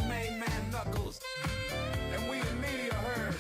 your main man Knuckles, and we in media heard.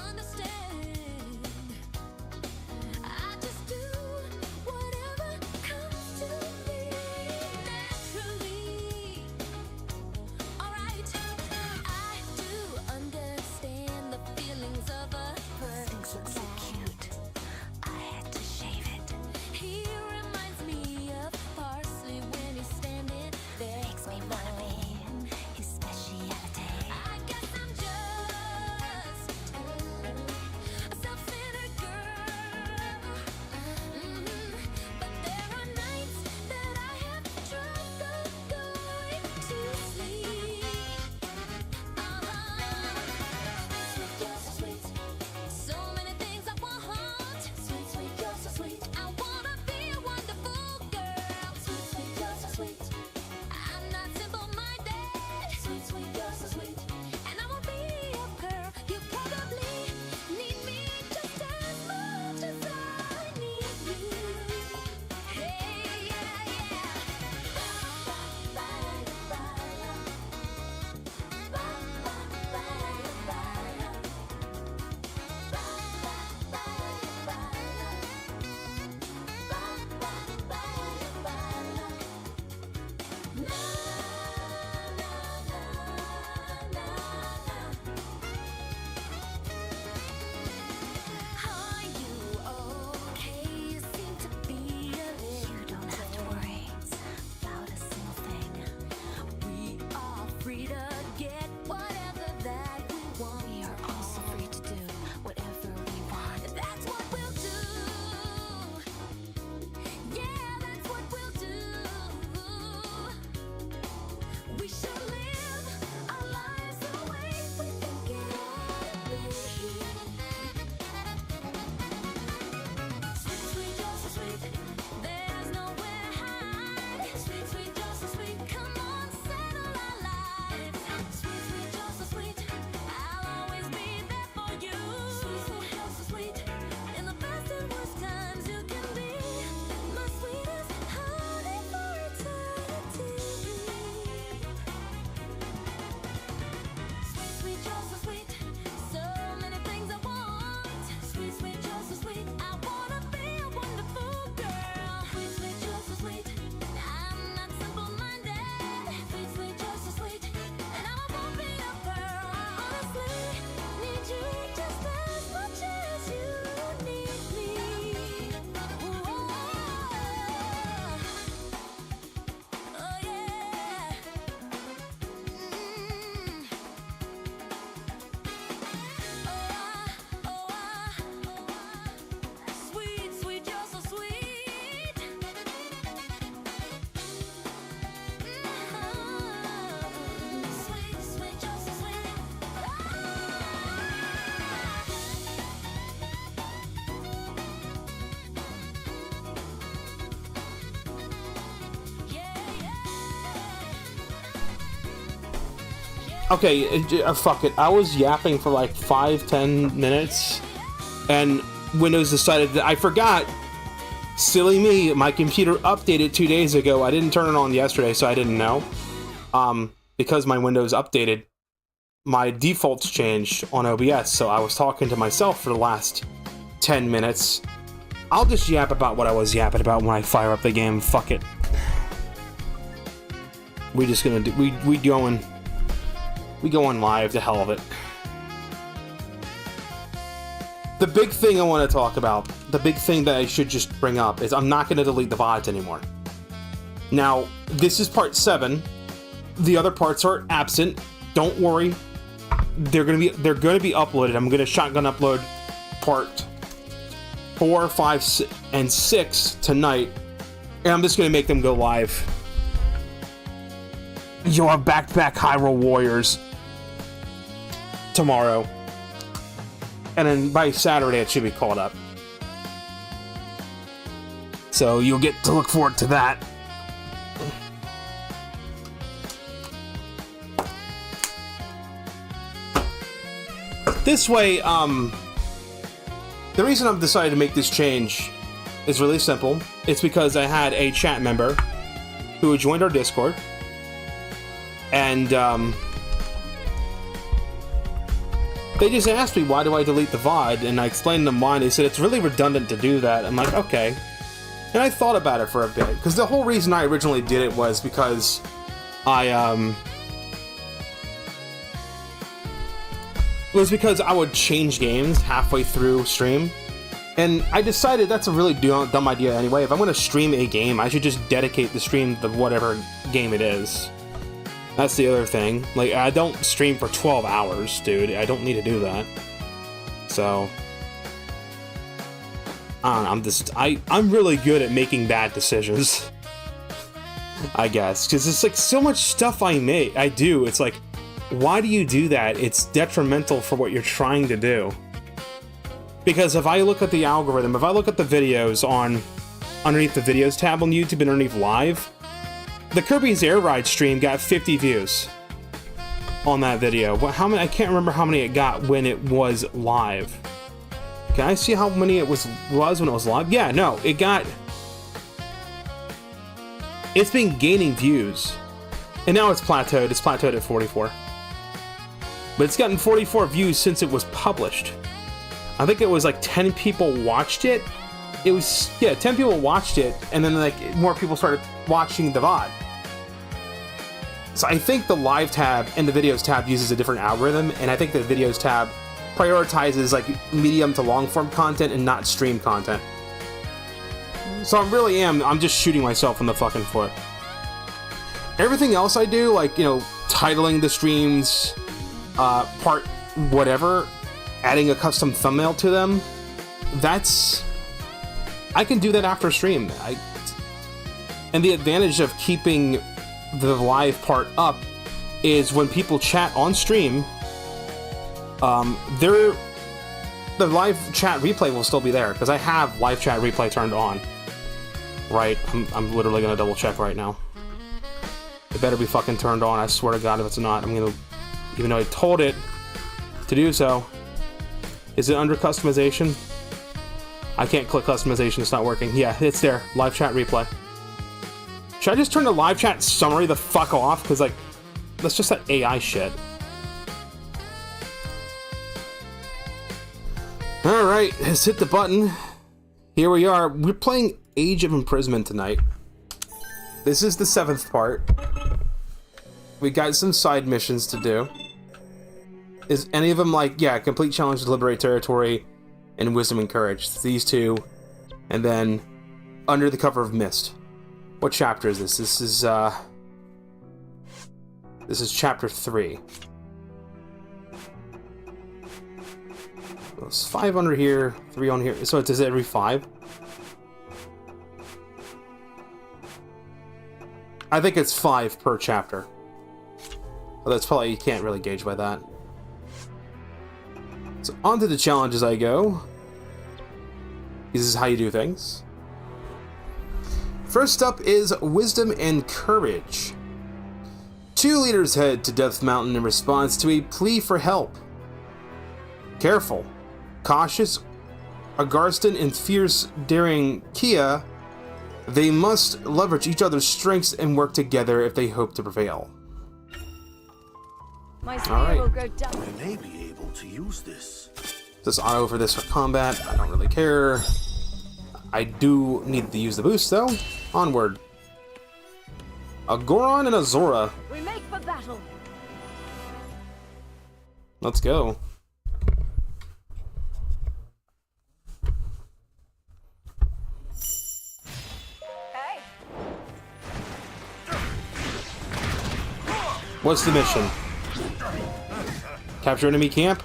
Understand Okay, fuck it. I was yapping for like 5-10 minutes, and Windows decided that I forgot. Silly me, my computer updated 2 days ago. I didn't turn it on yesterday, so I didn't know. Because my Windows updated, my defaults changed on OBS, so I was talking to myself for the last 10 minutes. I'll just yap about what I was yapping about when I fire up the game. Fuck it. We just gonna do, we going live, the hell of it. The big thing I want to talk about, the big thing that I should just bring up is I'm not going to delete the VODs anymore. Now, this is part 7. The other parts are absent. Don't worry. They're gonna be uploaded. I'm gonna shotgun upload part 4, 5, and 6 tonight, and I'm just gonna make them go live. You'll have back-to-back Hyrule Warriors tomorrow. And then by Saturday, it should be caught up. So you'll get to look forward to that. This way, the reason I've decided to make this change is really simple. It's because I had a chat member who had joined our Discord. And, they just asked me, why do I delete the VOD? And I explained to them why, and they said, it's really redundant to do that. I'm like, okay. And I thought about it for a bit, because the whole reason I originally did it was because I would change games halfway through stream. And I decided that's a really dumb idea anyway. If I'm going to stream a game, I should just dedicate the stream to whatever game it is. That's the other thing. Like, I don't stream for 12 hours, dude. I don't need to do that. So, I don't know, I'm really good at making bad decisions. I guess. Because it's like so much stuff I do. It's like, why do you do that? It's detrimental for what you're trying to do. Because if I look at the algorithm, if I look at the videos underneath the videos tab on YouTube and underneath live, the Kirby's Air Ride stream got 50 views on that video. How many? I can't remember how many it got when it was live. Can I see how many it was when it was live? Yeah, no, it got... It's been gaining views. And now it's plateaued. It's plateaued at 44. But it's gotten 44 views since it was published. I think it was like 10 people watched it. It was, yeah, 10 people watched it, and then like more people started watching the VOD. So I think the live tab and the videos tab uses a different algorithm, and I think the videos tab prioritizes like medium to long form content and not stream content. So I'm just shooting myself in the fucking foot. Everything else I do, like, you know, titling the streams, part whatever, adding a custom thumbnail to them, I can do that after stream. And the advantage of keeping the live part up is when people chat on stream, the live chat replay will still be there, because I have live chat replay turned on. Right, I'm literally gonna double check right now. It better be fucking turned on, I swear to God. If it's not, I'm gonna, even though I told it to do so. Is it under customization? I can't click customization, it's not working. Yeah, it's there. Live chat replay. Should I just turn the live chat summary the fuck off? Because, like, that's just that AI shit. Alright, let's hit the button. Here we are. We're playing Age of Imprisonment tonight. This is the 7th part. We got some side missions to do. Is any of them like, yeah, complete challenge to liberate territory and wisdom and courage? It's these two, and then under the cover of mist. What chapter is this? This is chapter 3. There's 5 under here, 3 on here. So it does every 5. I think it's 5 per chapter. Well, that's probably, you can't really gauge by that. So onto the challenges I go. This is how you do things. First up is Wisdom and Courage. Two leaders head to Death Mountain in response to a plea for help. Careful, cautious Agarston and fierce, daring Kia, they must leverage each other's strengths and work together if they hope to prevail. My spear will go down. I may be able to use this. This auto for this for combat, I don't really care. I do need to use the boost though. Onward. A Goron and a Azura. We make for battle. Let's go. Hey. What's the mission? Capture enemy camp?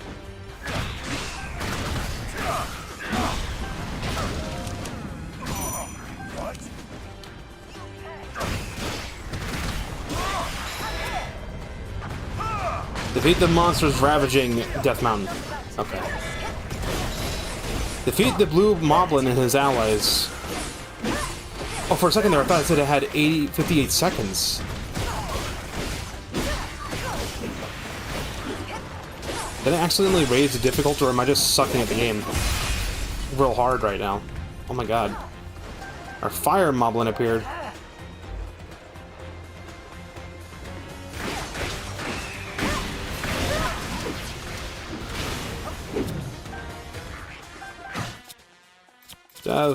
Defeat the monsters ravaging Death Mountain. Okay. Defeat the blue moblin and his allies. Oh, for a second there I thought it said it had 58 seconds. Did I accidentally raise the difficulty, or am I just sucking at the game real hard right now? Oh my god. Our fire moblin appeared.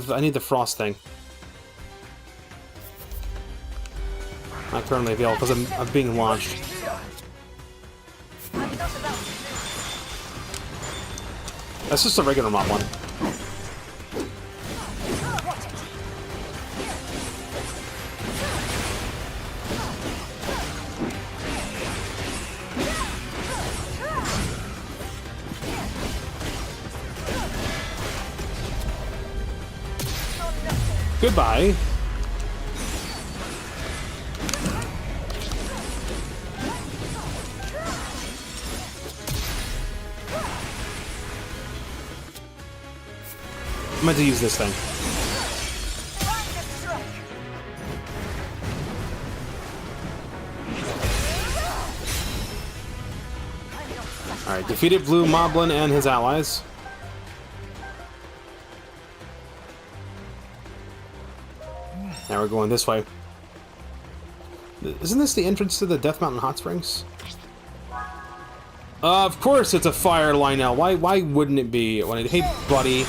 I need the frost thing. Not currently available because I'm being launched. That's just a regular mob one. Goodbye. I meant to use this thing. Alright, defeated Blue Moblin and his allies. Now we're going this way. Isn't this the entrance to the Death Mountain Hot Springs? Of course it's a fire Lionel. Why wouldn't it be? Hey, buddy.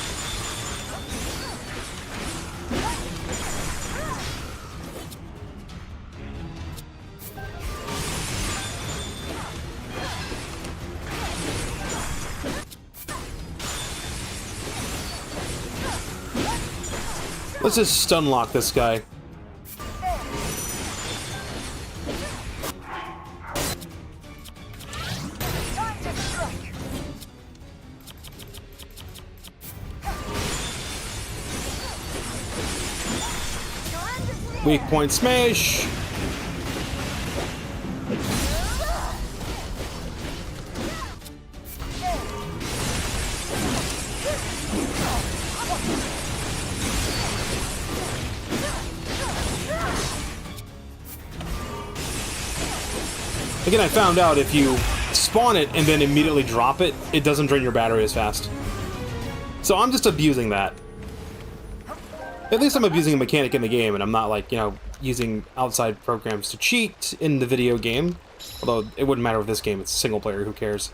Let's just stun lock this guy. Weak point smash. Again, I found out if you spawn it and then immediately drop it, it doesn't drain your battery as fast. So I'm just abusing that. At least I'm abusing a mechanic in the game, and I'm not, like, you know, using outside programs to cheat in the video game. Although, it wouldn't matter with this game, it's single player, who cares?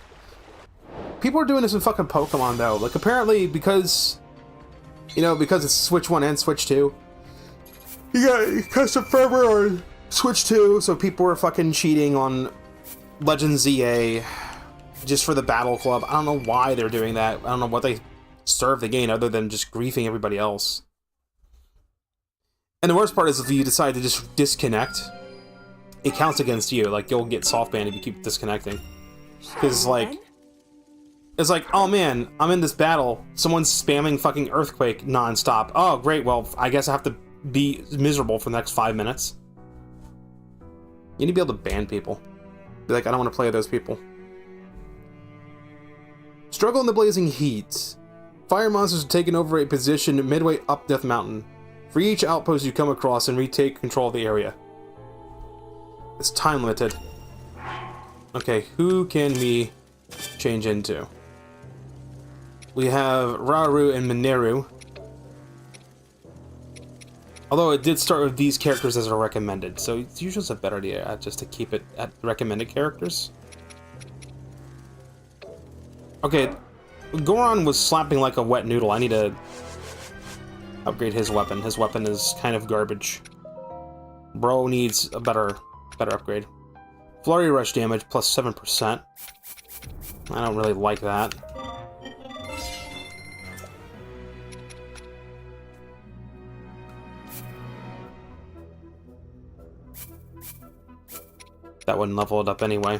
People are doing this in fucking Pokemon, though. Like, apparently, because, you know, because it's Switch 1 and Switch 2, you got custom firmware on Switch 2, so people are fucking cheating on Legend ZA just for the Battle Club. I don't know why they're doing that. I don't know what they serve the game other than just griefing everybody else. And the worst part is if you decide to just disconnect, it counts against you. Like, you'll get soft banned if you keep disconnecting. Because, like, it's like, oh man, I'm in this battle. Someone's spamming fucking Earthquake nonstop. Oh, great, well, I guess I have to be miserable for the next 5 minutes. You need to be able to ban people. Be like, I don't want to play with those people. Struggle in the blazing heat. Fire monsters have taken over a position midway up Death Mountain. For each outpost you come across and retake control of the area. It's time limited. Okay, who can we change into? We have Rauru and Mineru. Although it did start with these characters as are recommended, so it's usually a better idea just to keep it at recommended characters. Okay, Goron was slapping like a wet noodle. I need to upgrade his weapon. His weapon is kind of garbage. Bro needs a better upgrade. Flurry rush damage plus 7%. I don't really like that. That wouldn't level it up anyway.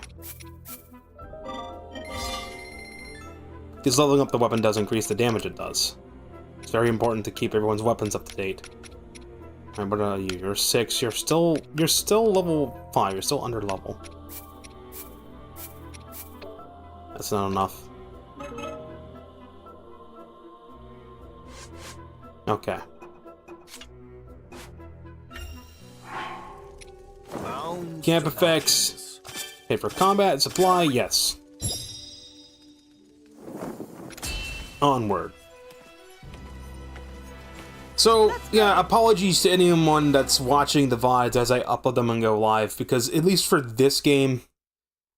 Because leveling up the weapon does increase the damage it does. It's very important to keep everyone's weapons up to date. Alright, what are you? You're 6. You're still level 5. You're still under level. That's not enough. Okay. Camp effects. Pay for combat, supply, yes. Onward. So, yeah, apologies to anyone that's watching the VODs as I upload them and go live, because at least for this game,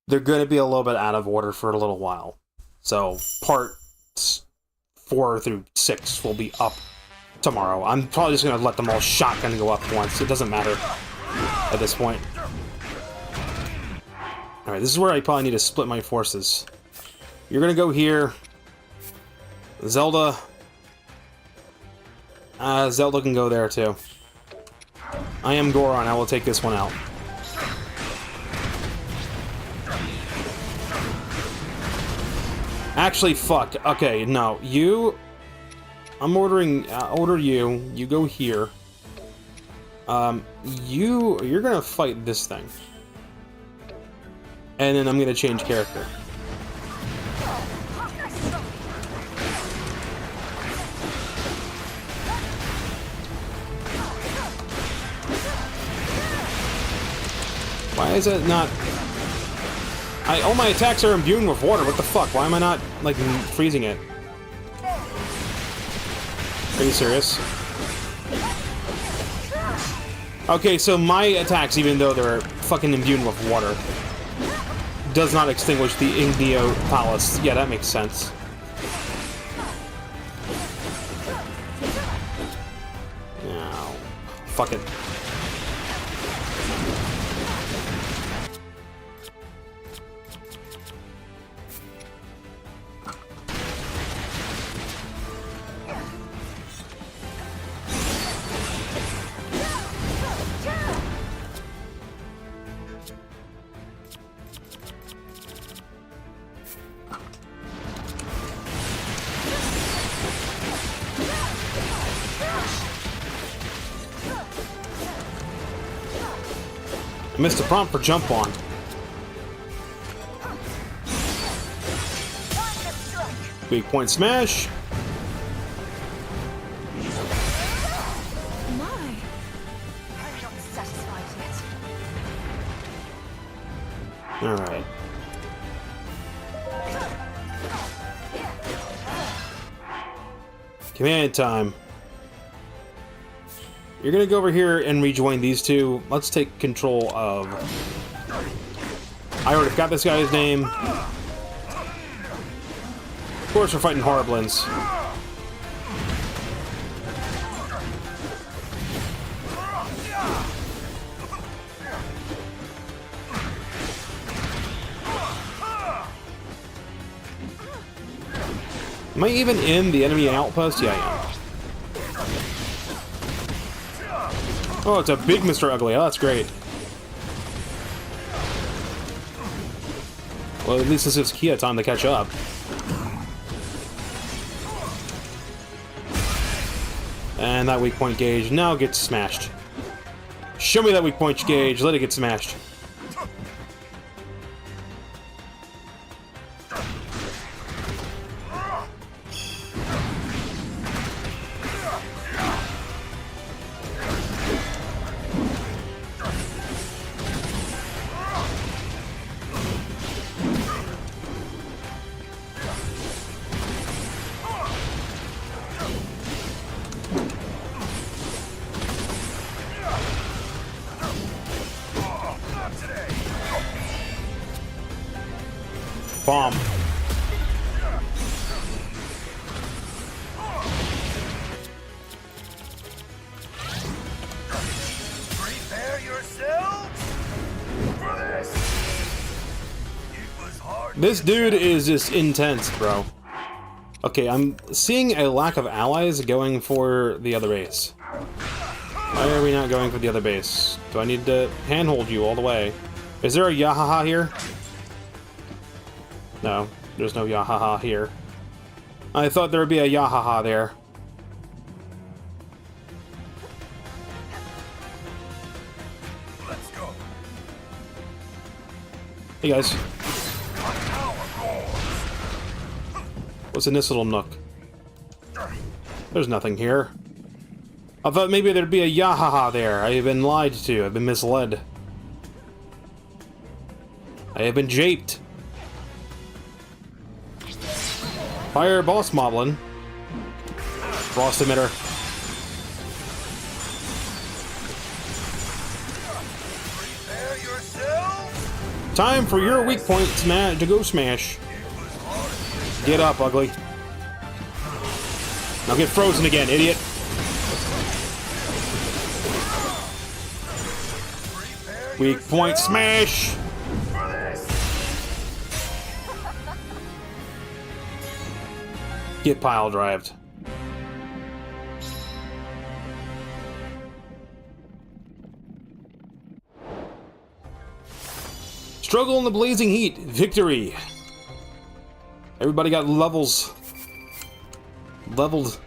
they're going to be a little bit out of order for a little while. So, parts 4 through 6 will be up tomorrow. I'm probably just going to let them all shotgun go up once. It doesn't matter at this point. Alright, this is where I probably need to split my forces. You're going to go here. Zelda. Zelda can go there too. I am Goron. I will take this one out. Actually, fuck. Okay, no. You... I'm ordering... order you. You go here. You're gonna fight this thing. And then I'm gonna change character. Why is it not... all my attacks are imbued with water. What the fuck? Why am I not, like, freezing it? Are you serious? Okay, so my attacks, even though they're fucking imbued with water, does not extinguish the Igneo Palace. Yeah, that makes sense. No. Fuck it. I missed the prompt for jump on. Weak point smash. My, I'm not satisfied yet. All right. Command time. You're gonna go over here and rejoin these two. Let's take control of... I already forgot this guy's name. Of course we're fighting Horriblins. Am I even in the enemy outpost? Yeah, I am. Oh, it's a big Mr. Ugly. Oh, that's great. Well, at least this gives Kia time to catch up. And that weak point gauge now gets smashed. Show me that weak point gauge. Let it get smashed. Bomb. Prepare yourselves for this. It was hard. This dude is just intense, bro. Okay, I'm seeing a lack of allies going for the other base. Why are we not going for the other base? Do I need to handhold you all the way? Is there a Yahaha here? No, there's no Yahaha here. I thought there would be a Yahaha there. Let's go. Hey guys. What's in this little nook? There's nothing here. I thought maybe there'd be a Yahaha there. I have been lied to. I've been misled. I have been japed. Fire boss moblin. Frost emitter. Prepare yourselves. Time for your weak point to go smash. Get up, ugly. Now get frozen again, idiot. Weak point smash. For this. Get pile drived. Struggle in the blazing heat. Victory. Everybody got levels. Leveled.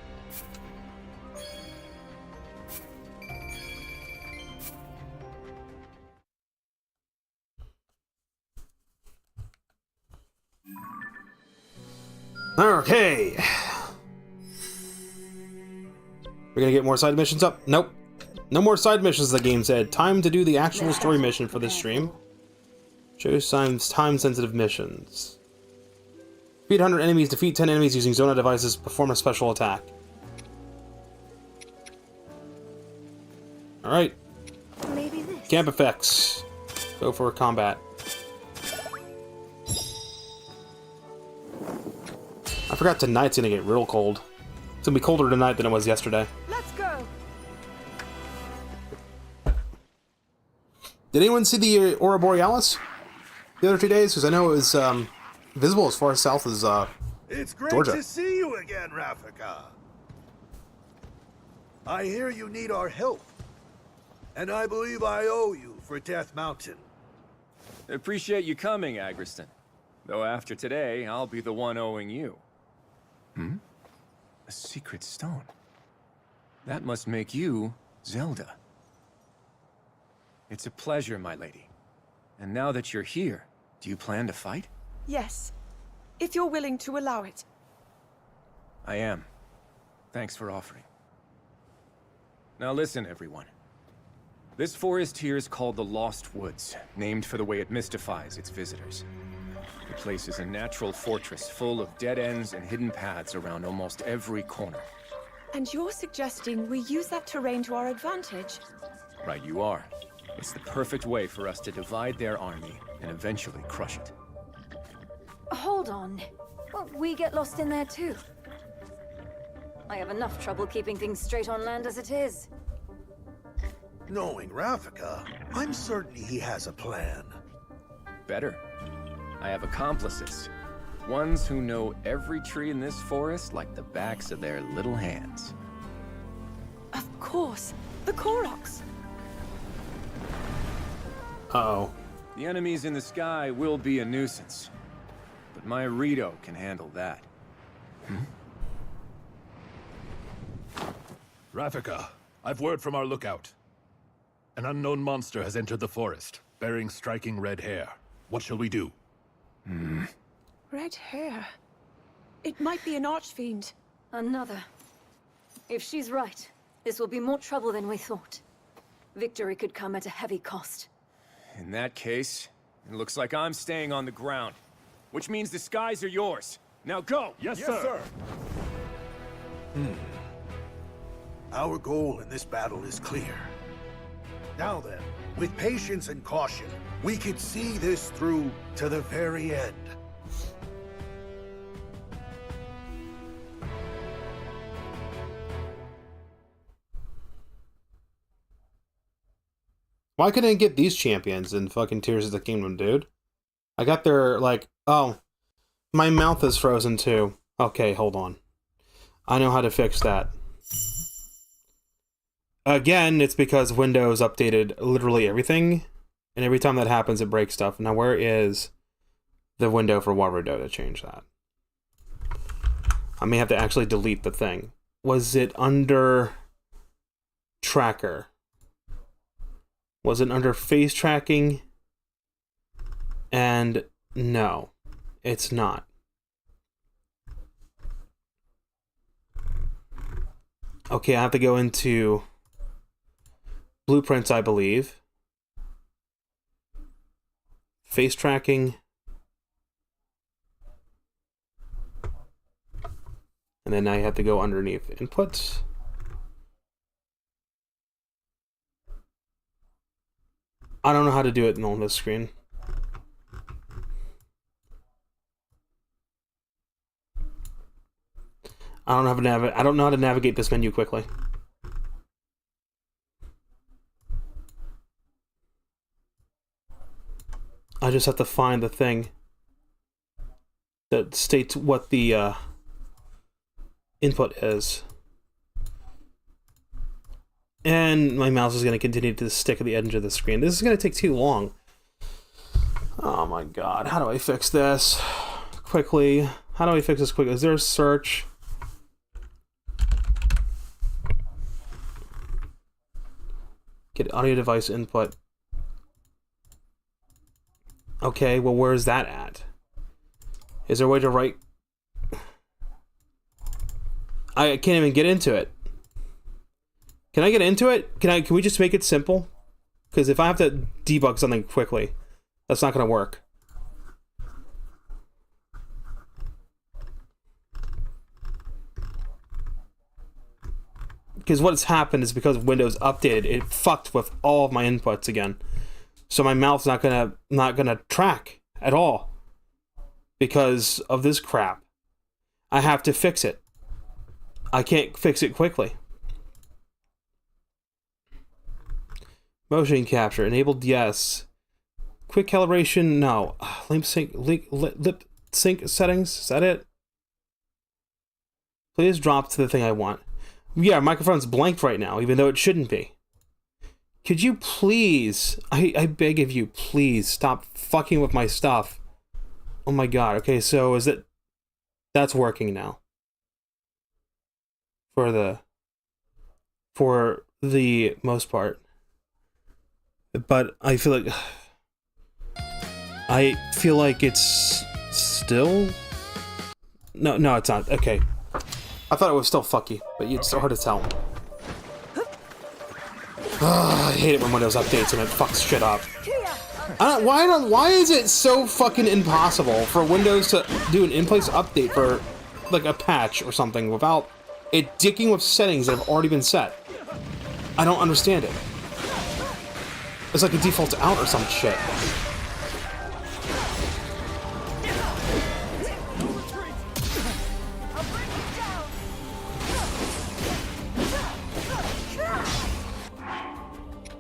Okay. We're gonna get more side missions up? Nope. No more side missions, the game said. Time to do the actual story mission for this stream. Show some time-sensitive missions. Defeat 100 enemies, defeat 10 enemies using Zona devices, perform a special attack. Alright. Maybe this. Camp effects. Go for combat. I forgot tonight's gonna get real cold. It's gonna be colder tonight than it was yesterday. Let's go. Did anyone see the Aurora Borealis the other 2 days? Because I know it was visible as far south as It's great Georgia. to see you again, Rafika. I hear you need our help. And I believe I owe you for Death Mountain. Appreciate you coming, Agriston. Though after today, I'll be the one owing you. A secret stone. That must make you Zelda. It's a pleasure, my lady. And now that you're here, do you plan to fight? Yes, if you're willing to allow it. I am. Thanks for offering. Now listen, everyone. This forest here is called the Lost Woods, named for the way it mystifies its visitors. The place is a natural fortress full of dead ends and hidden paths around almost every corner. And you're suggesting we use that terrain to our advantage? Right you are. It's the perfect way for us to divide their army and eventually crush it. Hold on. Won't we get lost in there too? I have enough trouble keeping things straight on land as it is. Knowing Rafika, I'm certain he has a plan. Better. I have accomplices. Ones who know every tree in this forest like the backs of their little hands. Of course, the Koroks. Uh-oh. The enemies in the sky will be a nuisance. But my Rito can handle that. Rafika, I've word from our lookout. An unknown monster has entered the forest, bearing striking red hair. What shall we do? Red hair. It might be an archfiend. Another. If she's right, this will be more trouble than we thought. Victory could come at a heavy cost. In that case, it looks like I'm staying on the ground. Which means the skies are yours. Now go! Yes, sir. Our goal in this battle is clear. Now then, with patience and caution, we could see this through to the very end. Why couldn't I get these champions in fucking Tears of the Kingdom, dude? I got their, like... Oh, my mouth is frozen too. Okay, hold on. I know how to fix that. Again, it's because Windows updated literally everything, and every time that happens, it breaks stuff. Now, where is the window for Warudo to change that? I may have to actually delete the thing. Was it under tracker? Was it under face tracking? And no, it's not. Okay, I have to go into blueprints, I believe. Face tracking. And then I have to go underneath inputs. I don't know how to do it on this screen. I don't know how to navigate this menu quickly. I just have to find the thing that states what the input is. And my mouse is going to continue to stick at the edge of the screen. This is going to take too long. Oh my god, how do I fix this quickly? How do I fix this quickly? Is there a search? Get audio device input. Okay, well, where's that at? Is there a way to write? I can't even get into it. Can I get into it? Can we just make it simple? Because if I have to debug something quickly, that's not going to work. Because what's happened is because Windows updated, it fucked with all of my inputs again. So my mouth's not gonna track at all because of this crap. I have to fix it. I can't fix it quickly. Motion capture enabled, yes. Quick calibration, no. Lip sync settings, is that it? Please drop to the thing I want. Yeah, microphone's blanked right now, even though it shouldn't be. Could you please, I beg of you, please stop fucking with my stuff. Oh my god, okay, so that's working now. For the most part. But I feel like it's still... No, it's not. Okay. I thought it was still fucky, but it's so hard to tell. I hate it when Windows updates and it fucks shit up. Why is it so fucking impossible for Windows to do an in-place update for, like, a patch or something without it dicking with settings that have already been set? I don't understand it. It's like a default out or some shit.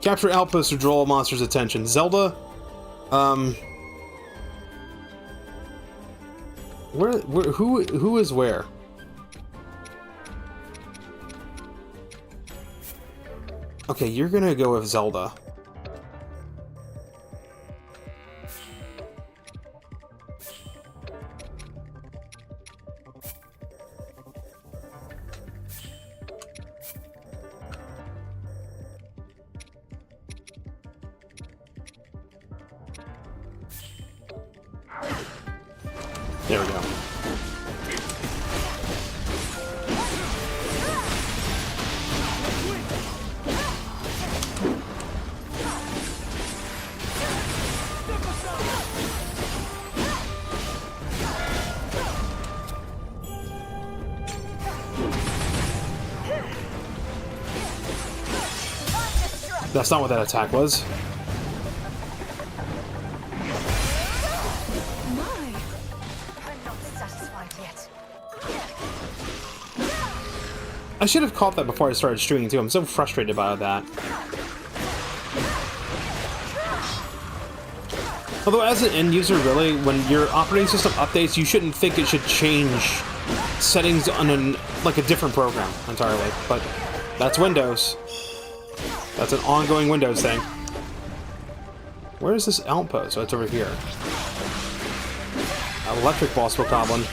Capture outposts to draw a monster's attention. Zelda, who is where? Okay, you're gonna go with Zelda. There we go. That's not what that attack was. I should have caught that before I started streaming too. I'm so frustrated about that. Although as an end user, really, when your operating system updates, you shouldn't think it should change settings on like a different program entirely. But that's Windows. That's an ongoing Windows thing. Where is this outpost? Oh, it's over here. Electric ball goblin.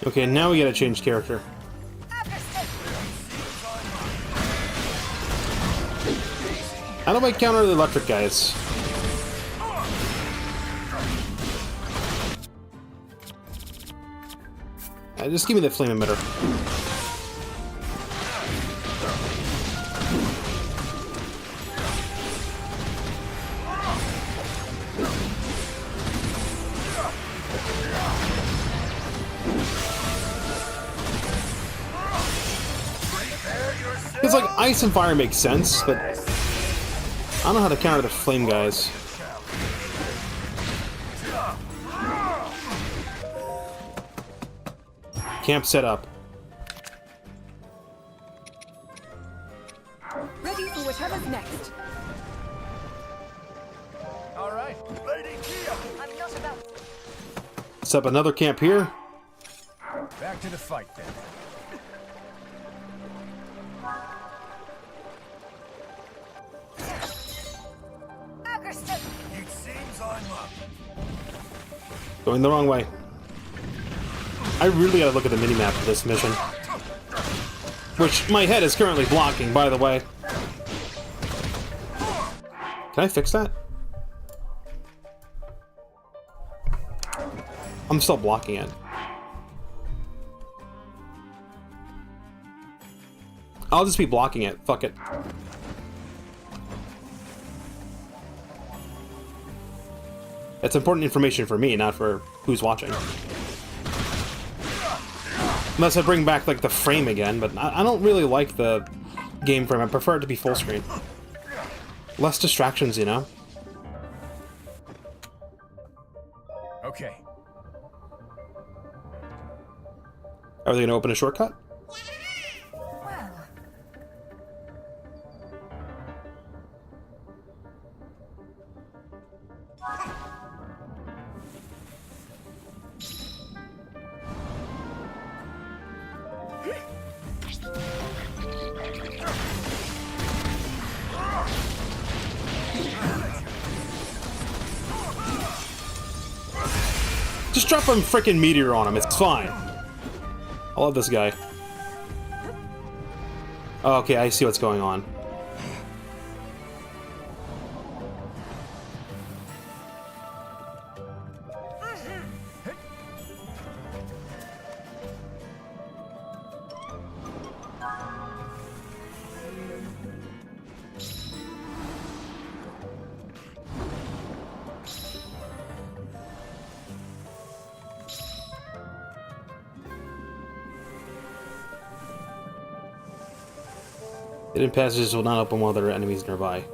Okay, now we gotta change character. How do I counter the electric guys? Just give me the flame emitter. It's like ice and fire makes sense, but I don't know how to counter the flame guys. Camp set up. Ready for whatever's next. All right, Lady Kia. I'm not about. Set up another camp here. Back to the fight then. It seems I'm up. Going the wrong way. I really gotta look at the minimap for this mission. Which my head is currently blocking, by the way. Can I fix that? I'm still blocking it. I'll just be blocking it. Fuck it. It's important information for me, not for who's watching. Unless I bring back, like, the frame again, but I don't really like the game frame. I prefer it to be full screen. Less distractions, you know? Okay. Are they gonna open a shortcut? Just drop a freaking meteor on him, it's fine. I love this guy. Oh, okay, I see what's going on. Hidden passages will not open while there are enemies nearby.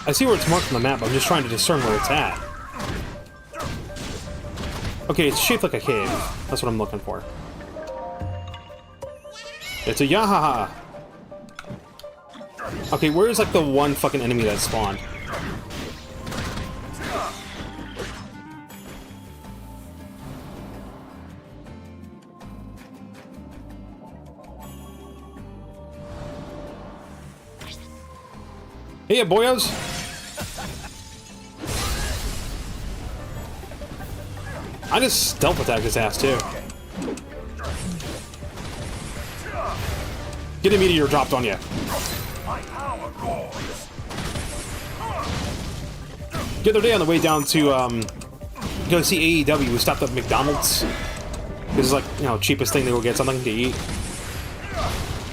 I see where it's marked on the map, I'm just trying to discern where it's at. Okay, it's shaped like a cave. That's what I'm looking for. It's a Yahaha! Okay, where's like the one fucking enemy that spawned? Hey, boyos! I just stealth attack his ass too. Get a meteor dropped on you. The other day on the way down to go see AEW, we stopped at McDonald's. This is like, you know, cheapest thing to go get something to eat.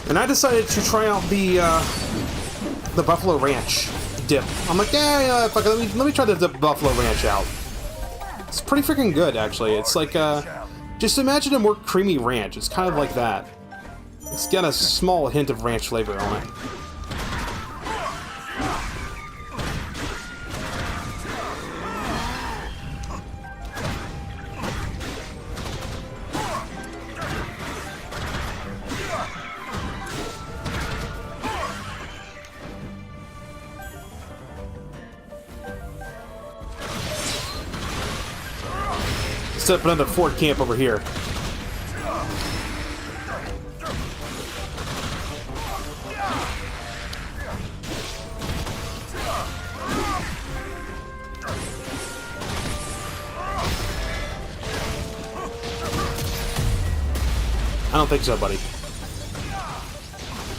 And I decided to try out the Buffalo Ranch dip. I'm like, yeah, fuck it, let me try the Buffalo Ranch out. It's pretty freaking good, actually. It's like, just imagine a more creamy ranch. It's kind of like that. It's got a small hint of ranch flavor on it. Set up another fort camp over here. I don't think so, buddy.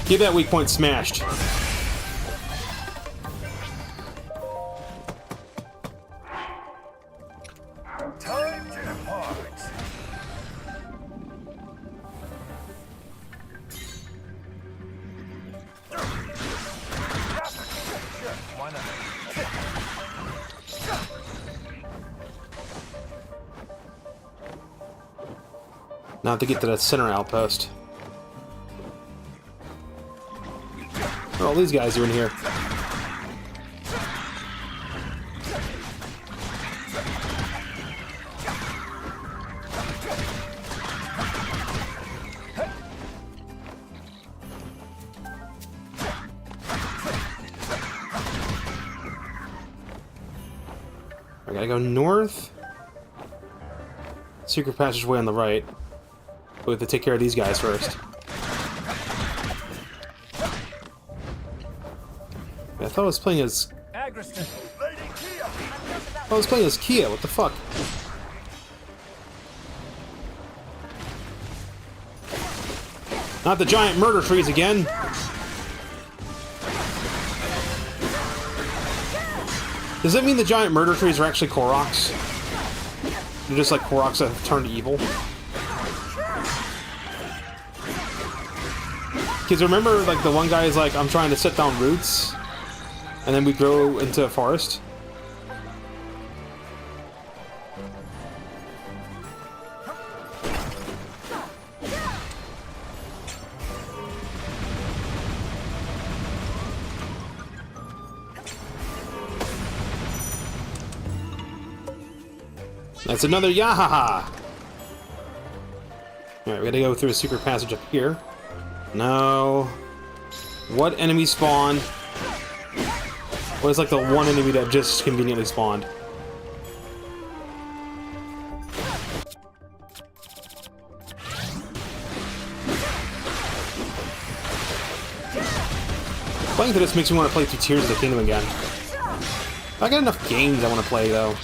Get that weak point smashed. Now to get to that center outpost. What are all these guys doing here? I gotta go north. Secret passageway on the right. We have to take care of these guys first. I thought I was playing as... I was playing as Kia, what the fuck? Not the giant murder trees again! Does that mean the giant murder trees are actually Koroks? They're just like Koroks that have turned evil? Because remember, like, the one guy is like, I'm trying to set down roots, and then we grow into a forest? That's another Yahaha! Alright, we gotta go through a secret passage up here. No. What enemy spawned? What is like the one enemy that just conveniently spawned? Playing through this makes me want to play through Tears of the Kingdom again. I got enough games I want to play though.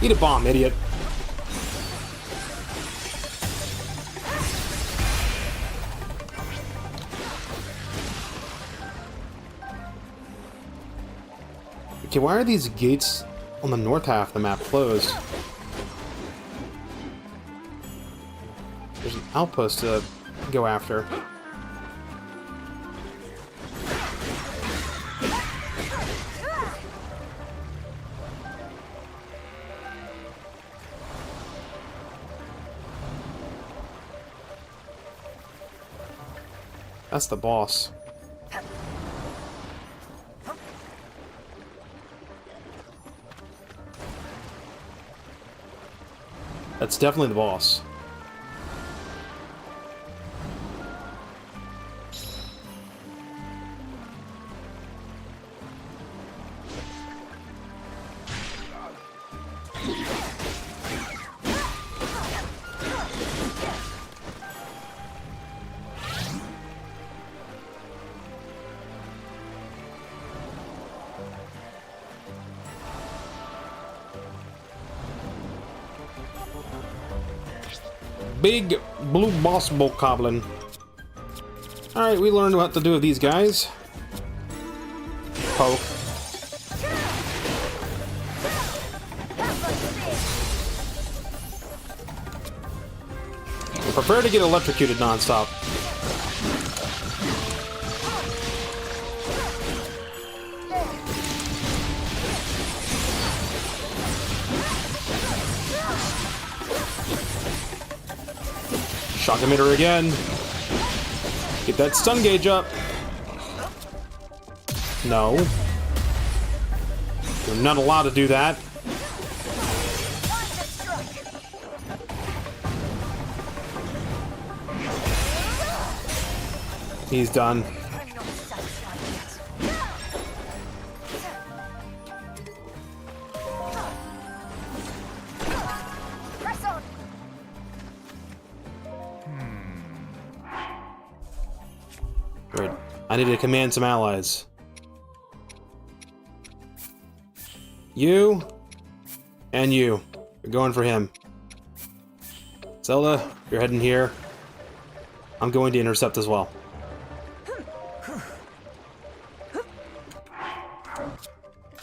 Eat a bomb, idiot. Okay, why are these gates on the north half of the map closed? There's an outpost to go after. That's the boss. That's definitely the boss. Big blue boss bokoblin. Alright, we learned what to do with these guys. Poke. Prepare to get electrocuted non-stop. Shock emitter again. Get that stun gauge up. No. You're not allowed to do that. He's done. Good. I need to command some allies. You and you. You're going for him. Zelda, you're heading here. I'm going to intercept as well.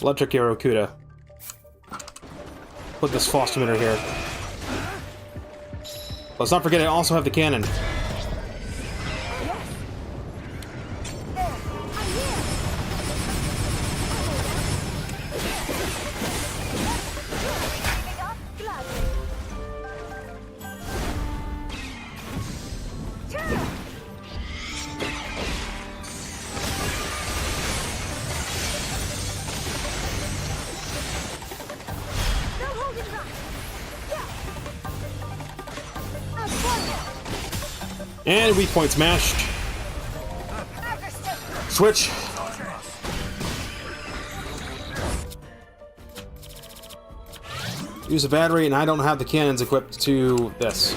Electric Arrow Kuda. Put this frost emitter here. Let's not forget I also have the cannon. And weak point smashed. Switch. Use a battery, and I don't have the cannons equipped to this.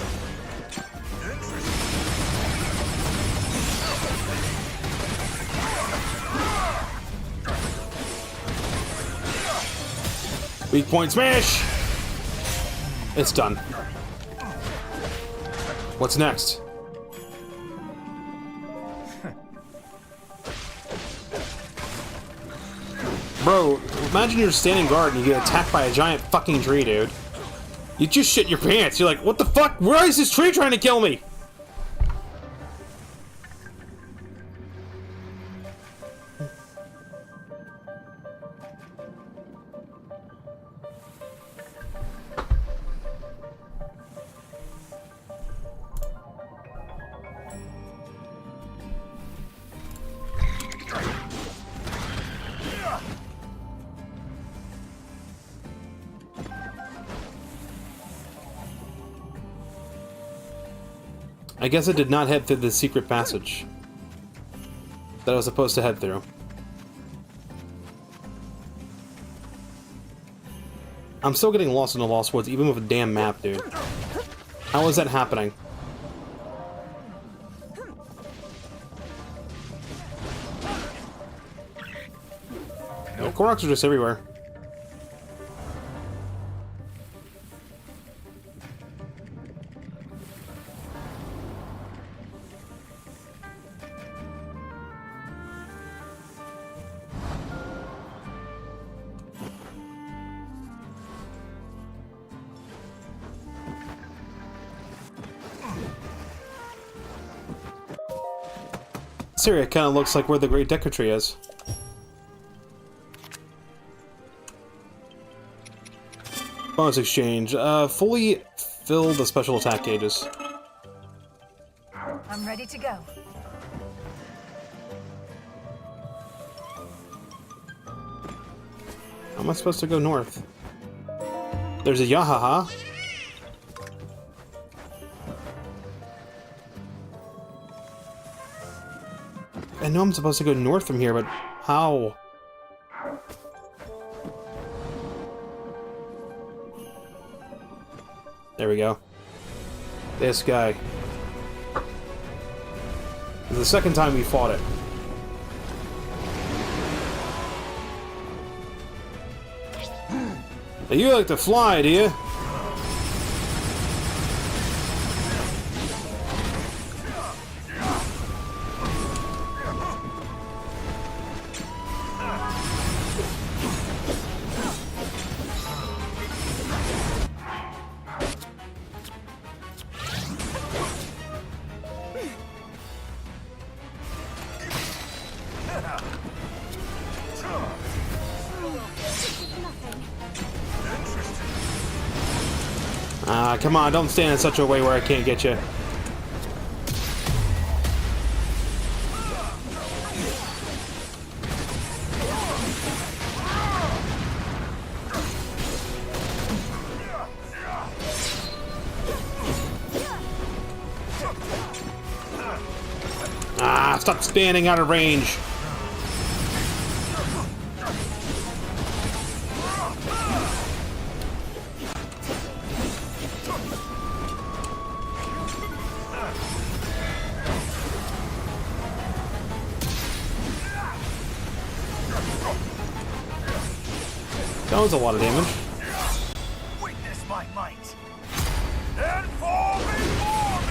Weak point smash. It's done. What's next? Bro, imagine you're standing guard and you get attacked by a giant fucking tree, dude. You just shit your pants. You're like, what the fuck? Where is this tree trying to kill me? I guess I did not head through the secret passage that I was supposed to head through. I'm still getting lost in the Lost Woods, even with a damn map, dude. How is that happening? No, Koroks are just everywhere. This area kind of looks like where the Great Deku Tree is. Bonus exchange. Fully fill the special attack gauges. I'm ready to go. How am I supposed to go north? There's a Yahaha. I know I'm supposed to go north from here, but how? There we go. This guy. This is the second time we fought it. Hey, you like to fly, do you? Come on, don't stand in such a way where I can't get you. Ah, stop standing out of range. That was a lot of damage. Witness my might. And fall before me.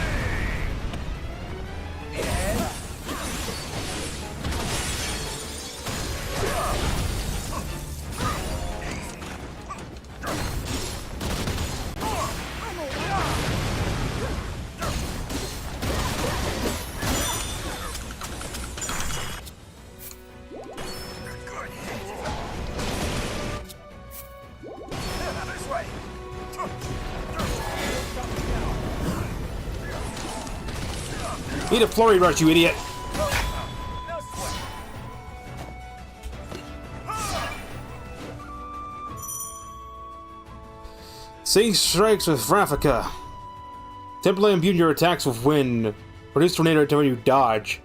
This way. Need a flurry rush, you idiot. Sage strikes with Raffica. Temporarily imbue your attacks with wind. Produce tornado every time you dodge.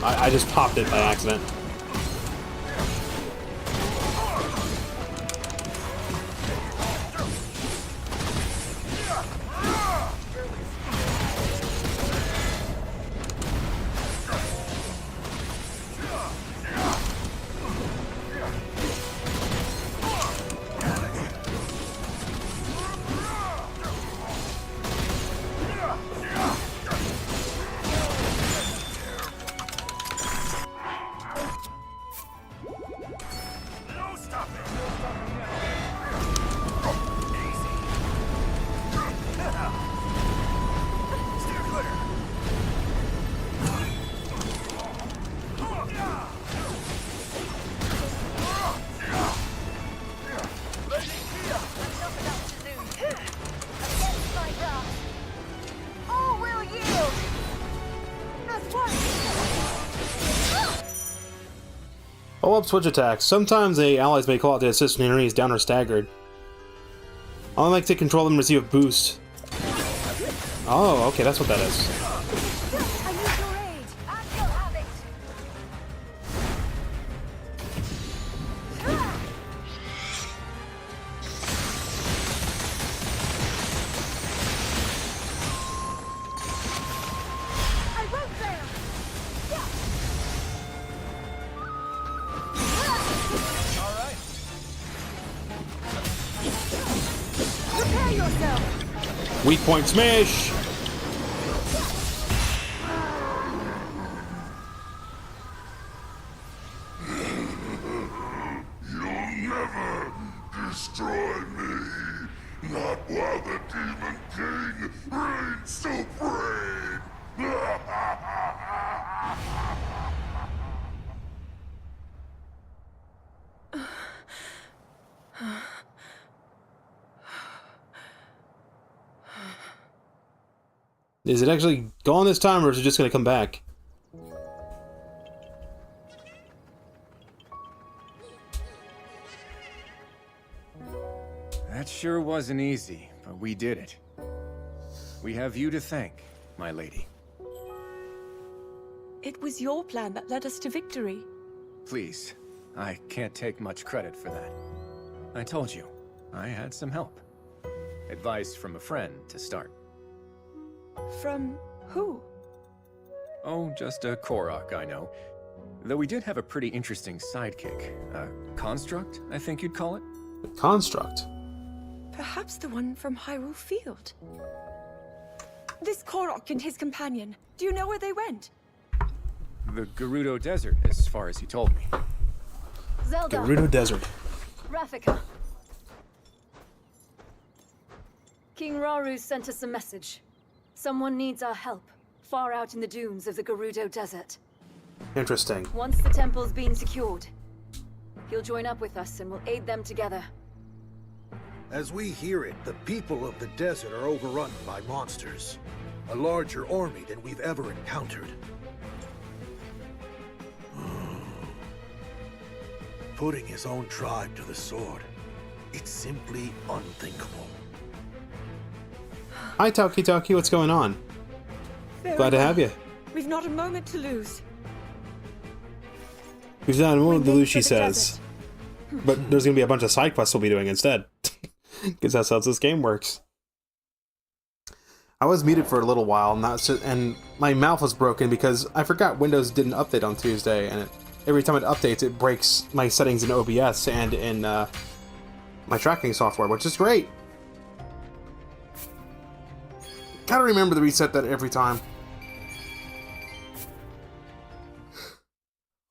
I just popped it by accident. Follow-up switch attacks. Sometimes the allies may call out to assist when enemies down or staggered. I like to control them and receive a boost. Oh, okay, that's what that is. I need your aid. I still have it. I won't fail. Prepare yourself. Weak point smash! You'll never destroy me. Not while the Demon King reigns supreme. Is it actually gone this time, or is it just going to come back? That sure wasn't easy, but we did it. We have you to thank, my lady. It was your plan that led us to victory. Please, I can't take much credit for that. I told you, I had some help. Advice from a friend to start. From who? Oh, just a Korok, I know. Though we did have a pretty interesting sidekick. A construct, I think you'd call it? Construct. Perhaps the one from Hyrule Field. This Korok and his companion, do you know where they went? The Gerudo Desert, as far as he told me. Zelda. Gerudo Desert. Rafika. King Rauru sent us a message. Someone needs our help, far out in the dunes of the Gerudo Desert. Interesting. Once the temple's been secured, he'll join up with us and we'll aid them together. As we hear it, the people of the desert are overrun by monsters. A larger army than we've ever encountered. Putting his own tribe to the sword. It's simply unthinkable. Hi, Talkie Talkie, what's going on? Very Glad to well. have you. We've not a moment to lose. We've done one of the We leave Lucy for the says. But there's going to be a bunch of side quests we'll be doing instead. Because that's how this game works. I was muted for a little while, and my mouth was broken because I forgot Windows didn't update on Tuesday, and every time it updates, it breaks my settings in OBS and in my tracking software, which is great. Gotta remember to reset that every time.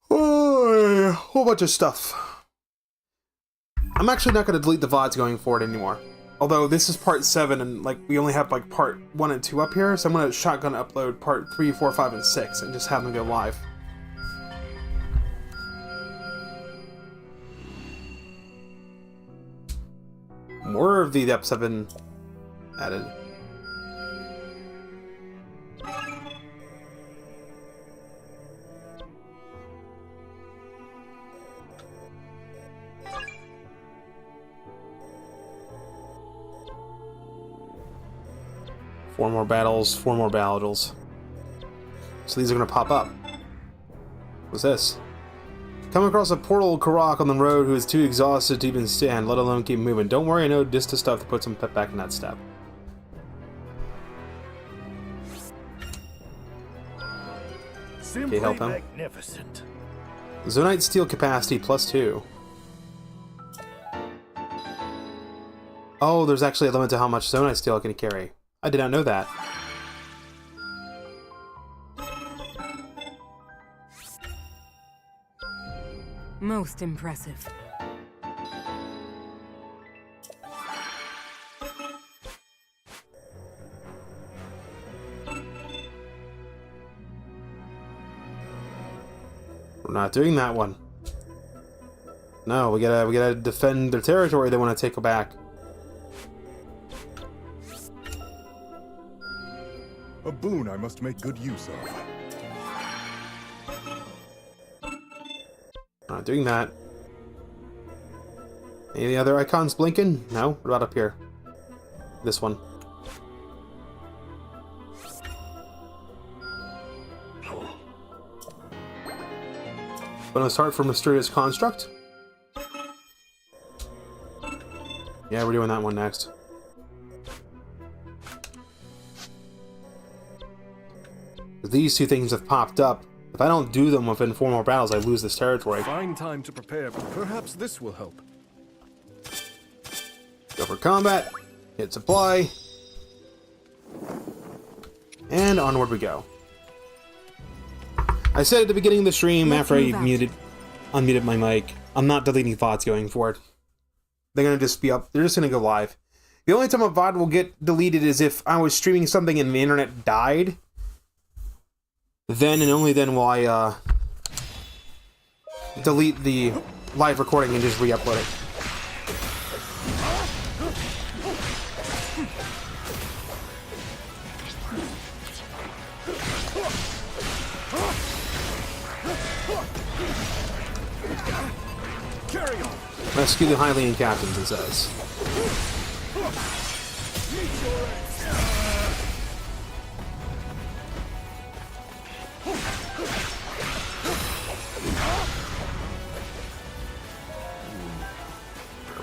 Oh, a whole bunch of stuff. I'm actually not going to delete the VODs going forward anymore. Although this is part 7 and like we only have like part 1 and 2 up here, so I'm going to shotgun upload part 3, 4, 5, and 6 and just have them go live. More of the depths have been added. Four more battles, 4 more battles. So these are going to pop up. What's this? Come across a portal Korok on the road who is too exhausted to even stand, let alone keep moving. Don't worry, I know just the stuff to put some pep back in that step. Simply help him. magnificent. Zonite steel capacity +2. Oh, there's actually a limit to how much Zonite steel I can carry. I did not know that. Most impressive. We're not doing that one. No, we gotta defend their territory they want to take back. A boon I must make good use of. Not doing that. Any other icons blinking? No? What about up here? This one. Bonus heart for Mysterious Construct? Yeah, we're doing that one next. These two things have popped up. If I don't do them within 4 more battles, I lose this territory. Fine time to prepare. Perhaps this will help. Go for combat. Hit supply. And onward we go. I said at the beginning of the stream, after I unmuted my mic, I'm not deleting VODs going forward. They're gonna just be up. They're just gonna go live. The only time a VOD will get deleted is if I was streaming something and the internet died. Then and only then will I delete the live recording and just re-upload it. Carry on. Rescue the Hylian captains, it says.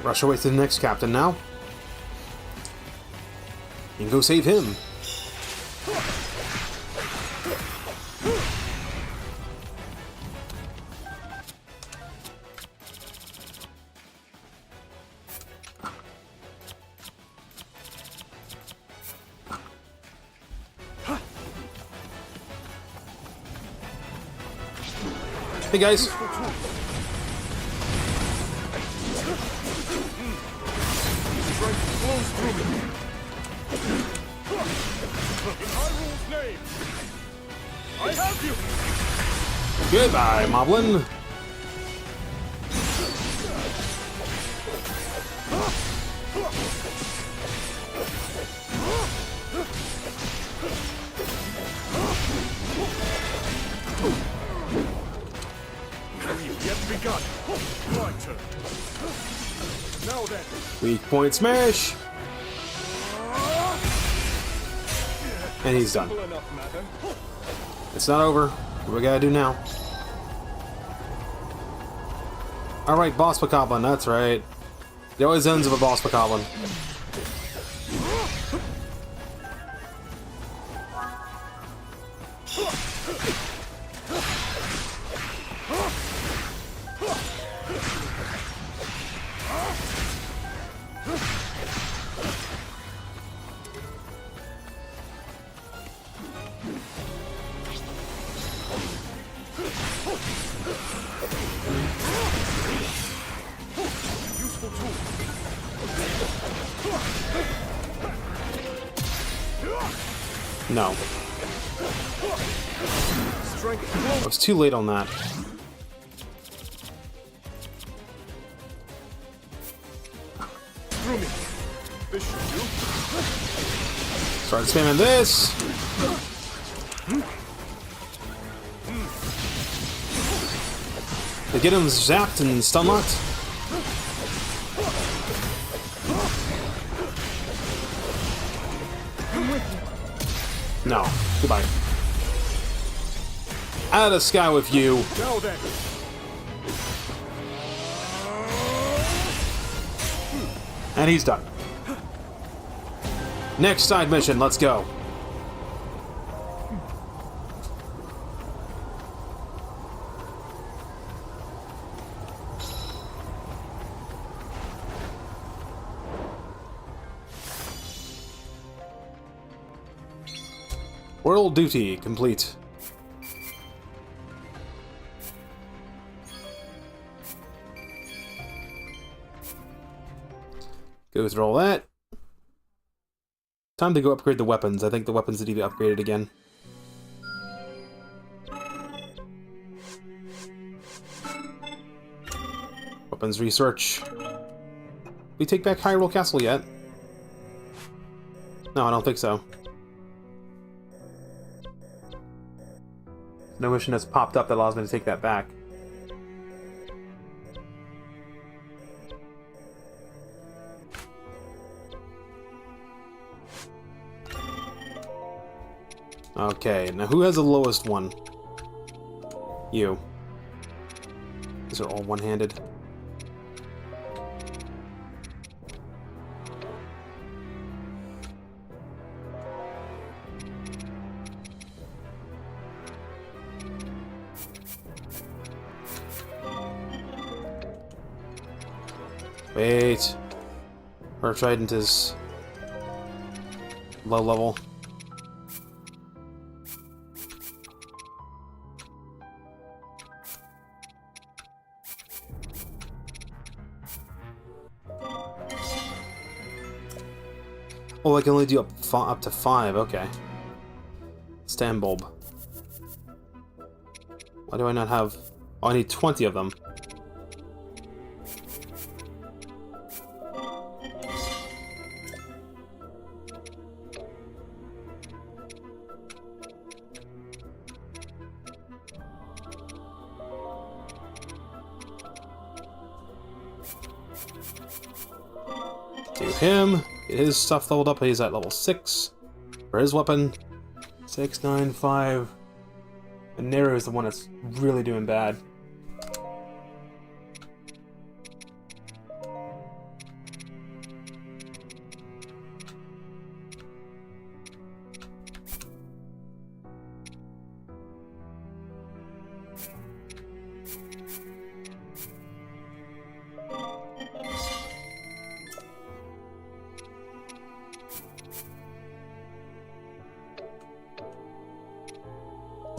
Rush away to the next captain now. You can go save him. Hey guys. Goodbye, Moblin. Weak point smash. And he's done. It's not over. What we gotta do now? Alright, boss Bokoblin, that's right. It always ends with a boss Bokoblin. No. I was too late on that. Start spamming this. They get him zapped and stun locked. No. Goodbye. Out of the sky with you. And he's done. Next side mission, let's go. World duty complete. Go through all that. Time to go upgrade the weapons. I think the weapons need to be upgraded again. Weapons research. We take back Hyrule Castle yet? No, I don't think so. No mission has popped up that allows me to take that back. Okay, now who has the lowest one? You. These are all one-handed. Wait. Our trident is low level. Oh, I can only do up to 5, okay. Stand bulb. Why do I not have... Oh, I need 20 of them. Do him. Get his stuff leveled up. He's at level 6 for his weapon. 6, 9, 5. And Nero is the one that's really doing bad.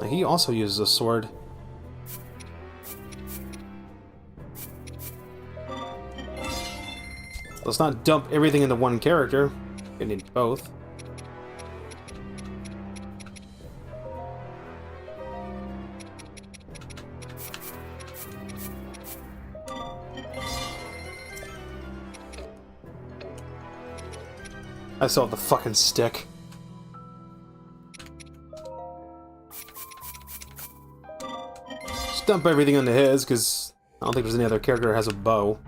He also uses a sword. Let's not dump everything into one character. We need both. I still have the fucking stick. Dump everything into his, because I don't think there's any other character that has a bow.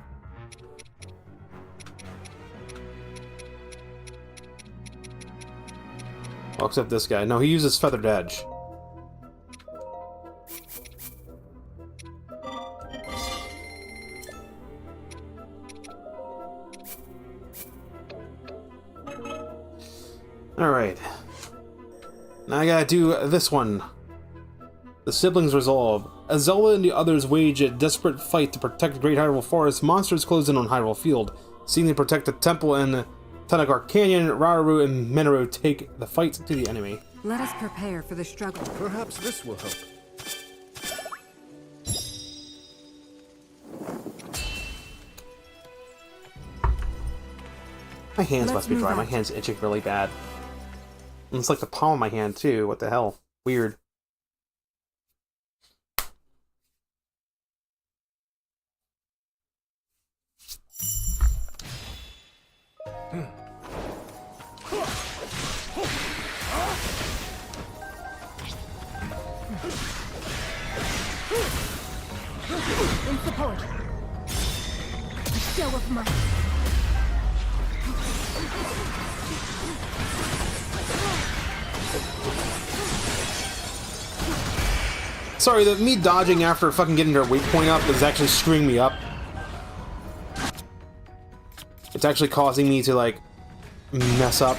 Well, except this guy. No, he uses Feathered Edge. Alright. Now I gotta do this one. The siblings resolve. As Zelda and the others wage a desperate fight to protect the Great Hyrule Forest, monsters close in on Hyrule Field. Seeking to protect the temple in Tanakar Canyon, Rauru and Mineru take the fight to the enemy. Let us prepare for the struggle. Perhaps this will help. My hands must be dry. My hand's itching really bad. And it's like the palm of my hand, too. What the hell? Weird. In support. A show of might. Sorry, me dodging after fucking getting their weight point up is actually screwing me up. It's actually causing me to, like, mess up.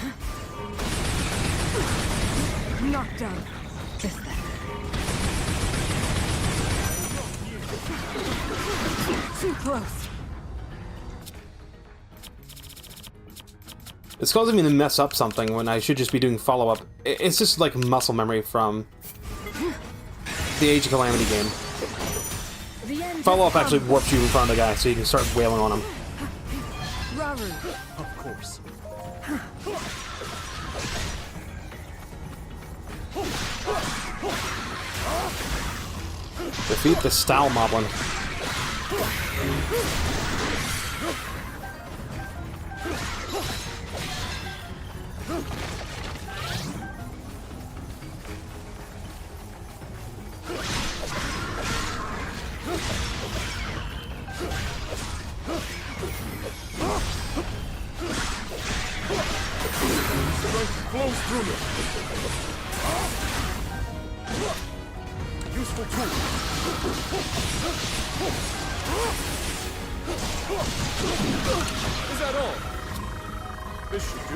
Knocked down. Just that. Too close. It's causing me to mess up something when I should just be doing follow-up. It's just like muscle memory from the Age of Calamity game. Follow-up actually warps you in front of the guy so you can start wailing on him. Rauru. Of course. Defeat the Style Moblin. Flows through me. Useful tool. Is that all? This should do.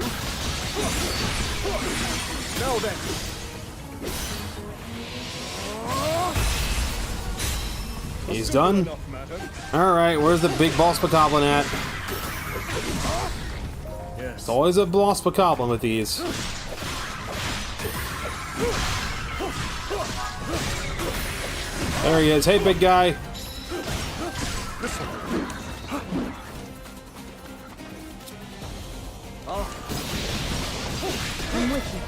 Now then. He's done. Alright, where's the big boss Bokoblin at? It's always a boss Bokoblin with these. There he is. Hey, big guy. I'm with you.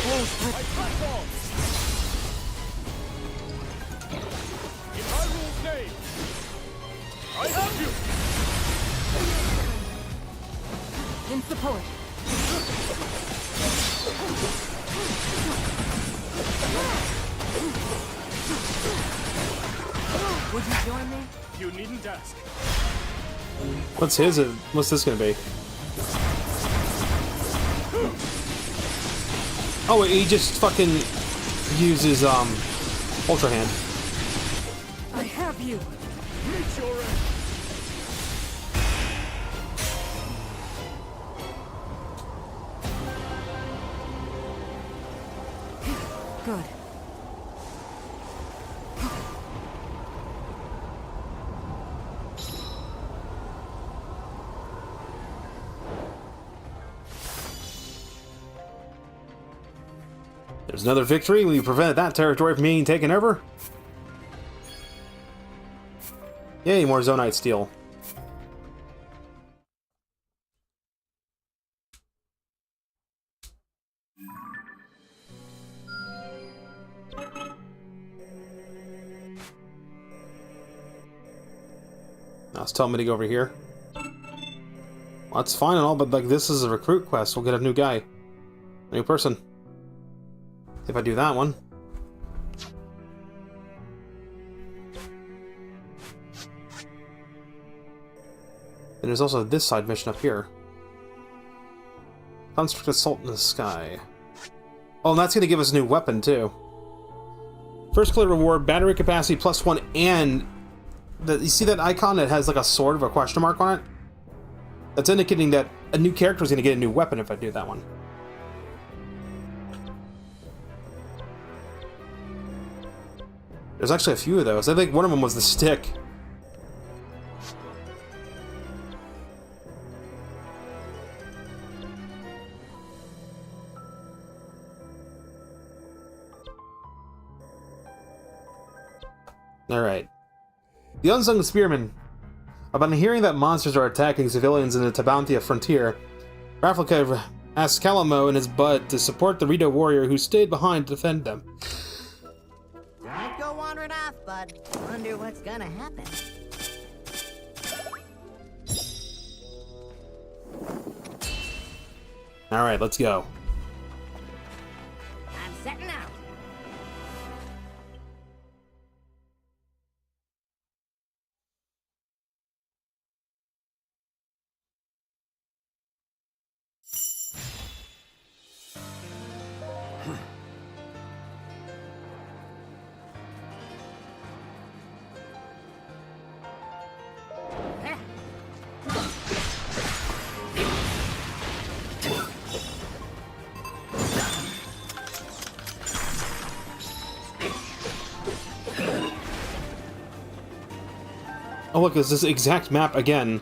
Flows through. In Hyrule's name, I have you. In support. Would you join me? You needn't ask. What's this gonna be? Oh wait, he just fucking uses Ultra Hand. I have you. Meet your end. Good. There's another victory. We prevented that territory from being taken over. Yay, more Zonite steel. Now it's telling me to go over here. Well, that's fine and all, but like this is a recruit quest. We'll get a new guy. A new person. If I do that one. And there's also this side mission up here. Construct Assault in the Sky. Oh, and that's going to give us a new weapon, too. First clear reward, battery capacity +1, and... you see that icon that has like a sword with a question mark on it? That's indicating that a new character is going to get a new weapon if I do that one. There's actually a few of those. I think one of them was the stick. Alright. The Unsung Spearman. Upon hearing that monsters are attacking civilians in the Tabantia frontier, Rafalkev asks Kalamo and his bud to support the Rito warrior who stayed behind to defend them. Don't go wandering off, bud. Wonder what's gonna happen. Alright, let's go. I'm setting out. Oh look, it's this exact map again.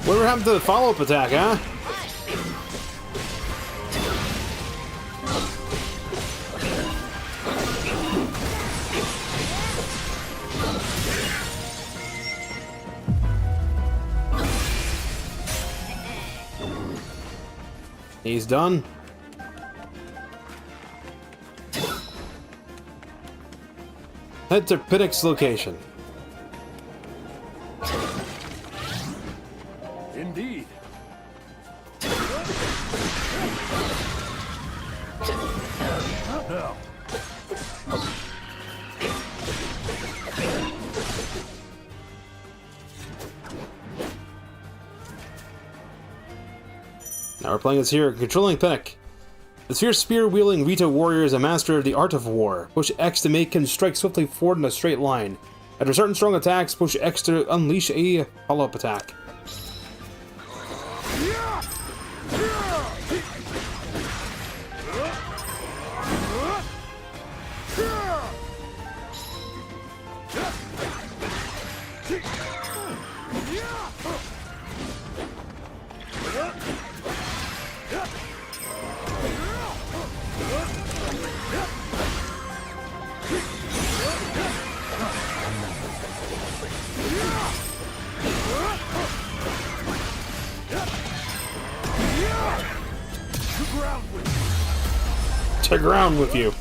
Whatever happened to the follow-up attack, huh? He's done. Head to Piddock's location. Indeed. Now. Now we're playing as here, controlling Piddock. The fierce spear-wielding Rito warrior is a master of the art of war. Push X to make him strike swiftly forward in a straight line. After certain strong attacks, push X to unleash a follow-up attack. To ground with you.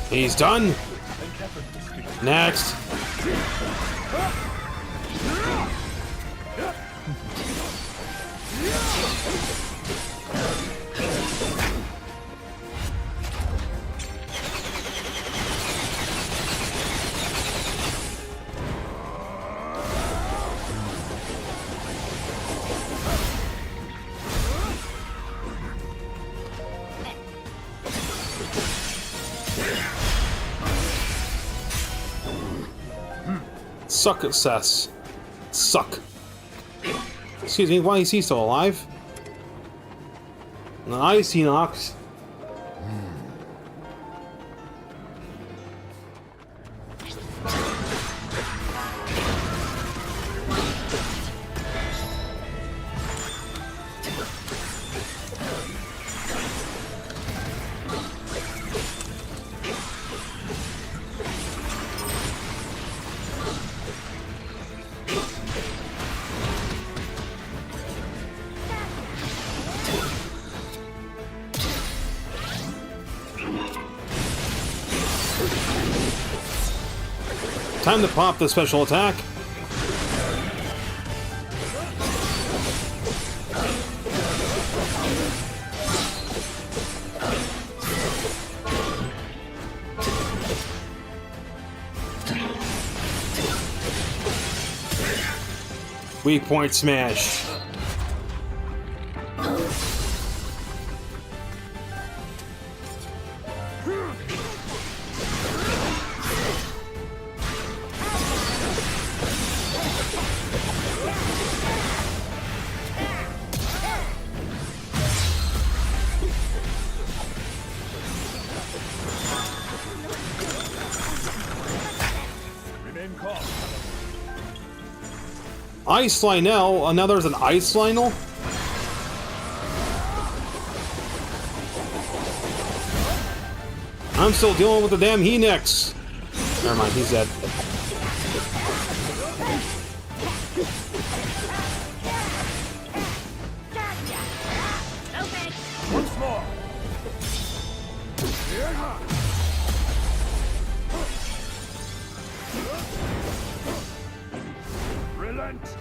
He's done. Next. Success. Suck. Excuse me, why is he still alive? Nice, Enox. Time to pop the special attack. Weak point smash. Ice Lionel? Now there's an Ice Lionel? I'm still dealing with the damn He-Nex. Never mind, he's dead. Once more. Relent.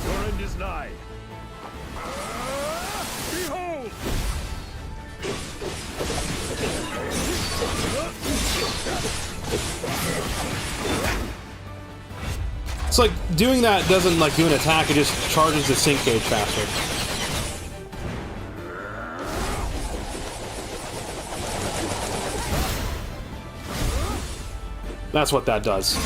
Your end is nigh. Behold! It's like doing that doesn't like do an attack, it just charges the sync gauge faster. That's what that does.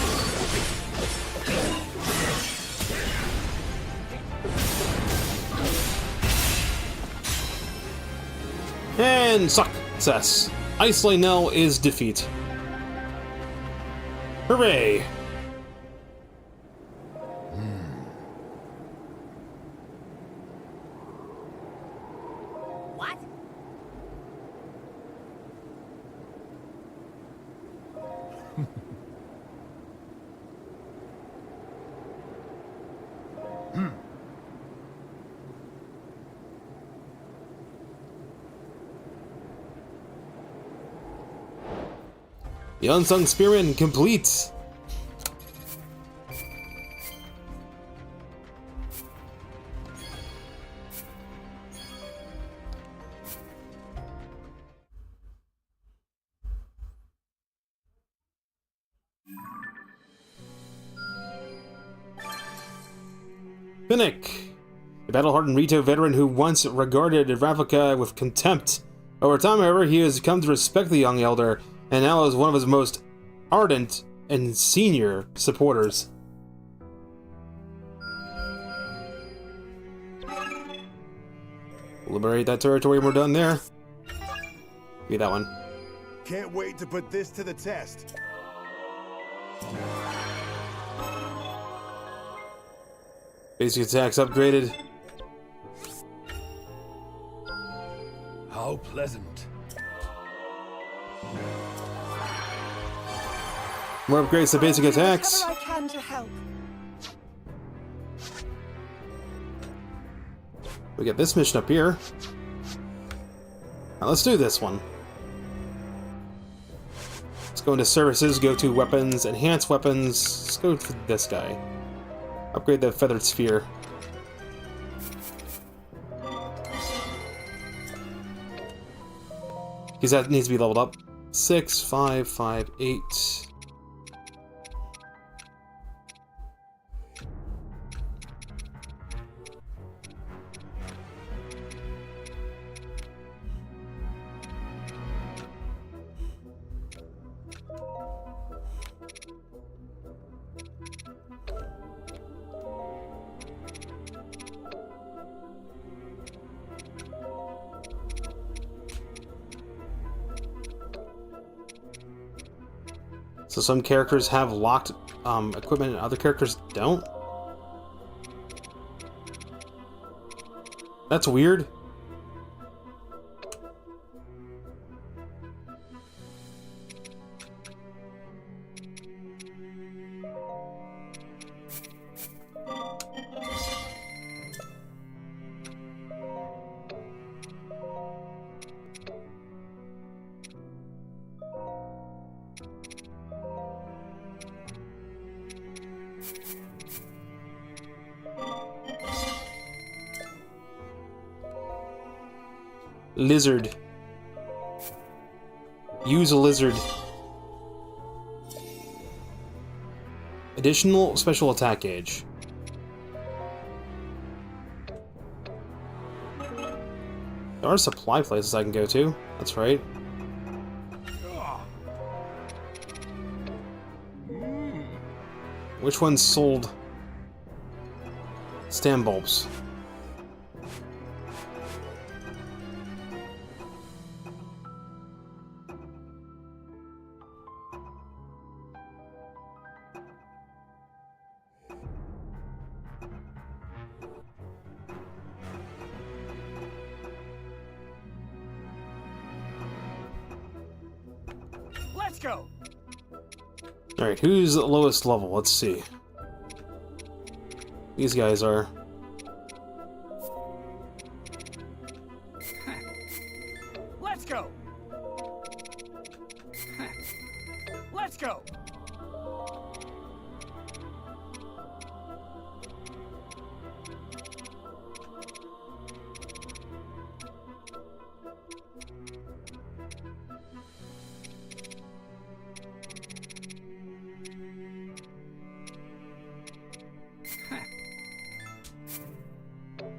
And success. Ice Lionel is defeat. Hooray! What? The Unsung Spearman complete. Finnick, a battle-hardened Rito veteran who once regarded Ravnica with contempt. Over time, however, he has come to respect the young elder, and now is one of his most ardent and senior supporters. Liberate that territory and we're done there. Be that one. Can't wait to put this to the test. Basic attacks upgraded. How pleasant. More upgrades to basic attacks. Whatever I can to help. We get this mission up here. Now let's do this one. Let's go into services, go to weapons, enhance weapons. Let's go for this guy. Upgrade the feathered sphere. Because that needs to be leveled up. 6, 5, 5, 8. So some characters have locked equipment and other characters don't? That's weird. Lizard. Use a lizard. Additional special attack gauge. There are supply places I can go to. That's right. Which one sold stand bulbs? Let's go. Alright, who's the lowest level? Let's see. These guys are. Let's go. Let's go.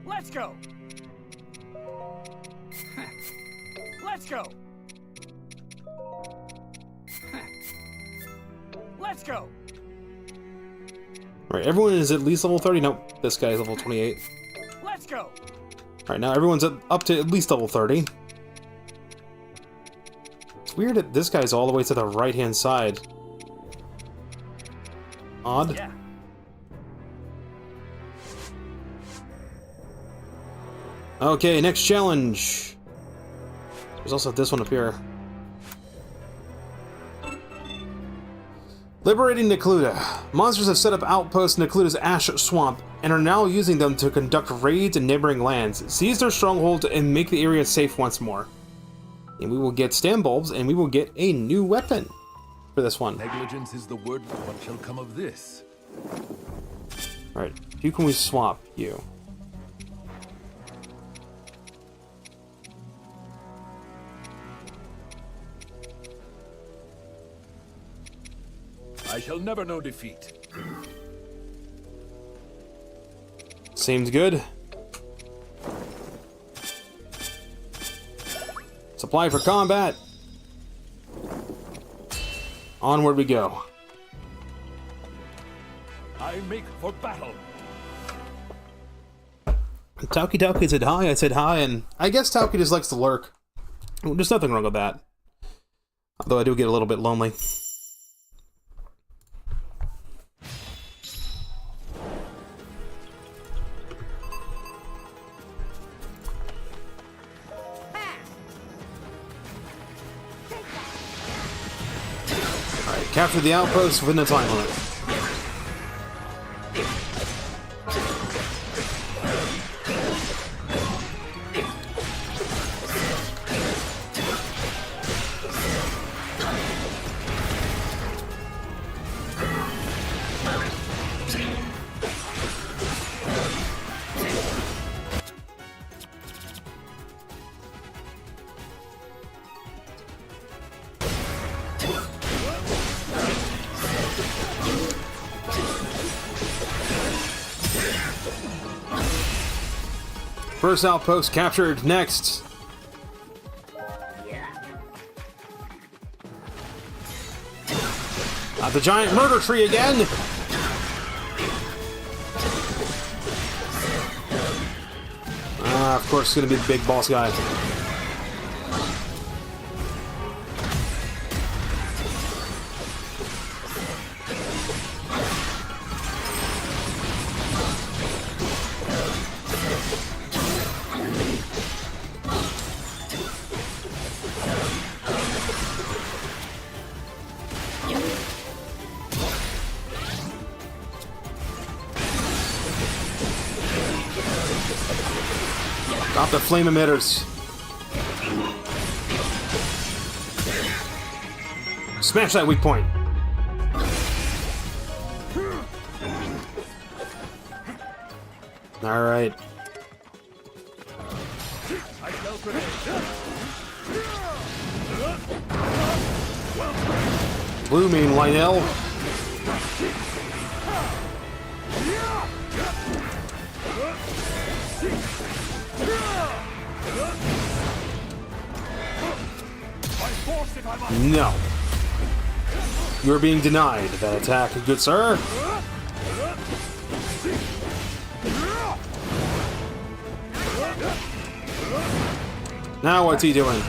Let's go. Let's go. Let's go. Alright, everyone is at least level 30. Nope, this guy is level 28. Let's go. Alright, now everyone's up to at least level 30. It's weird that this guy's all the way to the right-hand side. Odd. Yeah. Okay, next challenge. There's also this one up here. Liberating Necluda. Monsters have set up outposts in Necluda's ash swamp and are now using them to conduct raids in neighboring lands, seize their stronghold, and make the area safe once more. And we will get stand bulbs, and we will get a new weapon for this one. Negligence is the word. What shall come of this? Alright, who can we swap? You. I shall never know defeat. Seems good. Supply for combat. Onward we go. I make for battle. Tauki said hi, I said hi, and I guess Tauki just likes to lurk. There's nothing wrong with that. Although I do get a little bit lonely. Capture the outpost within the time limit. First outpost captured. Next. The giant murder tree again. Of course, it's gonna be the big boss guy. Stop the flame emitters. Smash that weak point. All right. Blue mean Lionel. No. You're being denied that attack, good sir. Now what's he doing?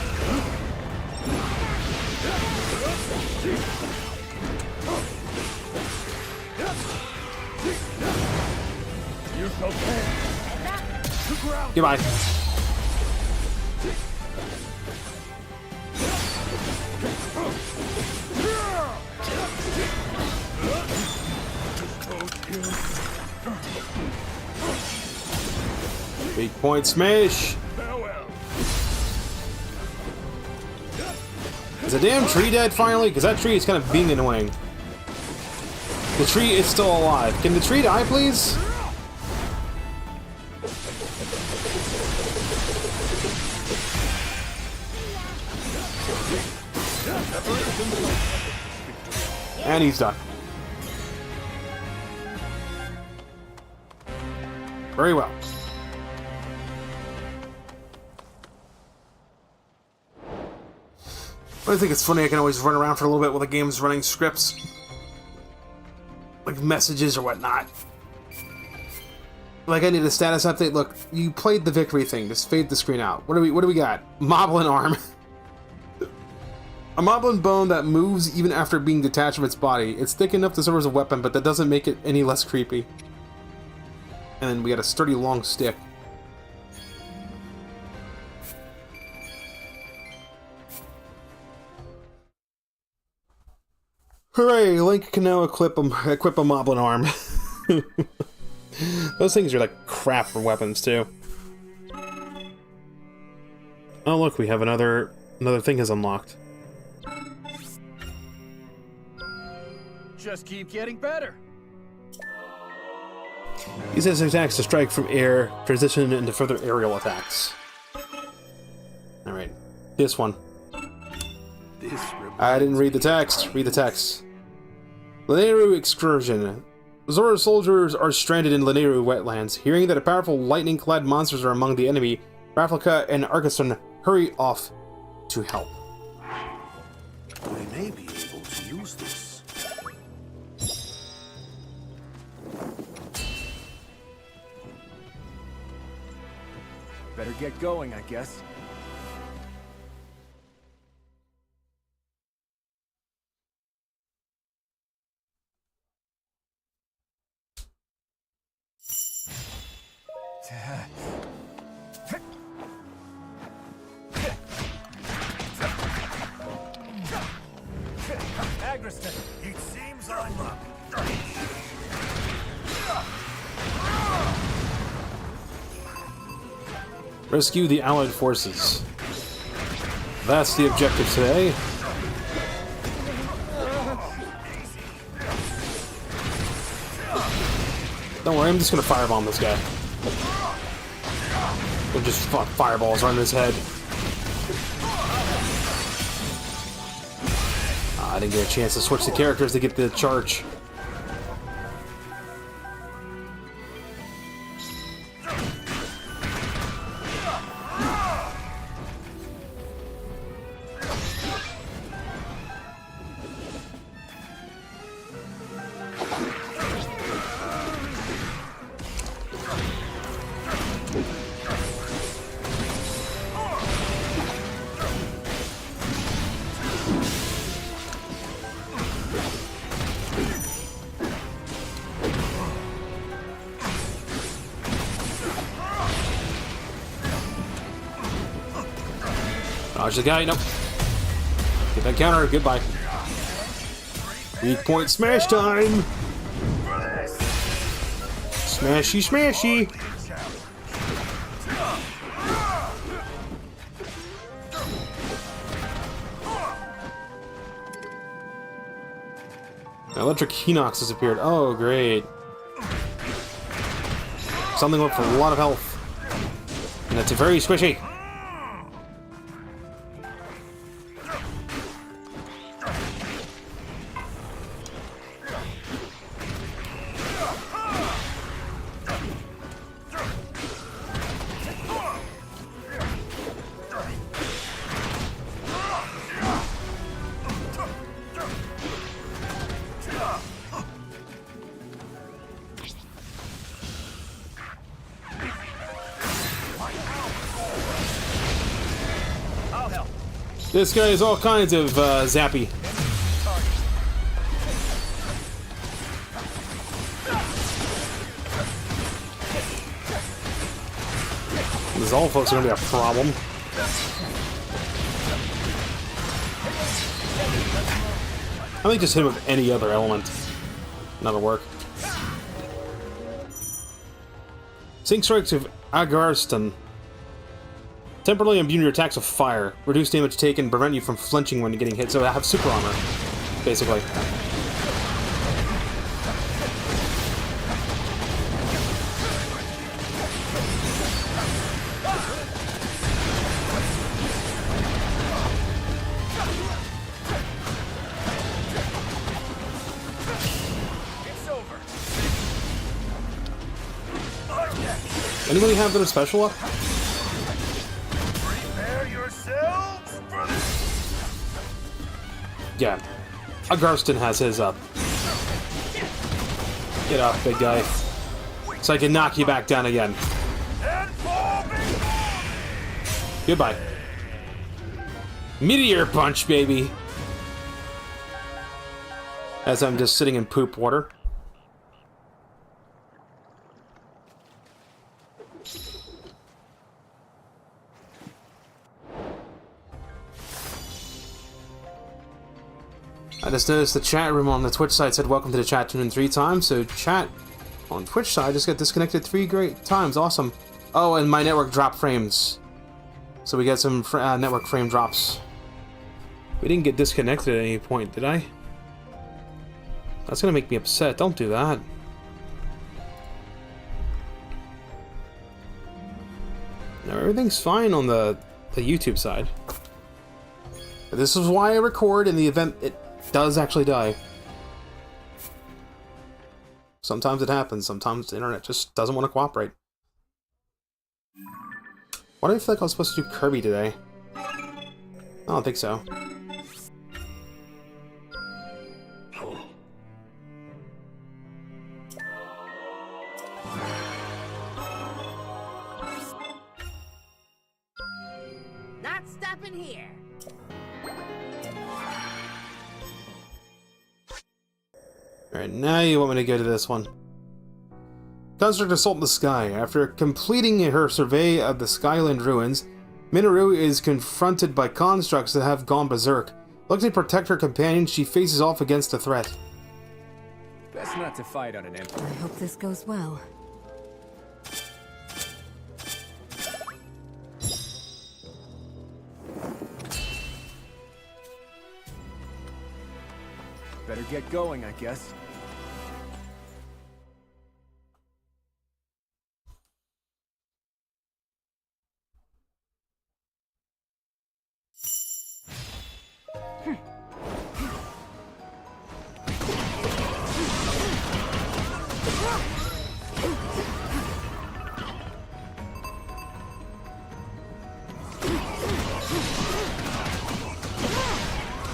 Goodbye. Weak point smash. Is the damn tree dead finally? Because that tree is kind of being annoying. The tree is still alive. Can the tree die, please? And he's done. Very well. I think it's funny I can always run around for a little bit while the game's running scripts. Like messages or whatnot. Like I need a status update. Look, you played the victory thing. Just fade the screen out. What do we got? Moblin arm. A moblin bone that moves even after being detached from its body. It's thick enough to serve as a weapon, but that doesn't make it any less creepy. And then we got a sturdy long stick. Hooray! Link can now equip a moblin arm. Those things are like crap for weapons too. Oh look, we have another thing has unlocked. Just keep getting better. Uses attacks to strike from air, transition into further aerial attacks. Alright, this one. I didn't read the text. Read the text. Rauru excursion. Azura soldiers are stranded in Rauru wetlands. Hearing that a powerful lightning-clad monsters are among the enemy, Rafalka and Arkason hurry off to help. We may be able to use this. Better get going, I guess. Rescue the Allied forces. That's the objective today. Don't worry, I'm just gonna firebomb this guy. Or just fireballs right in his head. I didn't get a chance to switch the characters to get the charge. Dodge the guy, nope. Get that counter, goodbye. Weak point smash time! Smashy, smashy! Electric Hinox has appeared. Oh, great. Something went for a lot of health. And it's very squishy. This guy is all kinds of zappy. This all folks are gonna be a problem. I think just hit him with any other element. That'll work. Sync strikes of Agarston. Temporarily immune your attacks with fire. Reduce damage taken, prevent you from flinching when getting hit. So I have super armor, basically. Anybody have their special up? Yeah, Agarston has his up. Get up, big guy. So I can knock you back down again. Goodbye. Meteor punch, baby! As I'm just sitting in poop water. I just noticed the chat room on the Twitch side said welcome to the chat, tuned in 3 times, so chat on Twitch side just got disconnected 3 great times, awesome. Oh, and my network dropped frames. So we got some network frame drops. We didn't get disconnected at any point, did I? That's gonna make me upset, don't do that. No, everything's fine on the YouTube side. This is why I record in the event it does actually die. Sometimes it happens, sometimes the internet just doesn't want to cooperate. Why do I feel like I was supposed to do Kirby today? I don't think so. Not stopping here. Alright, now you want me to go to this one. Construct Assault in the Sky. After completing her survey of the Skyland ruins, Minoru is confronted by constructs that have gone berserk. Looking to protect her companion, she faces off against a threat. Best not to fight on an empty. I hope this goes well. Better get going, I guess.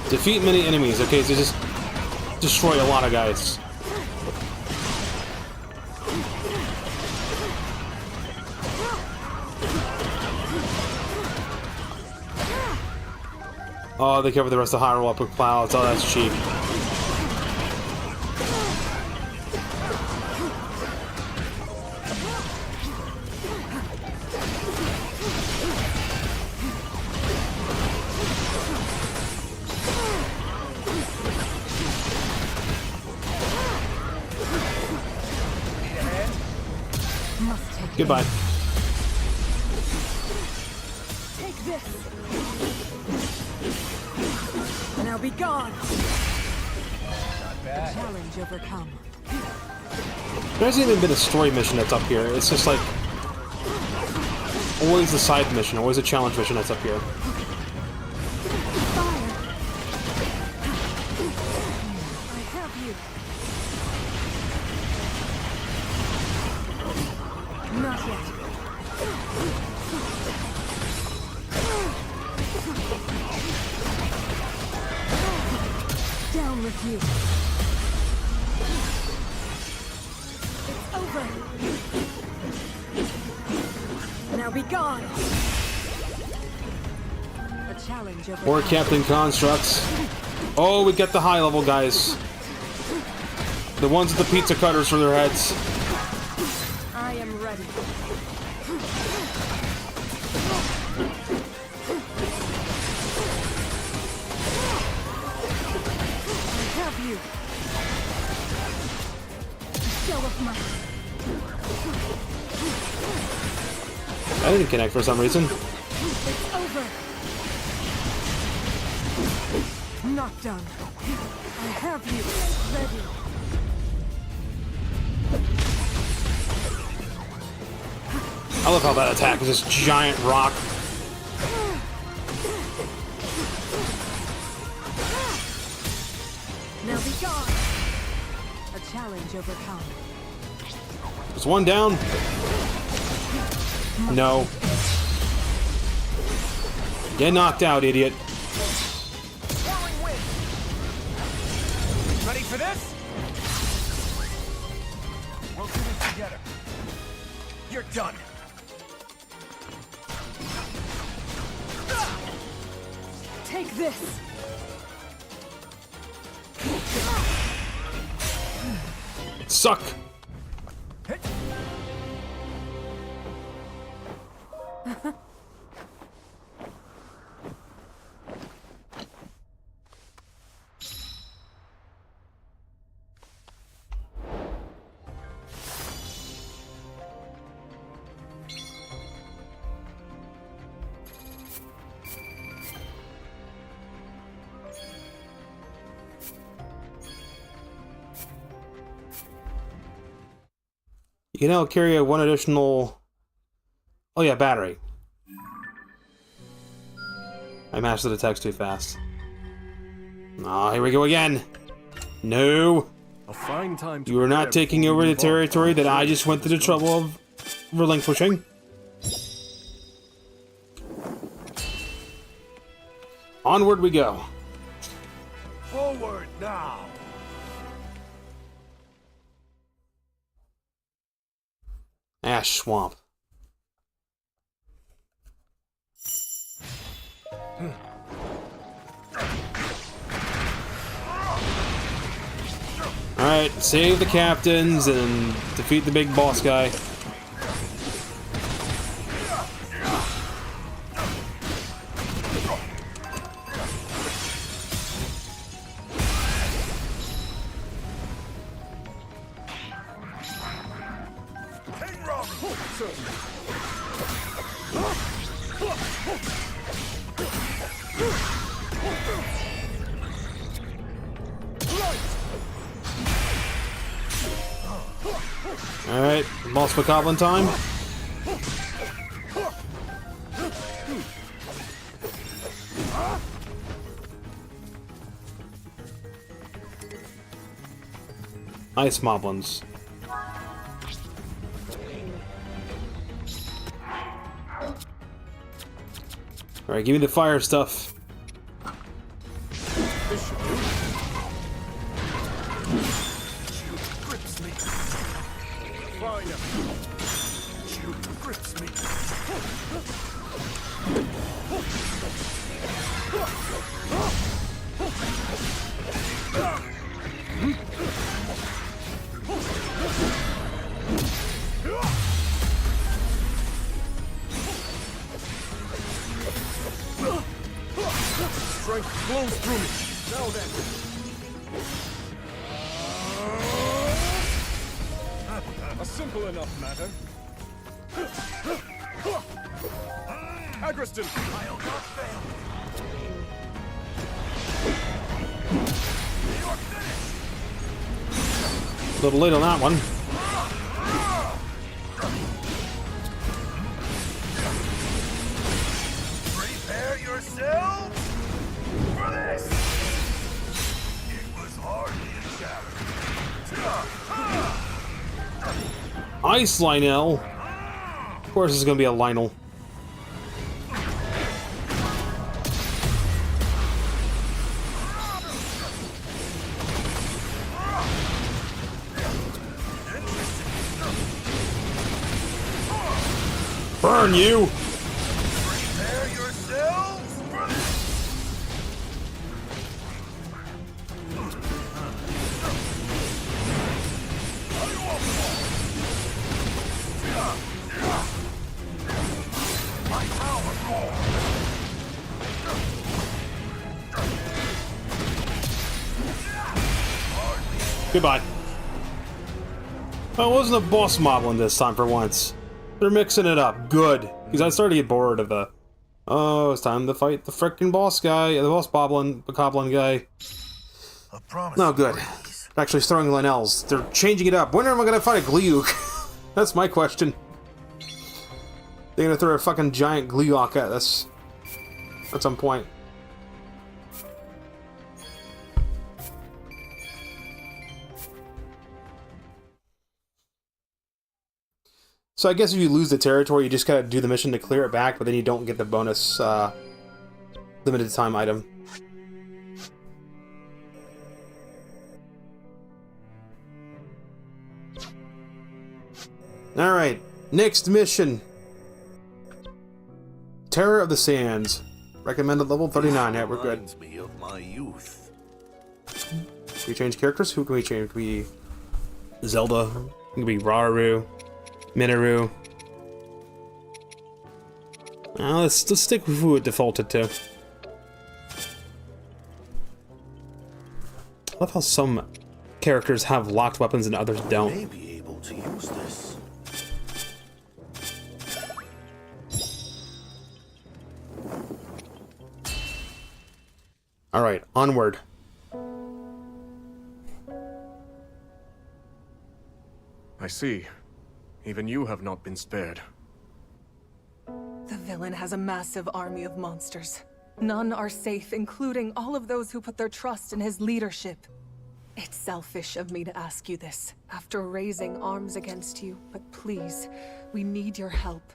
Defeat many enemies. Okay, so just destroy a lot of guys. Oh, they cover the rest of Hyrule up with clouds. Oh, that's cheap. Goodbye. Take this. Now be gone. Challenge overcome. There hasn't even been a story mission that's up here. It's just like always a side mission, always a challenge mission that's up here. Not yet. Down with you. It's over. Now be gone. A challenge over. More Captain Constructs. Oh, we get the high level guys. The ones with the pizza cutters for their heads. I am ready. I have you. Show of might. I didn't connect for some reason. It's over. Not done. I have you ready. I love how that attack is this giant rock. Now be gone. A challenge overcome. There's one down. No. Get knocked out, idiot. Ready for this? We'll do this together. You're done. Take this. Suck. You can now carry one additional... Oh yeah, battery. I mashed the text too fast. Ah, here we go again. No. A fine time to You are not taking over the territory that I just went to the trouble of relinquishing. Onward we go. Forward now. Ash Swamp. Alright, save the captains and defeat the big boss guy. Alright, boss Bokoblin time. Ice Moblins. Alright, give me the fire stuff. Strength flows through me. Now then. A simple enough matter. Agriston! I'll not fail. You're finished! A little late on that one. Prepare yourselves for this! It was hardly a challenge. Ice Lionel. Of course, it's gonna be a Lionel. Burn you! Prepare yourselves for this! My power core! Goodbye. Oh, it wasn't a boss moblin this time for once. They're mixing it up. Good. Because I started to get bored of the... Oh, it's time to fight the frickin' boss guy. The boss Bokoblin guy. No, good. Actually, throwing Lionels. They're changing it up. When am I gonna fight a Gleeok? That's my question. They're gonna throw a fucking giant Gleeok at us. At some point. So I guess if you lose the territory, you just gotta do the mission to clear it back, but then you don't get the bonus limited time item. Alright, next mission. Terror of the Sands. Recommended level 39. Yeah, we're good. Reminds me of my youth. Can we change characters? Who can we change? Can we... Zelda. It can be Rauru. Minoru. Let's stick with who it defaulted to. I love how some characters have locked weapons and others don't. May be able to use this. Alright, onward. I see. Even you have not been spared. The villain has a massive army of monsters. None are safe, including all of those who put their trust in his leadership. It's selfish of me to ask you this, after raising arms against you, but please, we need your help.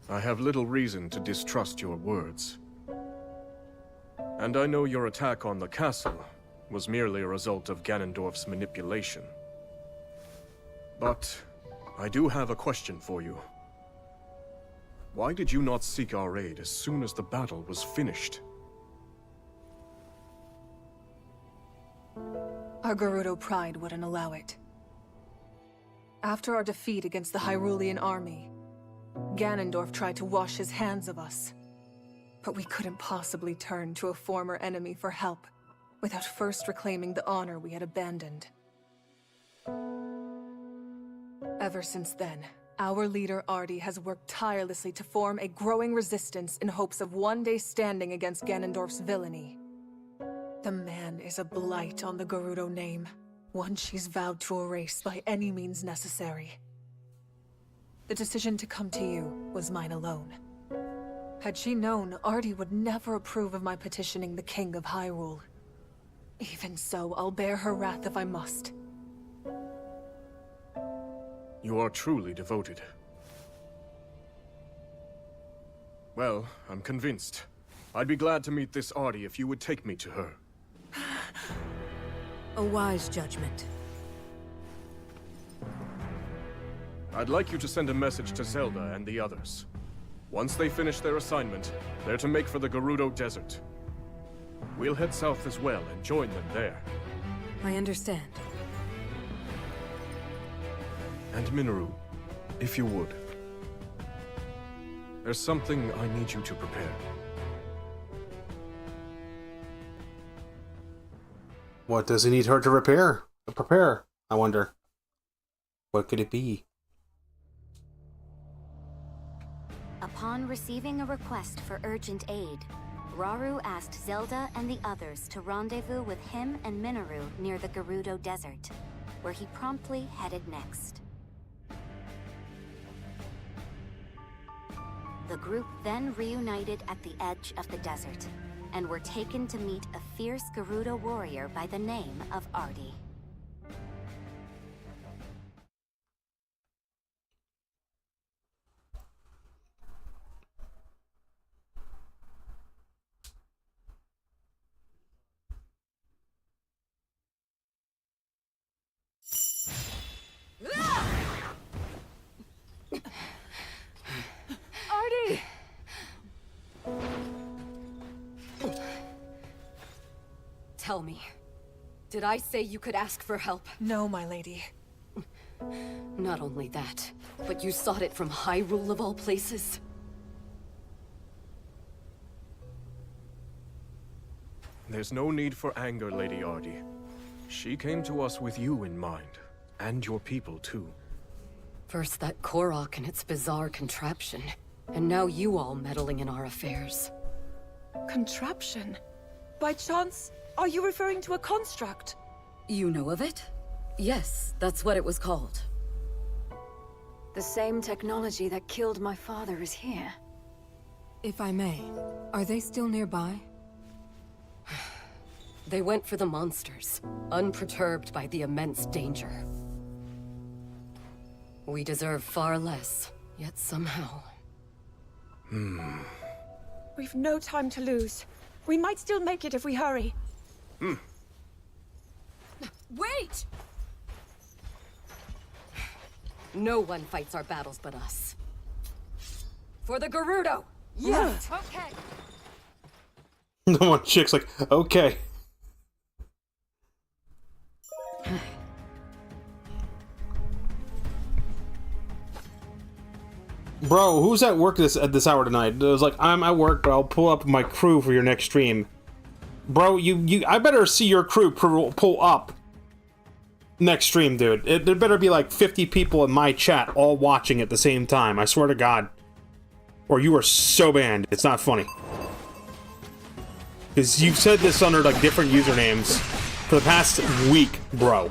I have little reason to distrust your words. And I know your attack on the castle was merely a result of Ganondorf's manipulation. But I do have a question for you. Why did you not seek our aid as soon as the battle was finished? Our Gerudo pride wouldn't allow it. After our defeat against the Hyrulean army, Ganondorf tried to wash his hands of us. But we couldn't possibly turn to a former enemy for help without first reclaiming the honor we had abandoned. Ever since then, our leader Artie has worked tirelessly to form a growing resistance in hopes of one day standing against Ganondorf's villainy. The man is a blight on the Gerudo name, One she's vowed to erase by any means necessary. The decision to come to you was mine alone. Had she known, Artie would never approve of my petitioning the King of Hyrule. Even so, I'll bear her wrath if I must. You are truly devoted. Well, I'm convinced. I'd be glad to meet this Artie if you would take me to her. A wise judgment. I'd like you to send a message to Zelda and the others. Once they finish their assignment, they're to make for the Gerudo Desert. We'll head south as well and join them there. I understand. And Minoru, if you would. There's something I need you to prepare. What does he need her to prepare? I wonder. What could it be? Upon receiving a request for urgent aid, Rauru asked Zelda and the others to rendezvous with him and Minoru near the Gerudo Desert, where he promptly headed next. The group then reunited at the edge of the desert, and were taken to meet a fierce Gerudo warrior by the name of Artie. Artie! Tell me, did I say you could ask for help? No, my lady. Not only that, but you sought it from Hyrule of all places? There's no need for anger, Lady Artie. She came to us with you in mind, and your people too. First that Korok and its bizarre contraption, and now you all meddling in our affairs. Contraption? By chance, are you referring to a construct? You know of it? Yes, that's what it was called. The same technology that killed my father is here. If I may, are they still nearby? They went for the monsters, unperturbed by the immense danger. We deserve far less, yet somehow... We've no time to lose. We might still make it if we hurry. Wait! No one fights our battles but us. For the Gerudo! Yes! Okay! The one chick's like, okay. Bro, who's at work at this hour tonight? It was like, I'm at work, but I'll pull up my crew for your next stream. Bro, I better see your crew pull up next stream, dude. There better be like 50 people in my chat all watching at the same time. I swear to God. Or you are so banned. It's not funny. Because you've said this under like different usernames for the past week, bro.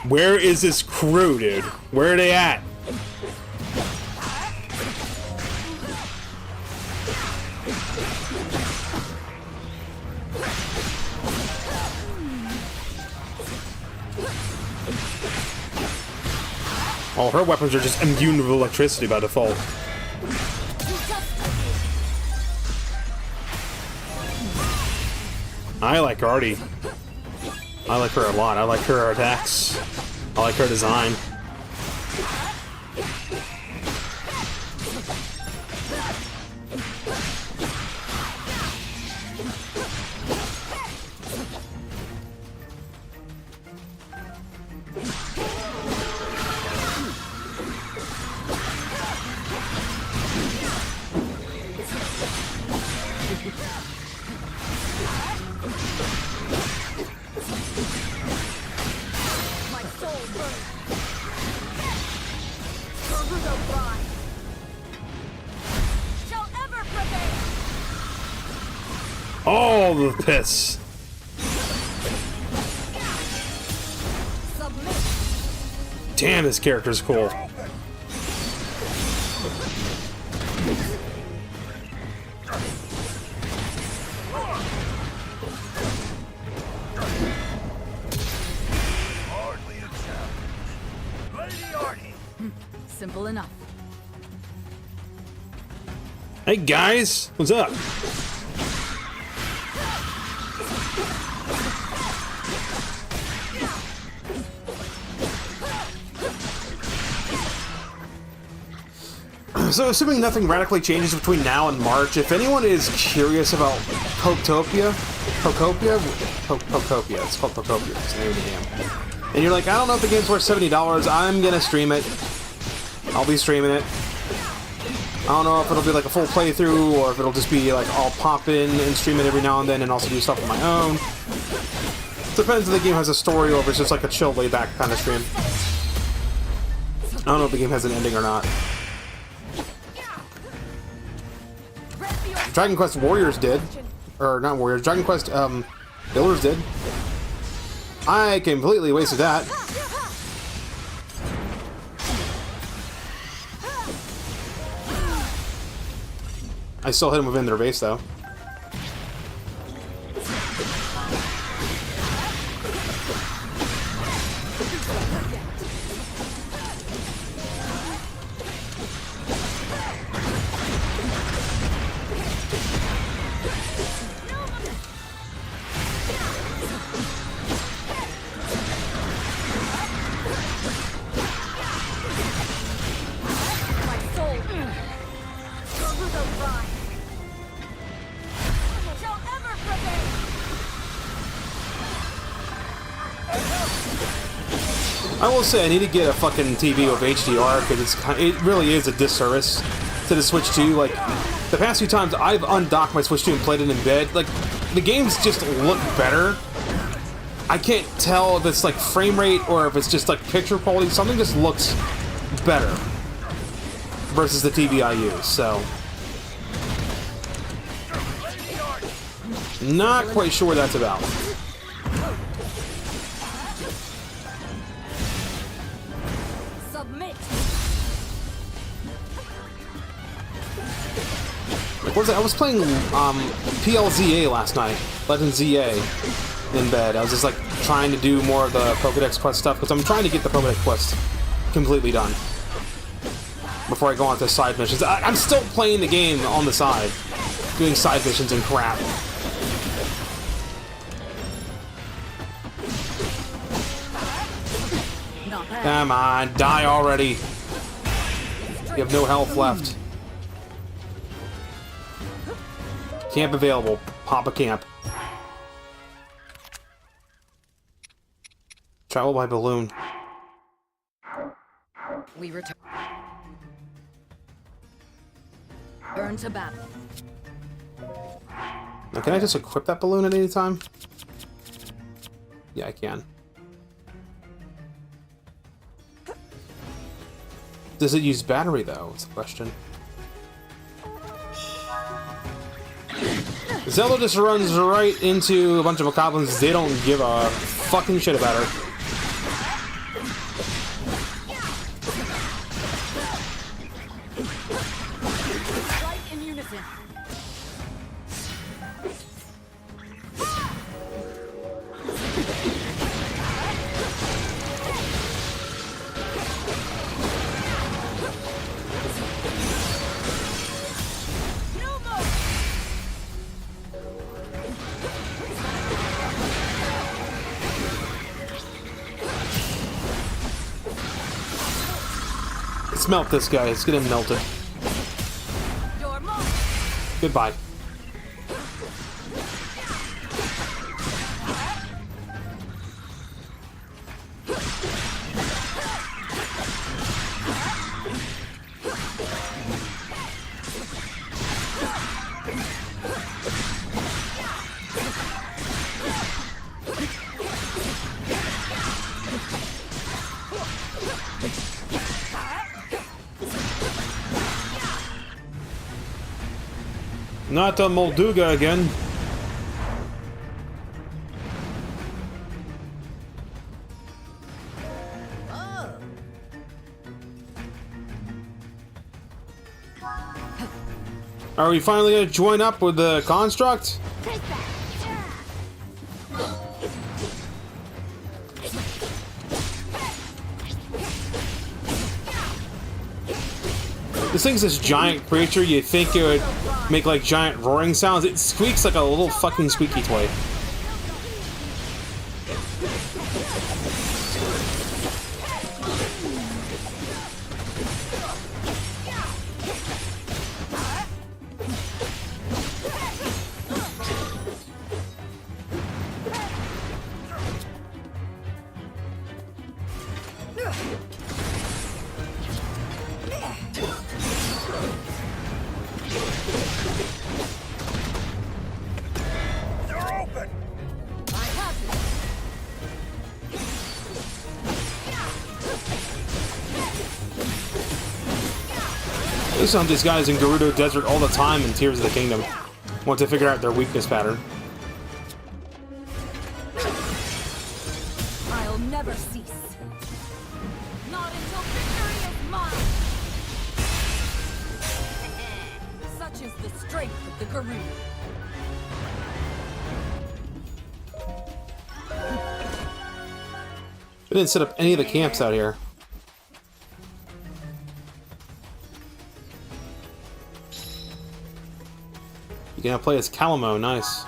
Where is this crew, dude? Where are they at? All her weapons are just immune to electricity by default. I like Artie. I like her a lot. I like her attacks. I like her design. All the piss. Damn, this character's cool. Hardly a challenge. Lady Artie. Simple enough. Hey guys, what's up? So, assuming nothing radically changes between now and March, if anyone is curious about Poketopia, it's called Poketopia, it's the name of the game, and you're like, I don't know if the game's worth $70, I'm gonna stream it. I'll be streaming it. I don't know if it'll be like a full playthrough, or if it'll just be like, I'll pop in and stream it every now and then, and also do stuff on my own. Depends if the game has a story, or if it's just like a chill, laid-back kind of stream. I don't know if the game has an ending or not. Dragon Quest Warriors did. Or, not Warriors, Dragon Quest, Builders did. I completely wasted that. I still hit them within their base, though. I will say I need to get a fucking TV with HDR because it really is a disservice to the Switch 2. Like, the past few times I've undocked my Switch 2 and played it in bed, like, the games just look better. I can't tell if it's like frame rate or if it's just like picture quality. Something just looks better versus the TV I use, so. Not quite sure what that's about. I was playing PLZA last night, Legend ZA, in bed. I was just like trying to do more of the Pokédex quest stuff because I'm trying to get the Pokédex quest completely done before I go on to side missions. I'm still playing the game on the side, doing side missions and crap. Come on, die already. You have no health left. Camp available. Pop a camp. Travel by balloon. We return. Burn to battle. Now, can I just equip that balloon at any time? Yeah, I can. Does it use battery, though? Is the question. Zelda just runs right into a bunch of goblins. They don't give a fucking shit about her. Let's melt this guy. Let's get him melted. Goodbye. Not a Molduga again. Oh, Are we finally gonna join up with the construct? This thing's this giant creature. You'd think it would make like giant roaring sounds. It squeaks like a little fucking squeaky toy. I used to hunt these guys in Gerudo Desert all the time in Tears of the Kingdom. Want to figure out their weakness pattern. I'll never cease. Not until victory is mine. Such is the strength of the Gerudo. They didn't set up any of the camps out here. You can now play as Calamo, nice.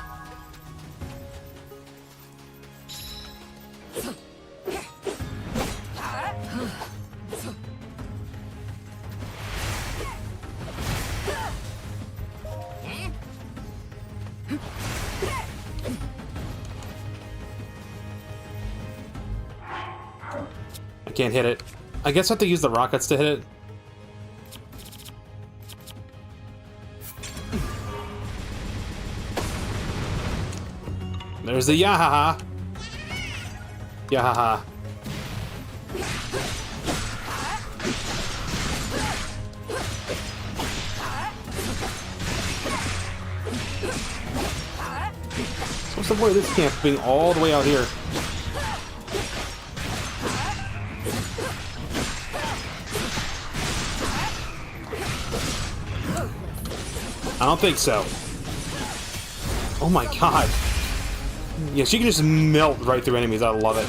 I can't hit it. I guess I have to use the rockets to hit it. There's the Yahaha. Yahaha. So what's the point of this camp being all the way out here? I don't think so. Oh my god. Yeah, she can just melt right through enemies. I love it.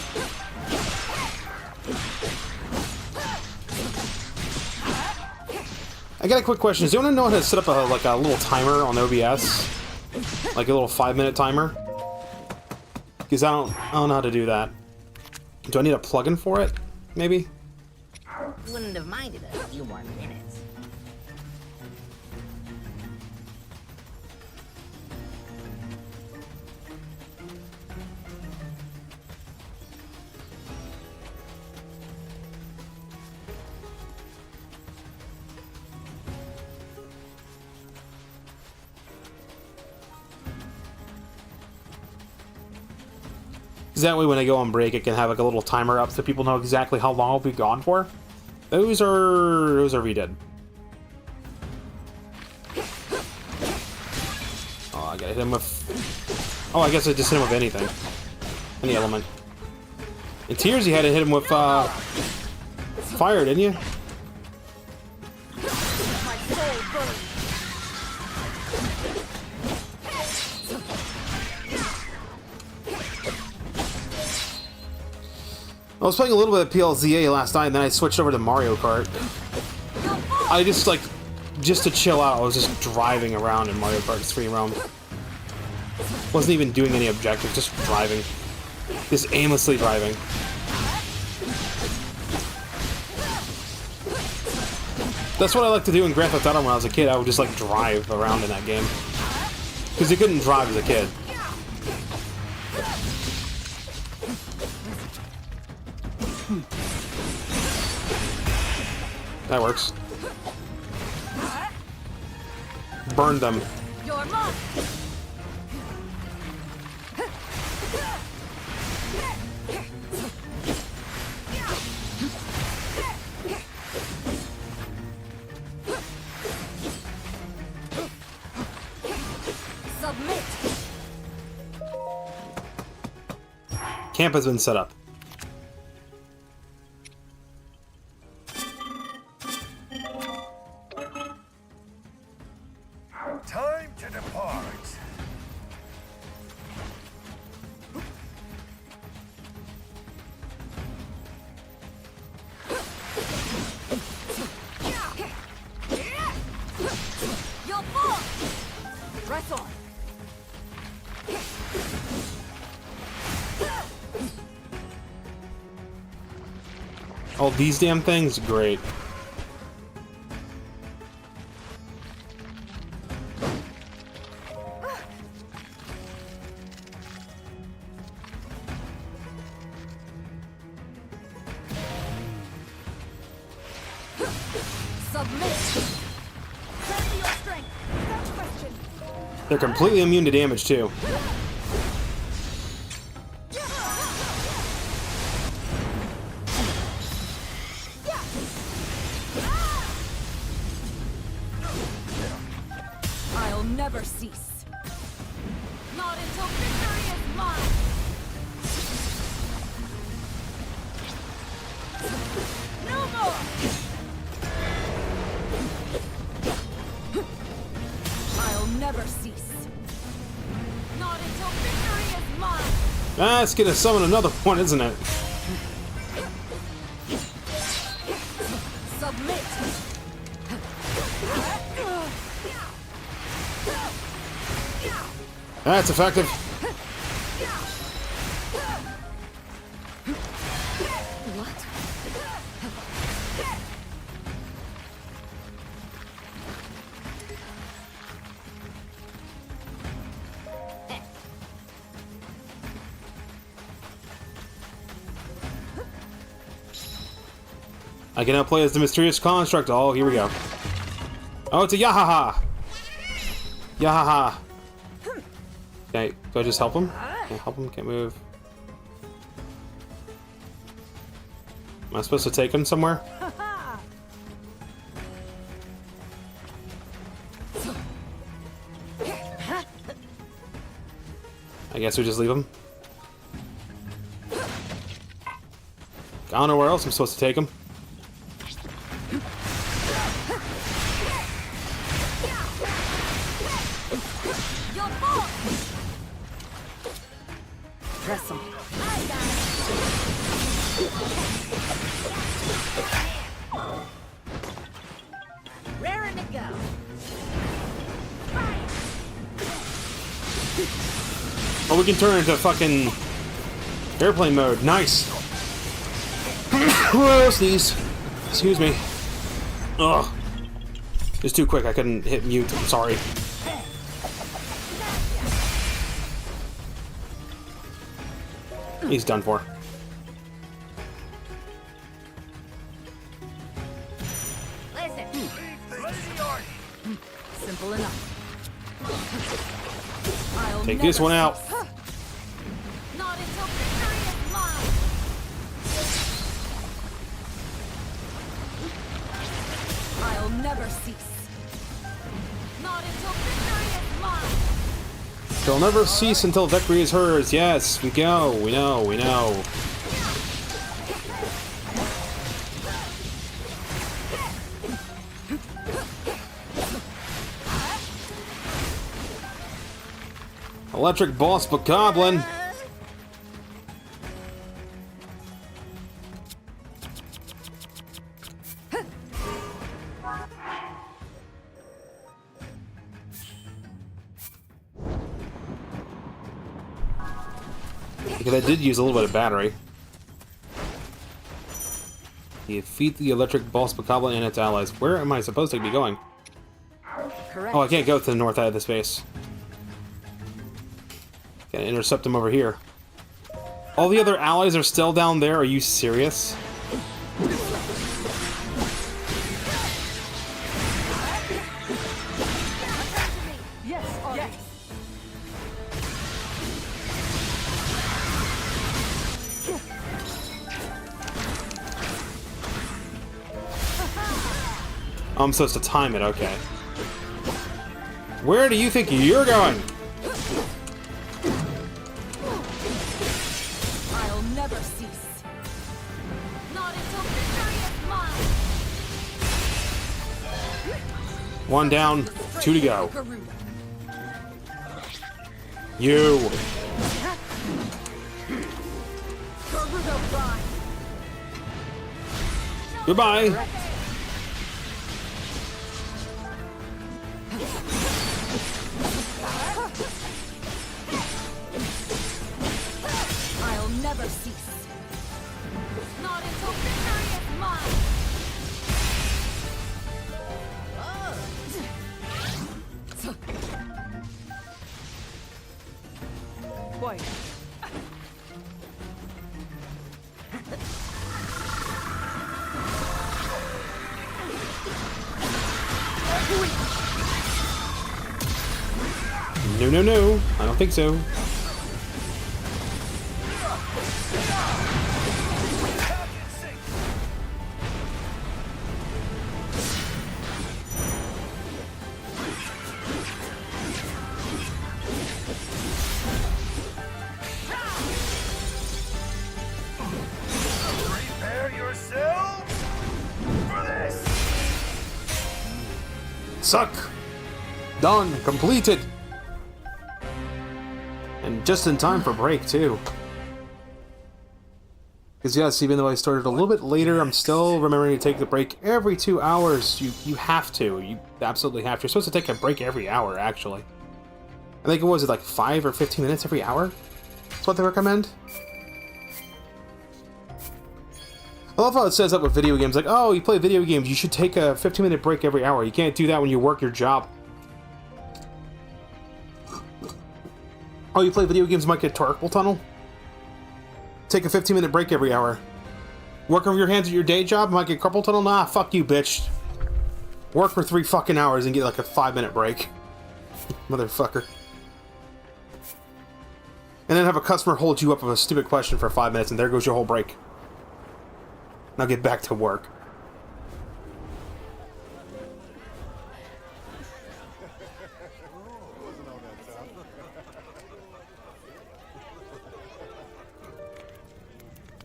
I got a quick question. Does anyone know how to set up a little timer on OBS? Like a little 5-minute timer? Because I don't know how to do that. Do I need a plugin for it? Maybe? Wouldn't have minded a few more minutes. That way when I go on break, it can have like a little timer up so people know exactly how long I'll be gone for. Those are redid. Oh, I gotta hit him with... Oh, I guess I just hit him with anything. Any element. In Tears, you had to hit him with fire, didn't you? I was playing a little bit of PLZA last night, and then I switched over to Mario Kart. I just to chill out, I was just driving around in Mario Kart's free roam. Wasn't even doing any objectives, just driving. Just aimlessly driving. That's what I like to do in Grand Theft Auto when I was a kid. I would just drive around in that game. Because you couldn't drive as a kid. That works. Burn them. Submit. Camp has been set up. Press on. Oh, these damn things? Great. They're completely immune to damage, too. I'll never cease. Not until victory is mine. No more. I'll never cease. Not until victory is mine. Ah, it's gonna summon another one, isn't it? Submit. That's effective. What? I can now play as the mysterious construct. Oh, here we go. Oh, it's a Yahaha! Yahaha! Okay, do I just help him? Can't help him, can't move. Am I supposed to take him somewhere? I guess we just leave him. I don't know where else I'm supposed to take him. Press on. Raring to go. Oh, we can turn into fucking airplane mode. Nice. Whoa, sneeze. Excuse me. Ugh. It was too quick. I couldn't hit mute. I'm sorry. He's done for. Listen. Simple enough. I'll Take this one out. Not until victory is mine. I'll never cease. Not until victory is mine. They'll never cease until victory is hers. Yes, we go. We know. We know. Electric boss Bokoblin. Because I did use a little bit of battery. You defeat the electric boss Bokoblin and its allies. Where am I supposed to be going? Correct. Oh, I can't go to the north side of the space. Gotta intercept them over here. All the other allies are still down there? Are you serious? Yes, yes. I'm supposed to time it, okay. Where do you think you're going? I'll never cease. Not until victory is mine. One down, two to go. Gerudo. You. Gerudo Prime. Goodbye. boy. No, no, no. I don't think so. Prepare yourselves for this! Suck! Done. Completed. And just in time for break, too. Because yes, even though I started a little bit later, I'm still remembering to take the break every 2 hours. You have to. You absolutely have to. You're supposed to take a break every hour, actually. I think it was like 5 or 15 minutes every hour? That's what they recommend. I love how it says that with video games, like, oh, you play video games, you should take a 15-minute break every hour. You can't do that when you work your job. Oh, you play video games, might get carpal tunnel? Take a 15-minute break every hour. Work over your hands at your day job, might get carpal tunnel? Nah, fuck you, bitch. Work for 3 fucking hours and get like a 5-minute break. Motherfucker. And then have a customer hold you up with a stupid question for 5 minutes, and there goes your whole break. Now get back to work.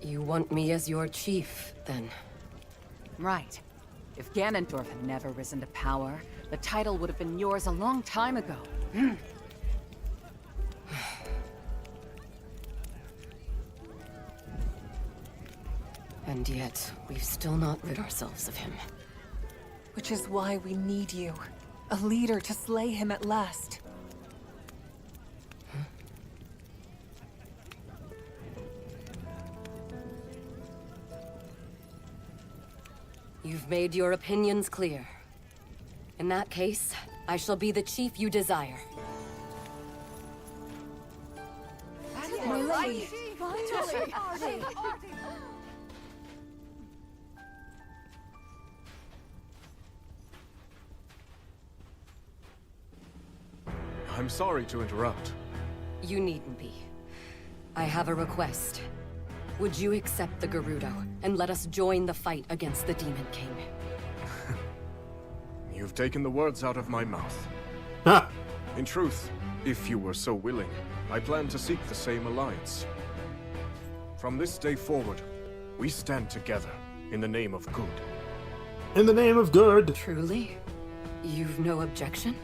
You want me as your chief, then? Right. If Ganondorf had never risen to power, the title would have been yours a long time ago. And yet, we've still not rid ourselves of him. Which is why we need you. A leader to slay him at last. You've made your opinions clear. In that case, I shall be the chief you desire. Finally! I'm sorry to interrupt. You needn't be. I have a request. Would you accept the Gerudo, and let us join the fight against the Demon King? You've taken the words out of my mouth. Ha! In truth, if you were so willing, I plan to seek the same alliance. From this day forward, we stand together in the name of good. In the name of good. Truly? You've no objection?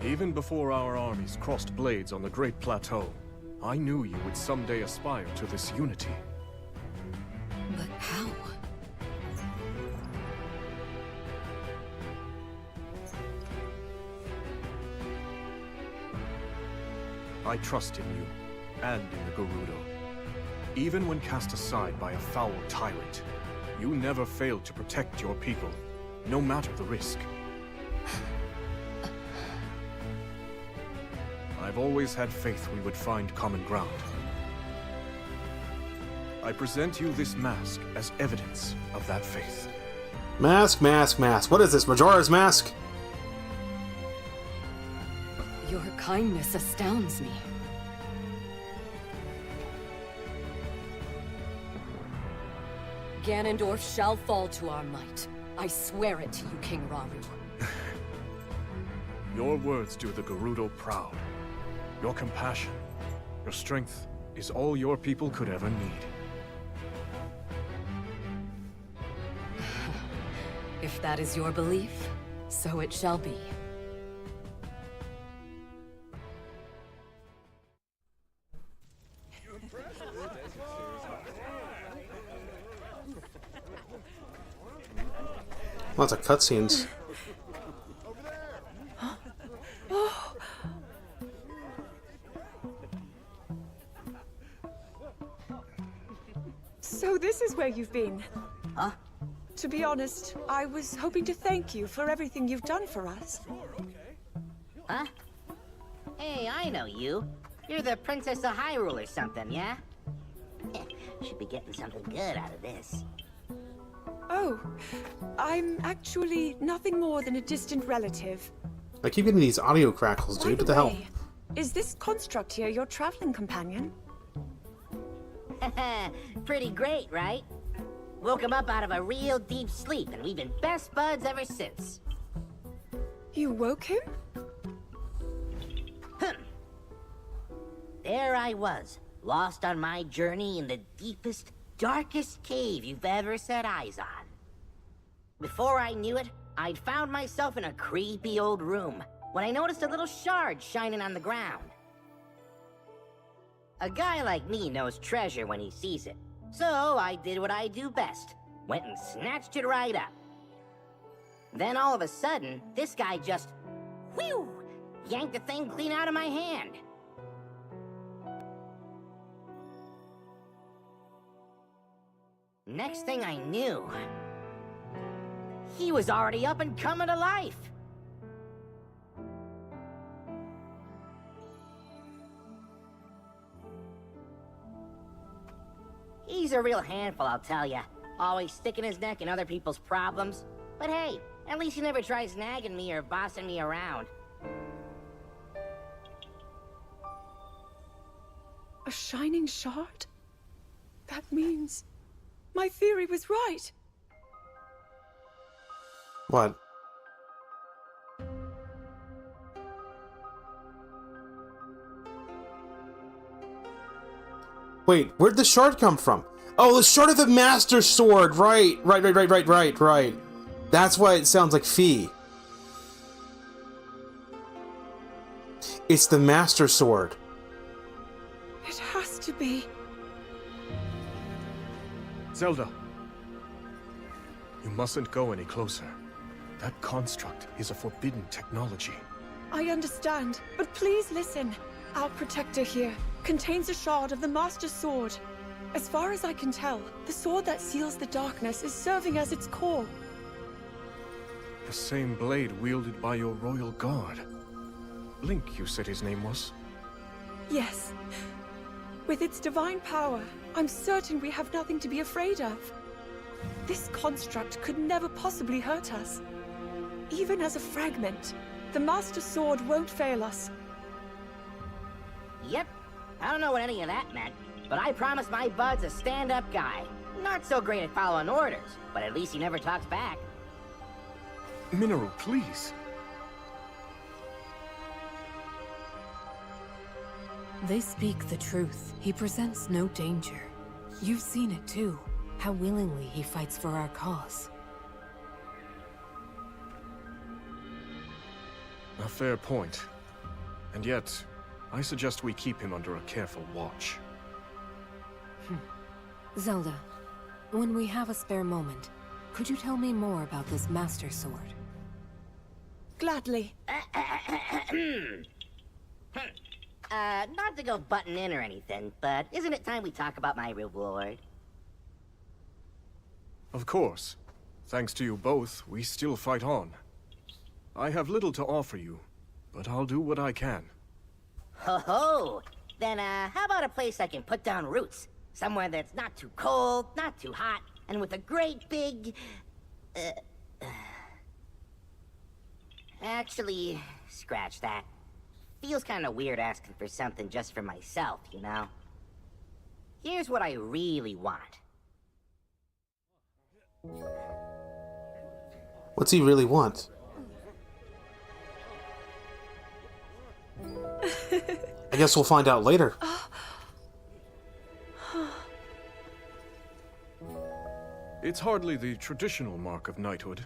Even before our armies crossed blades on the Great Plateau, I knew you would someday aspire to this unity. But how? I trust in you, and in the Gerudo. Even when cast aside by a foul tyrant, you never failed to protect your people, no matter the risk. I've always had faith we would find common ground. I present you this mask as evidence of that faith. Mask, mask, mask. What is this, Majora's Mask? Your kindness astounds me. Ganondorf shall fall to our might. I swear it to you, King Rauru. Your words do the Gerudo proud. Your compassion, your strength, is all your people could ever need. If that is your belief, so it shall be. Lots of cutscenes. So this is where you've been? Huh? To be honest, I was hoping to thank you for everything you've done for us. Huh? Hey, I know you. You're the Princess of Hyrule or something, yeah? Should be getting something good out of this. Oh, I'm actually nothing more than a distant relative. I keep getting these audio crackles, dude. What the hell? Is this construct here your traveling companion? Pretty great, right? Woke him up out of a real deep sleep, and we've been best buds ever since. You woke him? There I was, lost on my journey in the deepest, darkest cave you've ever set eyes on. Before I knew it, I'd found myself in a creepy old room when I noticed a little shard shining on the ground. A guy like me knows treasure when he sees it, so I did what I do best. Went and snatched it right up. Then all of a sudden, this guy just, whew, yanked the thing clean out of my hand. Next thing I knew, he was already up and coming to life. He's a real handful, I'll tell ya. Always sticking his neck in other people's problems. But hey, at least he never tries nagging me or bossing me around. A shining shard? That means my theory was right. What? Wait, where'd the shard come from? Oh, the shard of the Master Sword! Right. That's why it sounds like Fee. It's the Master Sword. It has to be. Zelda. You mustn't go any closer. That construct is a forbidden technology. I understand, but please listen. Our protector here contains a shard of the Master Sword. As far as I can tell, the sword that seals the darkness is serving as its core. The same blade wielded by your royal guard. Link, you said his name was? Yes. With its divine power, I'm certain we have nothing to be afraid of. This construct could never possibly hurt us. Even as a fragment, the Master Sword won't fail us. Yep. I don't know what any of that meant, but I promised my buds a stand-up guy. Not so great at following orders, but at least he never talks back. Minoru, please. They speak the truth. He presents no danger. You've seen it too, how willingly he fights for our cause. A fair point. And yet, I suggest we keep him under a careful watch. Zelda, when we have a spare moment, could you tell me more about this Master Sword? Gladly. Not to go butting in or anything, but isn't it time we talk about my reward? Of course. Thanks to you both, we still fight on. I have little to offer you, but I'll do what I can. Ho-ho! Then, how about a place I can put down roots? Somewhere that's not too cold, not too hot, and with a great big... Actually, scratch that. Feels kinda weird asking for something just for myself, you know? Here's what I really want. What's he really want? I guess we'll find out later. It's hardly the traditional mark of knighthood,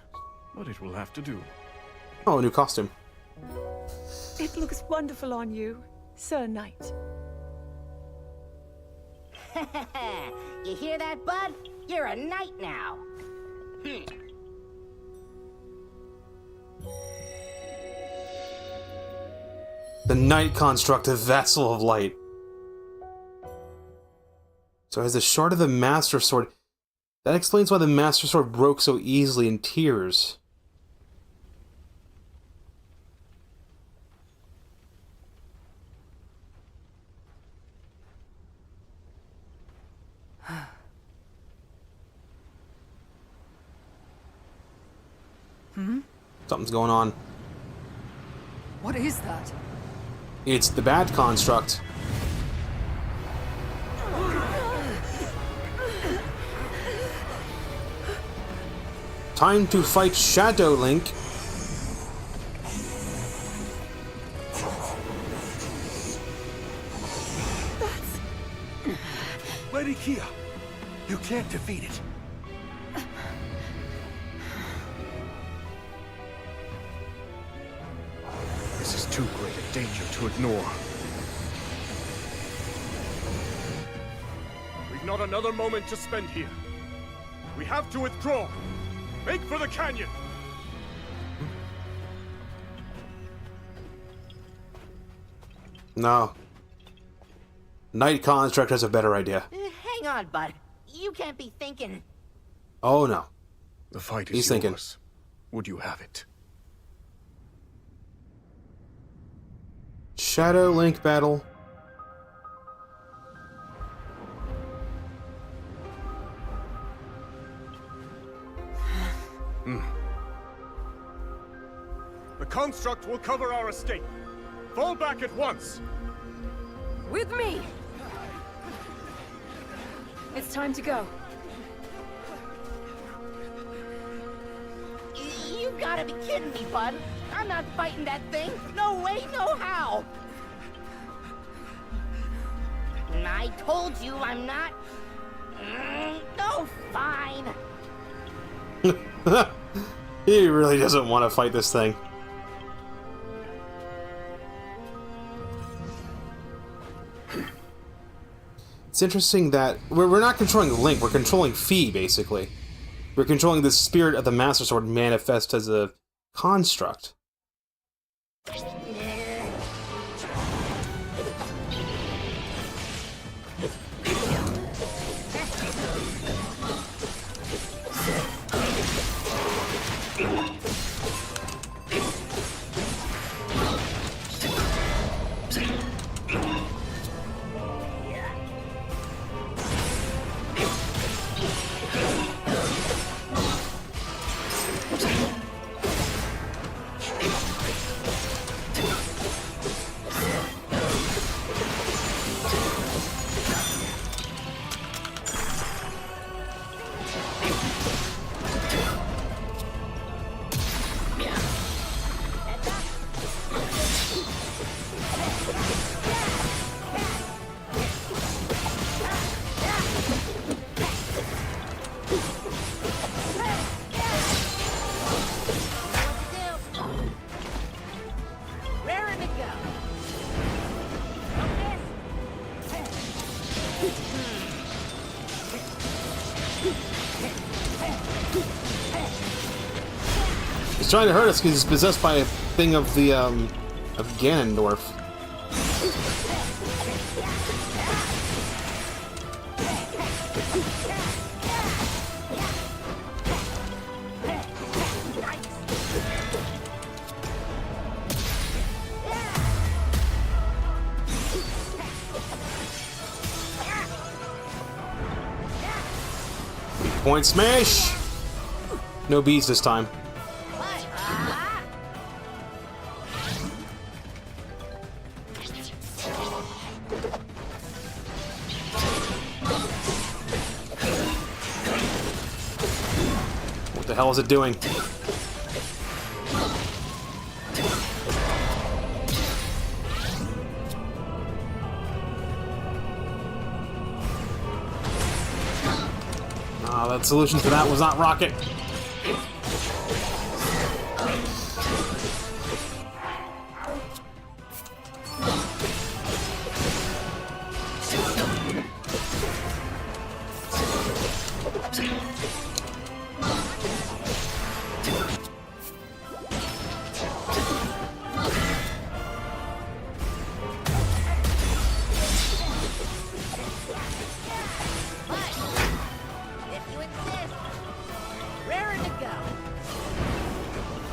but it will have to do. Oh, a new costume. It looks wonderful on you, Sir Knight. You hear that, bud? You're a knight now. The Knight construct, a vessel of light. So it has the shard of the Master Sword. That explains why the Master Sword broke so easily in tears. Something's going on. What is that? It's the bad construct. Time to fight Shadow Link. Lady Kia, you can't defeat it. This is too great a danger to ignore. We've not another moment to spend here. We have to withdraw. Make for the canyon! No. Night Construct has a better idea. Hang on, bud. You can't be thinking. Oh no. The fight is He's thinking. yours. Would you have it? Shadow Link battle. The construct will cover our escape. Fall back at once! With me! It's time to go. You gotta be kidding me, bud. I'm not fighting that thing. No way, no how. I told you I'm not... No, fine. He really doesn't want to fight this thing. It's interesting that we're not controlling Link, we're controlling Fi, basically. We're controlling the spirit of the Master Sword manifest as a construct. He's trying to hurt us because he's possessed by a thing of the, of Ganondorf. Point smash! No bees this time. What the hell is it doing? The solution for that was not rocket. If you insist, raring to go.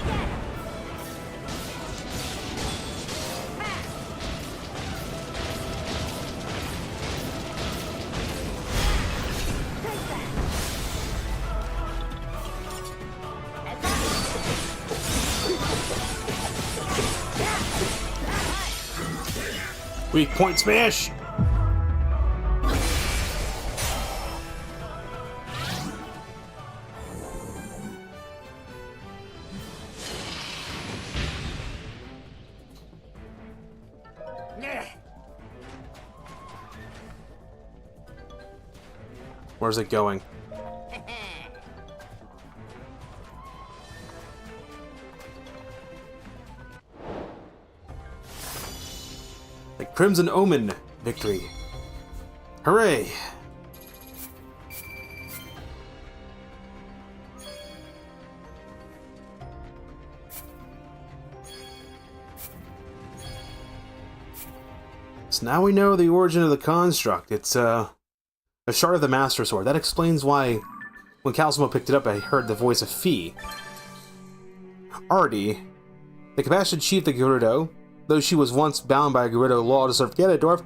Get it. Weak point smash! Where's it going? The Crimson Omen victory. Hooray! So now we know the origin of the construct. It's a shard of the Master Sword. That explains why, when Calcimo picked it up, I heard the voice of Fee. Artie, the compassionate chief of Gerudo, though she was once bound by Gerudo law to serve Ganondorf,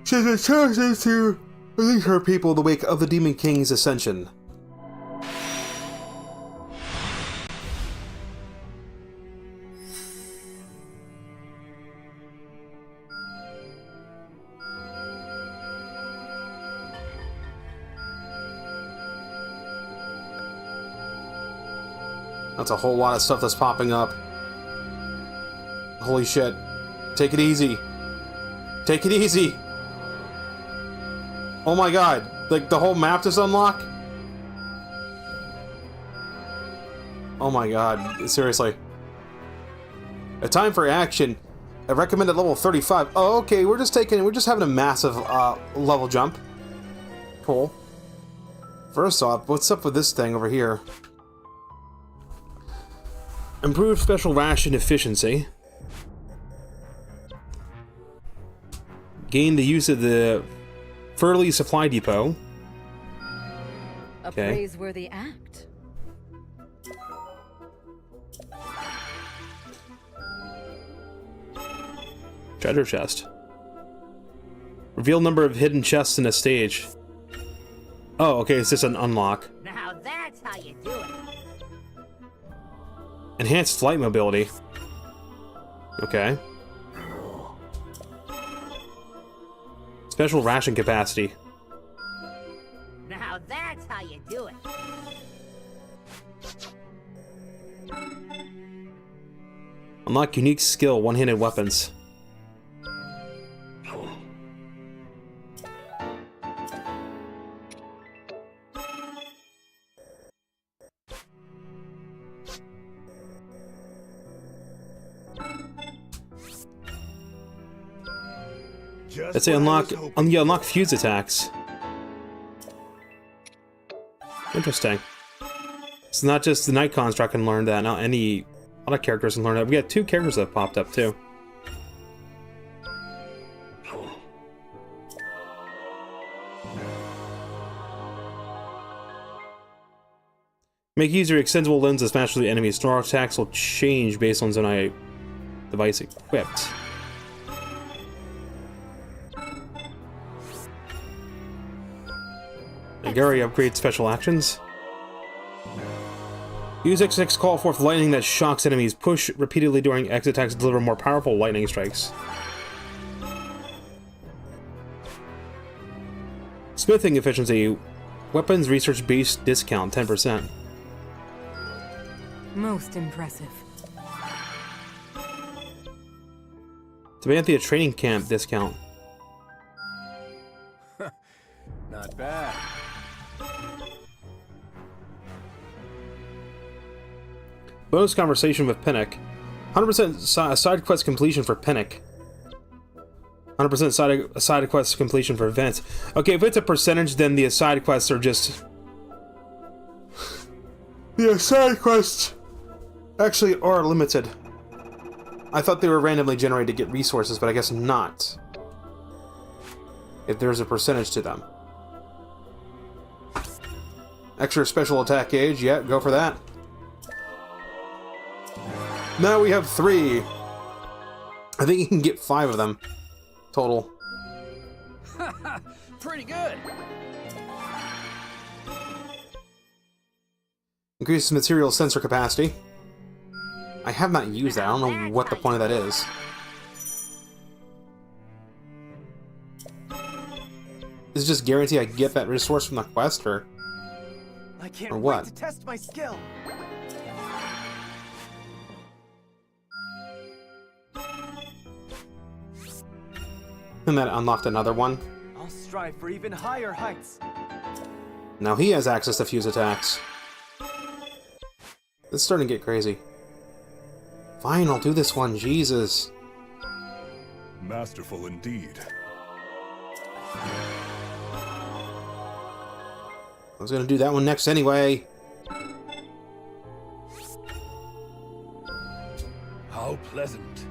she has been chosen to release her people in the wake of the Demon King's ascension. That's a whole lot of stuff that's popping up. Holy shit. Take it easy. Take it easy. Oh my god. Like, the whole map just unlock? Oh my god. Seriously. A time for action. I recommend at level 35. Oh, okay. We're just having a massive level jump. Cool. First off, what's up with this thing over here? Improved special ration efficiency. Gain the use of the Furley Supply Depot. A praiseworthy act. Treasure chest. Reveal number of hidden chests in a stage. Oh, okay, it's just an unlock. Now that's how you do it. Enhanced flight mobility. Okay. Special ration capacity. Now that's how you do it. Unlock unique skill, one-handed weapons. Let's say unlock fuse attacks. Interesting. It's not just the Night Construct can learn that. Now any other characters can learn that. We got 2 characters that have popped up too. Make user extendable limbs that smash through the enemy. Store attacks will change based on Zonai device equipped. Gary upgrades special actions. Use X6 call forth lightning that shocks enemies. Push repeatedly during X attacks to deliver more powerful lightning strikes. Smithing efficiency. Weapons research base discount 10%. Most impressive. Tabanthia training camp discount. Not bad. Bonus conversation with Pinnock. 100% side quest completion for Pinnock. 100% side quest completion for Vance. Okay, if it's a percentage, then the side quests are just... The side quests actually are limited. I thought they were randomly generated to get resources, but I guess not. If there's a percentage to them. Extra special attack gauge, yeah, go for that. Now we have 3. I think you can get 5 of them total. Pretty good. Increases material sensor capacity. I have not used that. I don't know what the point of that is. Is it just guarantee I get that resource from the quest, or I can't or what? wait to test my skill. And that unlocked another one. I'll strive for even higher heights. Now he has access to fuse attacks. It's starting to get crazy. Fine, I'll do this one. Jesus. Masterful indeed. I was gonna do that one next anyway. How pleasant.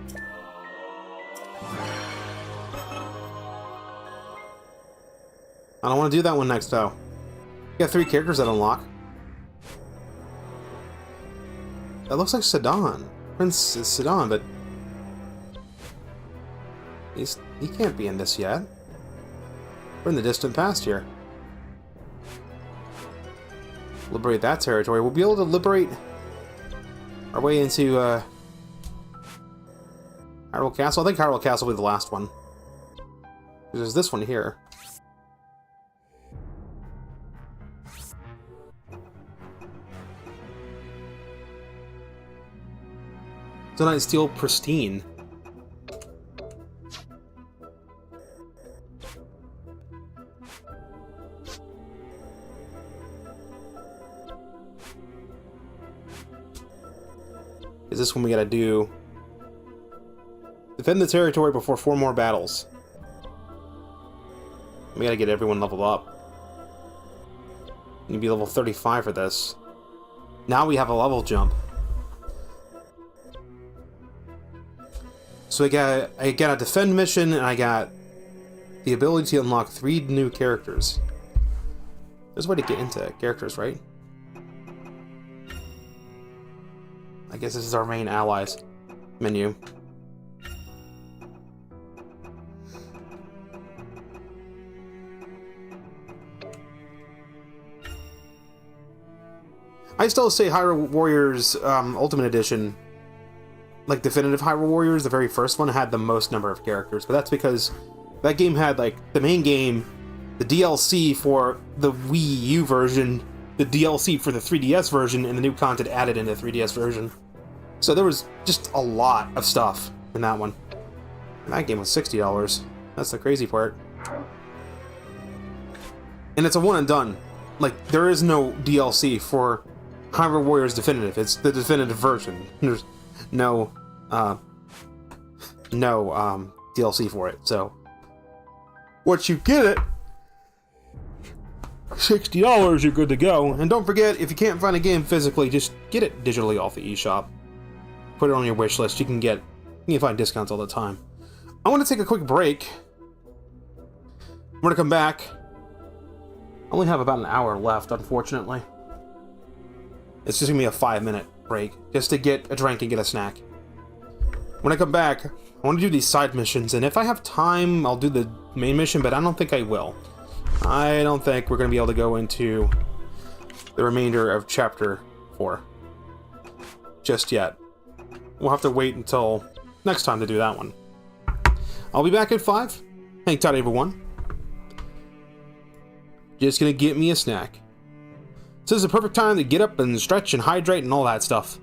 I don't want to do that one next, though. Got 3 characters that unlock. That looks like Sidon. Prince is Sidon, but he can't be in this yet. We're in the distant past here. Liberate that territory. We'll be able to liberate our way into Hyrule Castle. I think Hyrule Castle will be the last one. There's this one here. Tonight, Steel Pristine. Is this one we gotta do? Defend the territory before 4 more battles. We gotta get everyone leveled up. You need to be level 35 for this. Now we have a level jump. So I got a defend mission, and I got the ability to unlock 3 new characters. There's a way to get into characters, right? I guess this is our main allies menu. I still say Hyrule Warriors Ultimate Edition, like Definitive Hyrule Warriors, the very first one, had the most number of characters, but that's because that game had, like, the main game, the DLC for the Wii U version, the DLC for the 3DS version, and the new content added in the 3DS version. So there was just a lot of stuff in that one. And that game was $60. That's the crazy part. And it's a one and done. Like, there is no DLC for Hyrule Warriors Definitive. It's the definitive version. There's no DLC for it. So once you get it, $60, you're good to go. And don't forget, if you can't find a game physically, just get it digitally off the eShop. Put it on your wish list. You can find discounts all the time. I want to take a quick break. I'm gonna come back. I only have about an hour left, unfortunately. It's just gonna be a 5-minute break, just to get a drink and get a snack. When I come back, I want to do these side missions, and if I have time, I'll do the main mission, but I don't think I will. I don't think we're gonna be able to go into the remainder of Chapter 4 just yet. We'll have to wait until next time to do that one. I'll be back at 5. Hang tight, everyone. Just gonna get me a snack. This is the perfect time to get up and stretch and hydrate and all that stuff.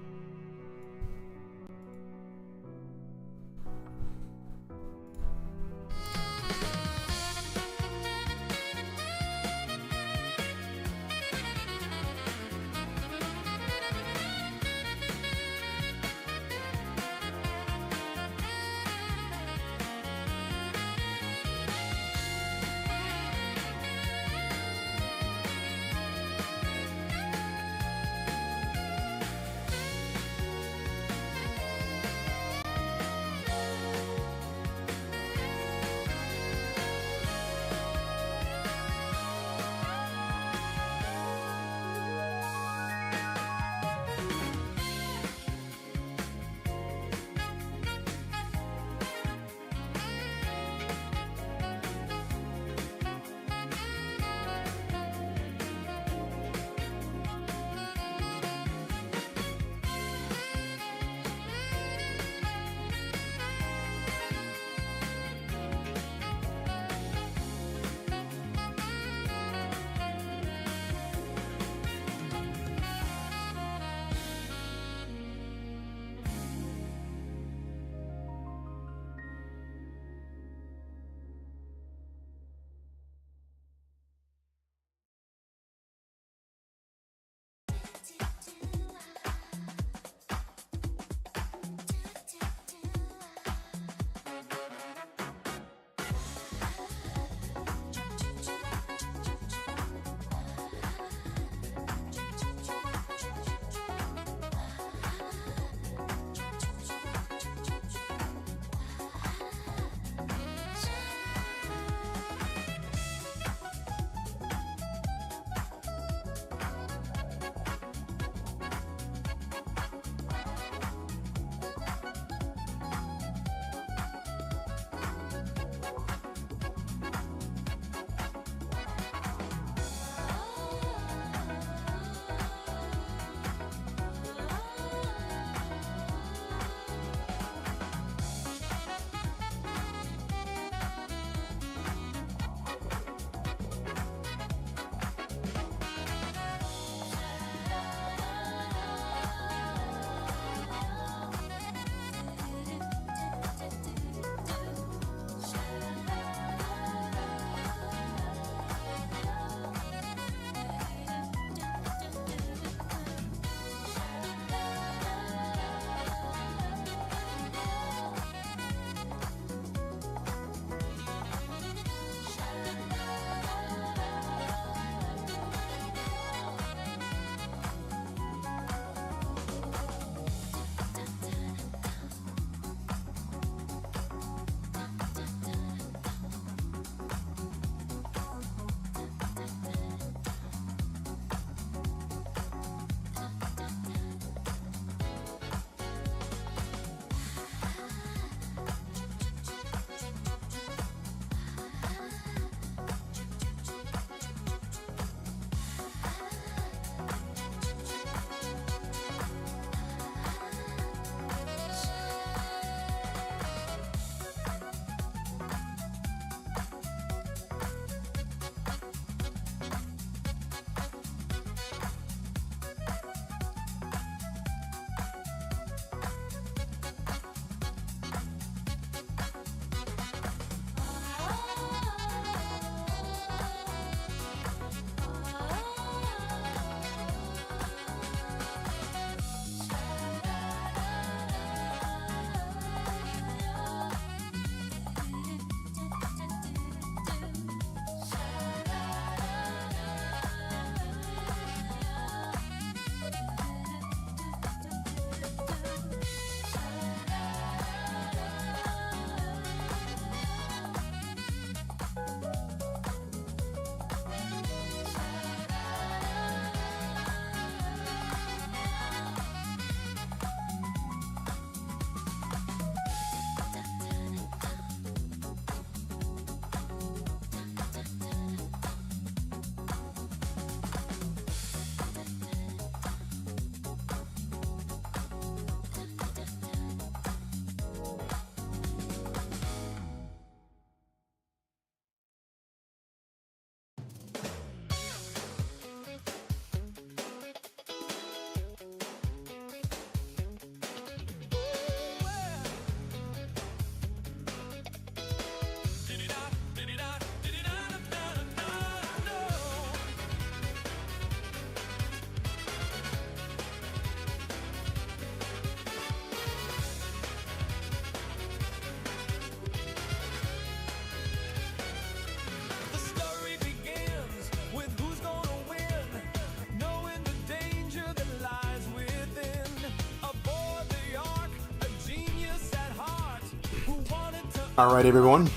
Alright, everyone.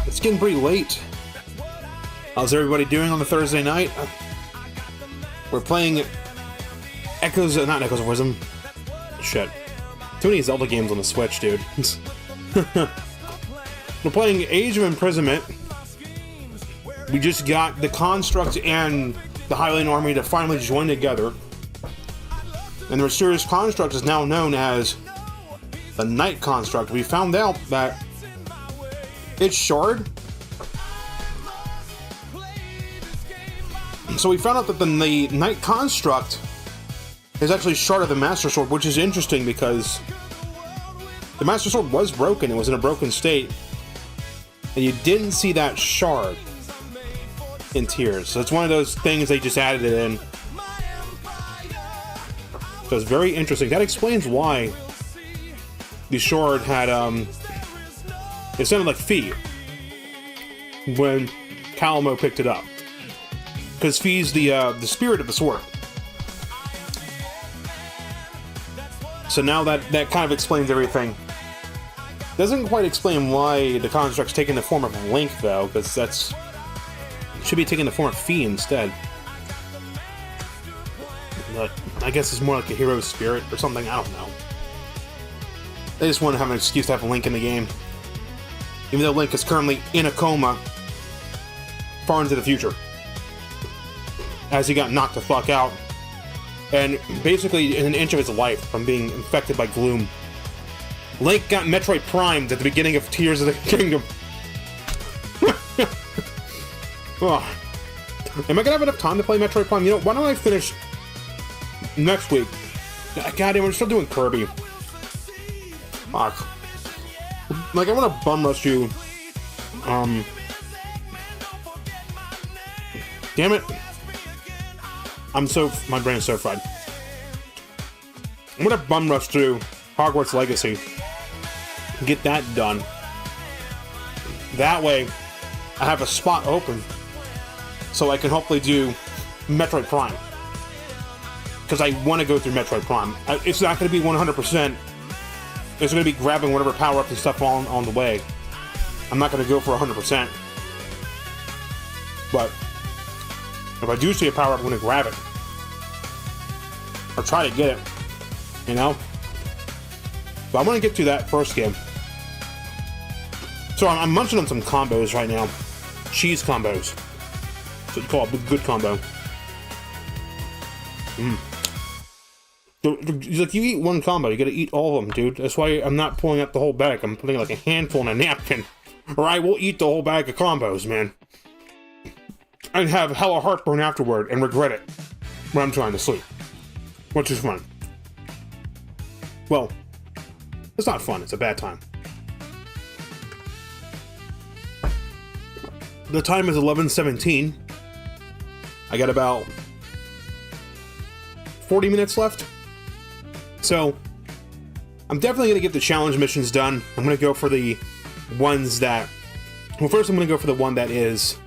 It's getting pretty late. How's everybody doing on the Thursday night? We're playing not Echoes of Wisdom. Shit. Too many Zelda games on the Switch, dude. We're playing Age of Imprisonment. We just got the Construct and the Hylian Army to finally join together. And the mysterious Construct is now known as the Night Construct. We found out that it's Shard. So we found out that the Night Construct is actually Shard of the Master Sword, which is interesting because the Master Sword was broken. It was in a broken state. And you didn't see that Shard in Tears. So it's one of those things they just added it in. So it's very interesting. That explains why the Shard had, it sounded like Fee when Calamo picked it up. Because Fee's the spirit of the sword. So now that kind of explains everything. Doesn't quite explain why the Construct's taking the form of Link, though, because that's... should be taking the form of Fee instead. But I guess it's more like a hero's spirit or something, I don't know. They just want to have an excuse to have Link in the game. Even though Link is currently in a coma far into the future. As he got knocked the fuck out. And basically in an inch of his life from being infected by gloom. Link got Metroid Primed at the beginning of Tears of the Kingdom. Oh. Am I gonna have enough time to play Metroid Prime? You know, why don't I finish next week? Goddamn, we're still doing Kirby. Fuck. Like, I wanna bum rush you. Damn it. My brain's so fried. I'm gonna bum rush through Hogwarts Legacy. Get that done. That way, I have a spot open. So I can hopefully do Metroid Prime. Because I want to go through Metroid Prime. It's not going to be 100%. It's going to be grabbing whatever power-ups and stuff on the way. I'm not going to go for 100%. But if I do see a power-up, I'm going to grab it. Or try to get it. You know? But I want to get to that first game. So I'm munching on some combos right now. Cheese combos. That's what you call a good combo. Like, you eat one combo, you gotta eat all of them, dude. That's why I'm not pulling up the whole bag. I'm putting like a handful in a napkin. Or I will eat the whole bag of combos, man. And have hella heartburn afterward and regret it when I'm trying to sleep. Which is fun. Well, it's not fun, it's a bad time. The time is 11:17. I got about 40 minutes left. So, I'm definitely going to get the challenge missions done. I'm going to go for the ones that... Well, first I'm going to go for the one that is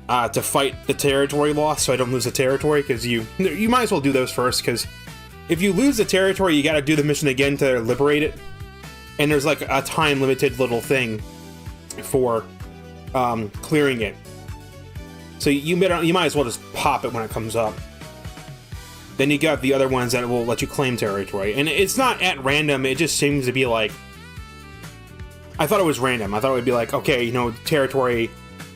to fight the territory loss, so I don't lose the territory, because you might as well do those first, because if you lose the territory, you got to do the mission again to liberate it. And there's like a time-limited little thing for clearing it. So you might as well just pop it when it comes up. Then you got the other ones that will let you claim territory. And it's not at random, it just seems to be like... I thought it was random. I thought it would be like, okay, you know, territory,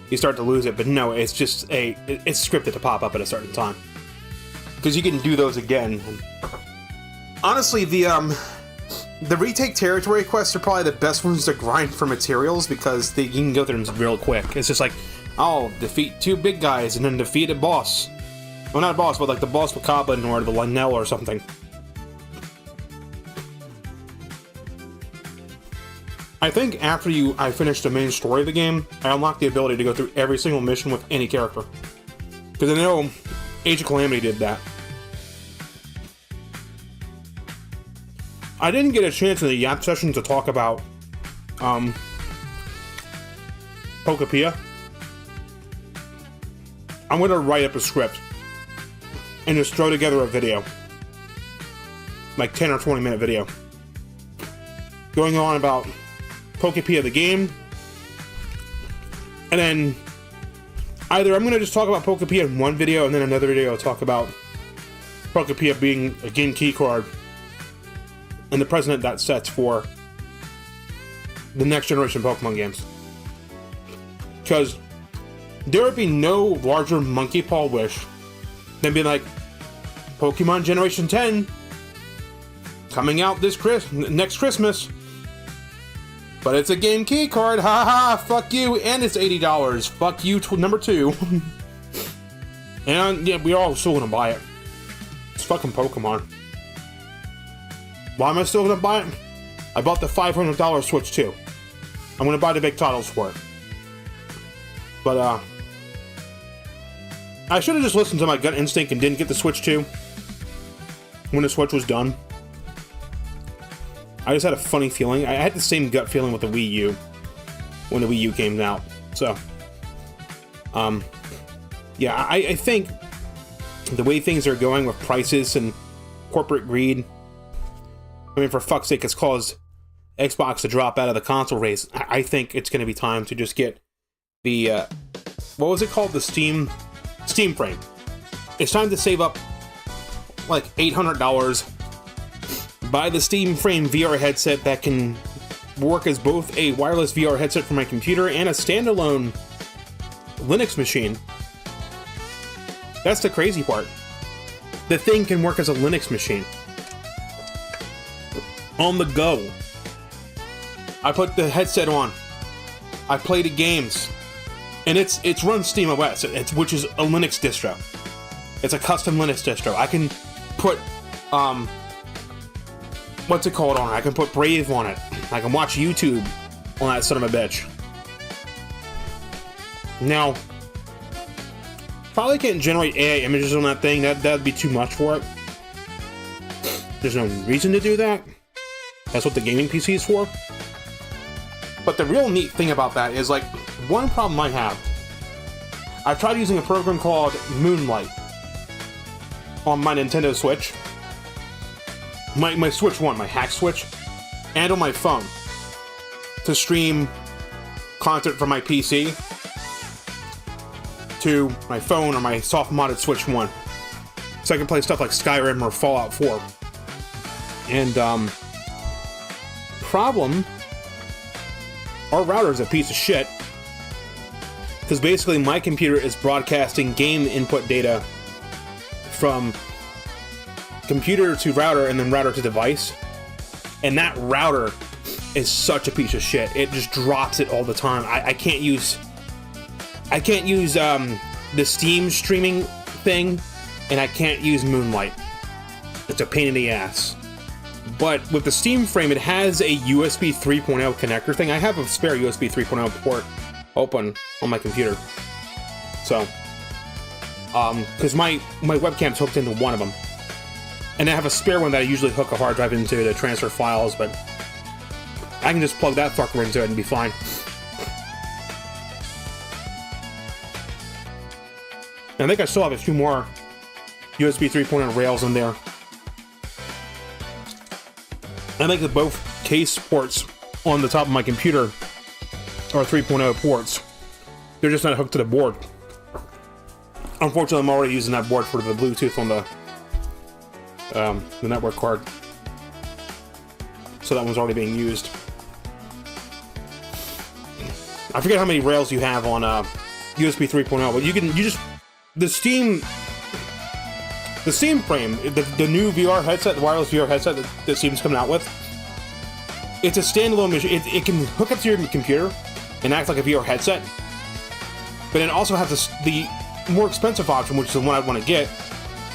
you start to lose it. But no, it's just it's scripted to pop up at a certain time. Because you can do those again. Honestly, the retake territory quests are probably the best ones to grind for materials, because you can go through them real quick. It's just like, oh, defeat 2 big guys and then defeat a boss. Well, not a boss, but like the boss with Coblin or the Linnell or something. I think after I finish the main story of the game, I unlock the ability to go through every single mission with any character. Because I know Age of Calamity did that. I didn't get a chance in the Yap session to talk about Pokopia. I'm going to write up a script and just throw together a video. Like 10 or 20 minute video. going on about Pokepia the game, and then either I'm going to just talk about Pokepia in one video, and then another video I'll talk about Pokepia being a game key card and the precedent that sets for the next generation Pokemon games. Because there would be no larger monkey paw wish than being like, Pokemon Generation 10 coming out next Christmas, but it's a game key card, haha, fuck you, and it's $80, fuck you, number 2. And yeah, we're all still gonna buy it. It's fucking Pokemon. Why am I still gonna buy it? I bought the $500 Switch too. I'm gonna buy the big titles for it. But I should have just listened to my gut instinct and didn't get the Switch 2 when the Switch was done. I just had a funny feeling. I had the same gut feeling with the Wii U when the Wii U came out. So, yeah, I think the way things are going with prices and corporate greed, I mean, for fuck's sake, it's caused Xbox to drop out of the console race. I think it's going to be time to just get the, what was it called? The Steam Frame. It's time to save up like $800, buy the Steam Frame VR headset that can work as both a wireless VR headset for my computer and a standalone Linux machine. That's the crazy part. The thing can work as a Linux machine. On the go. I put the headset on. I play the games. And it's run SteamOS, which is a Linux distro. It's a custom Linux distro. I can put, what's it called on it? I can put Brave on it. I can watch YouTube on that son of a bitch. Now, probably can't generate AI images on that thing. That'd be too much for it. There's no reason to do that. That's what the gaming PC is for. But the real neat thing about that is, like, one problem I have. I've tried using a program called Moonlight on my Nintendo Switch. My Switch 1, my hack Switch, and on my phone to stream content from my PC to my phone or my soft-modded Switch 1. So I can play stuff like Skyrim or Fallout 4. And, problem, our router is a piece of shit. Because basically my computer is broadcasting game input data from computer to router and then router to device. And that router is such a piece of shit. It just drops it all the time. I can't use the Steam streaming thing, and I can't use Moonlight. It's a pain in the ass. But with the Steam Frame, it has a USB 3.0 connector thing. I have a spare USB 3.0 port open on my computer. So, because my webcam's hooked into one of them. And I have a spare one that I usually hook a hard drive into to transfer files, but I can just plug that fucker into it and be fine. And I think I still have a few more USB 3.0 rails in there. I think that both case ports on the top of my computer are 3.0 ports. They're just not hooked to the board. Unfortunately, I'm already using that board for the Bluetooth on the network card. So that one's already being used. I forget how many rails you have on USB 3.0, but the Steam Frame, the new VR headset, the wireless VR headset that Steam's coming out with, it's a standalone machine. It can hook up to your computer and act like a VR headset, but it also has the more expensive option, which is the one I want to get,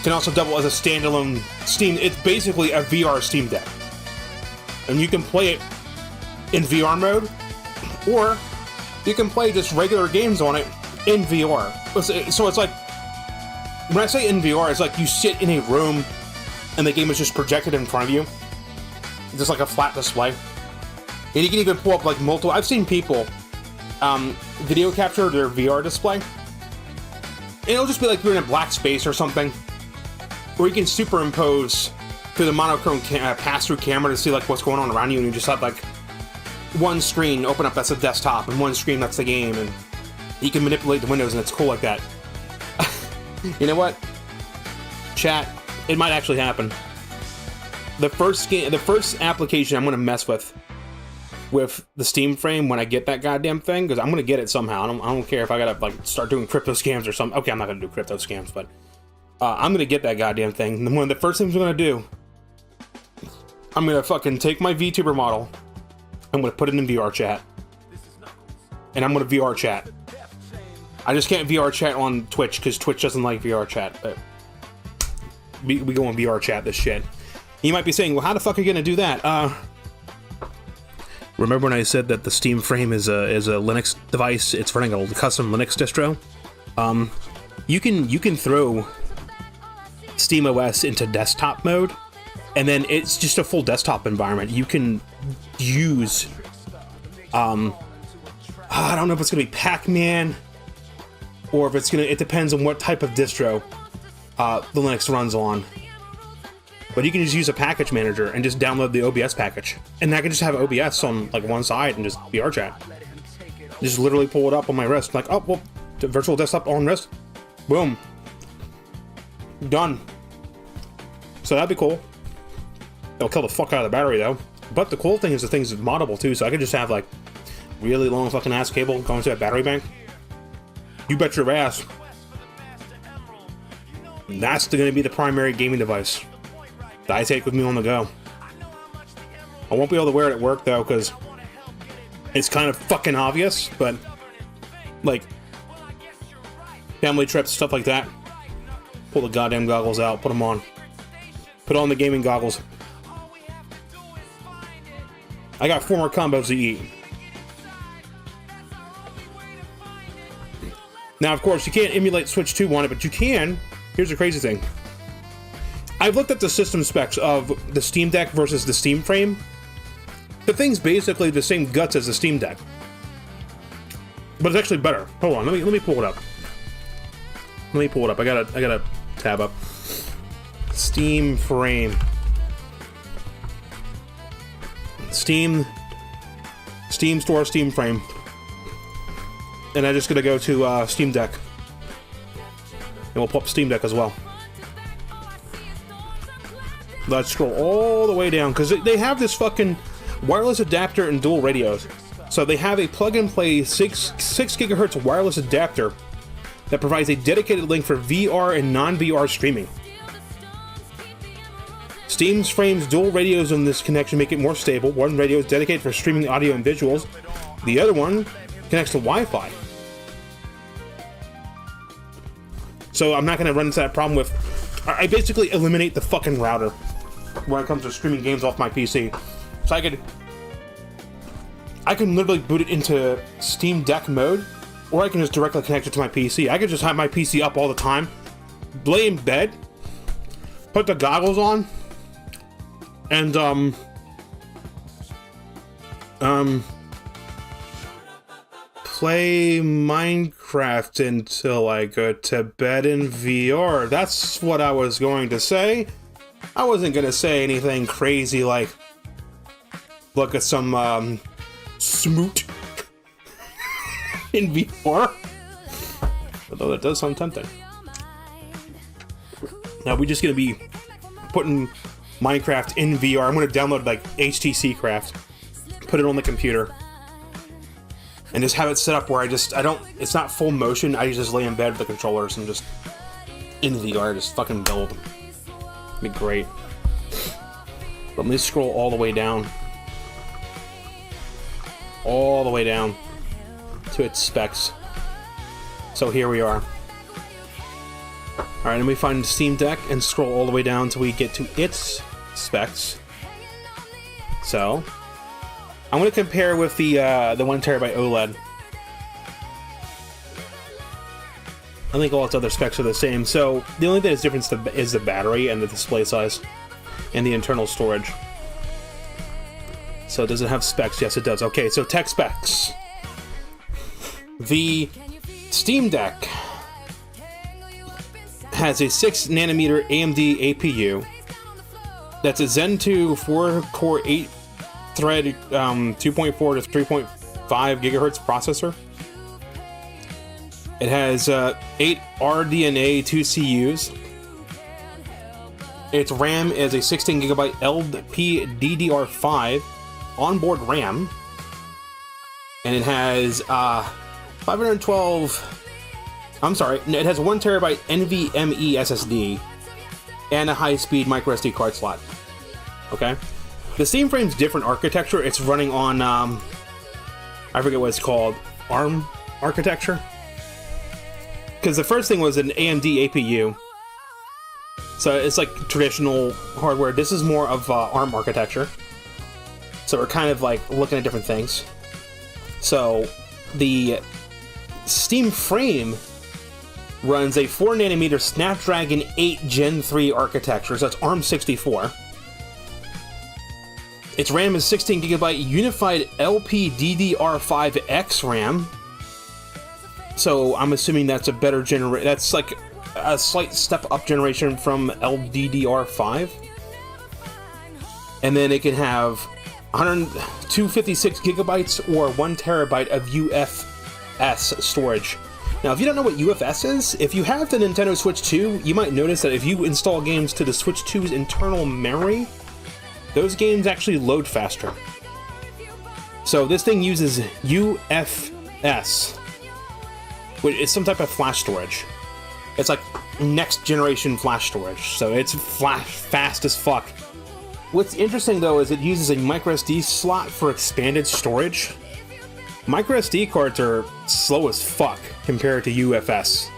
can also double as a standalone Steam. It's basically a VR Steam Deck. And you can play it in VR mode, or you can play just regular games on it in VR. So it's like, when I say in VR, it's like you sit in a room and the game is just projected in front of you. Just like a flat display. And you can even pull up like multiple... I've seen people video capture their VR display. And it'll just be like you're in a black space or something. Or you can superimpose through the monochrome pass-through camera to see like what's going on around you, and you just have like one screen open up that's a desktop and one screen that's the game, and you can manipulate the windows, and it's cool like that. You know what? Chat, it might actually happen. The first application I'm gonna mess with the Steam frame when I get that goddamn thing, because I'm gonna get it somehow. I don't care if I gotta like start doing crypto scams or something. Okay, I'm not gonna do crypto scams, but I'm gonna get that goddamn thing. And one of the first things I'm gonna do, I'm gonna fucking take my VTuber model, I'm gonna put it in VR chat, and I'm gonna VR chat. I just can't VR chat on Twitch because Twitch doesn't like VR chat. But we go in VR chat this shit. You might be saying, well, how the fuck are you gonna do that? Remember when I said that the Steam frame is a Linux device? It's running a custom Linux distro. You can throw Steam OS into desktop mode, and then it's just a full desktop environment. You can use I don't know if it's gonna be Pac-Man or if it's gonna. It depends on what type of distro the Linux runs on. But you can just use a package manager and just download the OBS package. And I can just have OBS on like one side and just VR chat. Just literally pull it up on my wrist. Like, oh, well, virtual desktop on wrist. Boom. Done. So that'd be cool. It'll kill the fuck out of the battery though. But the cool thing is the thing's moddable too, so I could just have like really long fucking ass cable going to that battery bank. You bet your ass. That's gonna be the primary gaming device that I take with me on the go. I won't be able to wear it at work though, because it's kind of fucking obvious, but like family trips, stuff like that, pull the goddamn goggles out, put them on. Put on the gaming goggles. I got 4 more combos to eat. Now, of course, you can't emulate Switch 2 on it, but you can. Here's the crazy thing. I've looked at the system specs of the Steam Deck versus the Steam frame. The thing's basically the same guts as the Steam Deck, but it's actually better. Hold on, let me pull it up. Let me pull it up. I gotta tab up. Steam frame. Steam Store, Steam frame. And I'm just gonna go to Steam Deck. And we'll pull up Steam Deck as well. Let's scroll all the way down, because they have this fucking wireless adapter and dual radios. So they have a plug-and-play 6 gigahertz wireless adapter that provides a dedicated link for VR and non-VR streaming. Steam's frame's dual radios on this connection make it more stable. One radio is dedicated for streaming audio and visuals. The other one connects to Wi-Fi. So I'm not going to run into that problem with... I basically eliminate the fucking router when it comes to streaming games off my PC. So I can literally boot it into Steam Deck mode, or I can just directly connect it to my PC. I could just have my PC up all the time, lay in bed, put the goggles on, and play Minecraft until I go to bed in VR. That's what I was going to say. I wasn't going to say anything crazy like look at some smoot in VR. Although that does sound tempting. Now we're just going to be putting Minecraft in VR. I'm going to download like HTC Craft, put it on the computer, and just have it set up where it's not full motion. I just lay in bed with the controllers and just in VR, just fucking build. It'd be great. Let me scroll all the way down. All the way down to its specs. So here we are. Alright, and we find Steam Deck and scroll all the way down until we get to its specs. So I'm going to compare with the 1TB OLED. I think all its other specs are the same. So the only thing that's different is the battery and the display size and the internal storage. So does it have specs? Yes, it does. Okay, so tech specs. The Steam Deck has a 6nm AMD APU, That's a Zen 2 4-core 8-thread 2.4 to 3.5 gigahertz processor. It has 8 RDNA 2 CUs. Its RAM is a 16 gigabyte LPDDR5 onboard RAM, and it has 512. I'm sorry, it has 1 terabyte NVMe SSD and a high-speed microSD card slot. Okay, the Steam Frame's different architecture. It's running on I forget what it's called, ARM architecture. Because the first thing was an AMD APU. So it's like traditional hardware. This is more of ARM architecture. So we're kind of like looking at different things. So the Steam Frame runs a 4nm Snapdragon 8 Gen 3 architecture. So it's ARM64. Its RAM is 16GB unified LPDDR5X RAM. So I'm assuming that's a better generation. That's like a slight step up generation from LDDR5. And then it can have 256 gigabytes or 1 terabyte of UFS storage. Now, if you don't know what UFS is, if you have the Nintendo Switch 2, you might notice that if you install games to the Switch 2's internal memory, those games actually load faster. So this thing uses UFS, which is some type of flash storage. It's like next generation flash storage, so it's fast as fuck. What's interesting though is it uses a microSD slot for expanded storage. MicroSD cards are slow as fuck compared to UFS.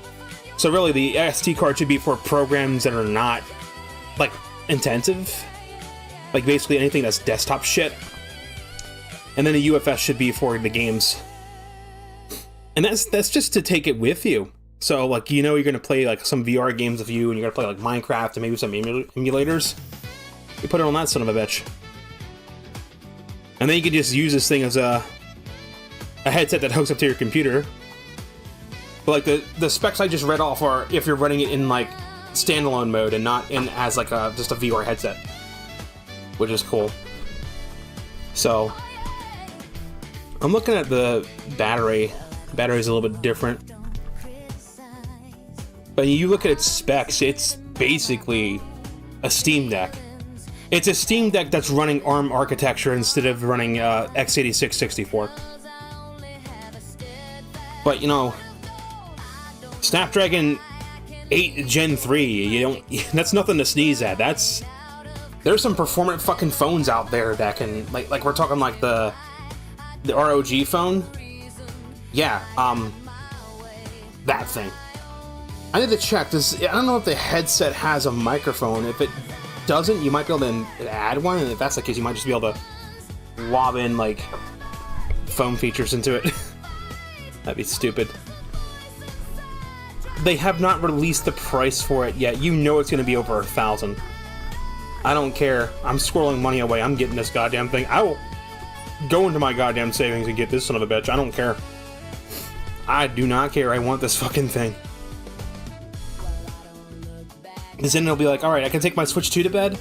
So really the SD card should be for programs that are not like intensive. Like basically anything that's desktop shit. And then the UFS should be for the games. And that's just to take it with you. So like, you know, you're gonna play like some VR games with you and you're gonna play like Minecraft and maybe some emulators. You put it on that son of a bitch. And then you can just use this thing as a headset that hooks up to your computer. But like the specs I just read off are if you're running it in like standalone mode and not in as like just a VR headset. Which is cool. So I'm looking at the battery. The battery is a little bit different. But you look at its specs, it's basically a Steam Deck. It's a Steam Deck that's running ARM architecture instead of running x86 64. But you know, Snapdragon 8 Gen 3, you don't. That's nothing to sneeze at. There's some performant fucking phones out there that can like we're talking like the ROG phone. Yeah, that thing. I need to check this. I don't know if the headset has a microphone. If it doesn't, you might be able to add one, and if that's the case, you might just be able to lob in like phone features into it. That'd be stupid. They have not released the price for it yet. You know it's going to be over $1,000. I don't care. I'm squirreling money away. I'm getting this goddamn thing. I will go into my goddamn savings and get this son of a bitch. I don't care. I do not care. I want this fucking thing. Because then it'll be like, alright, I can take my Switch 2 to bed,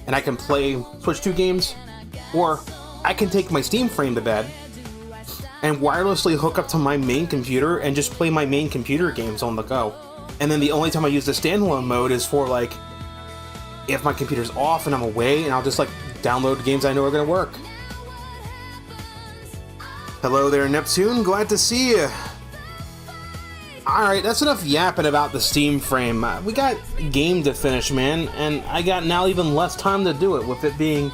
and I can play Switch 2 games, or I can take my Steam Frame to bed, and wirelessly hook up to my main computer, and just play my main computer games on the go. And then the only time I use the standalone mode is for, like, if my computer's off and I'm away, and I'll just, like, download games I know are gonna work. Hello there, Neptune. Glad to see you. Alright, that's enough yapping about the Steam Frame. We got game to finish, man, and I got now even less time to do it, with it being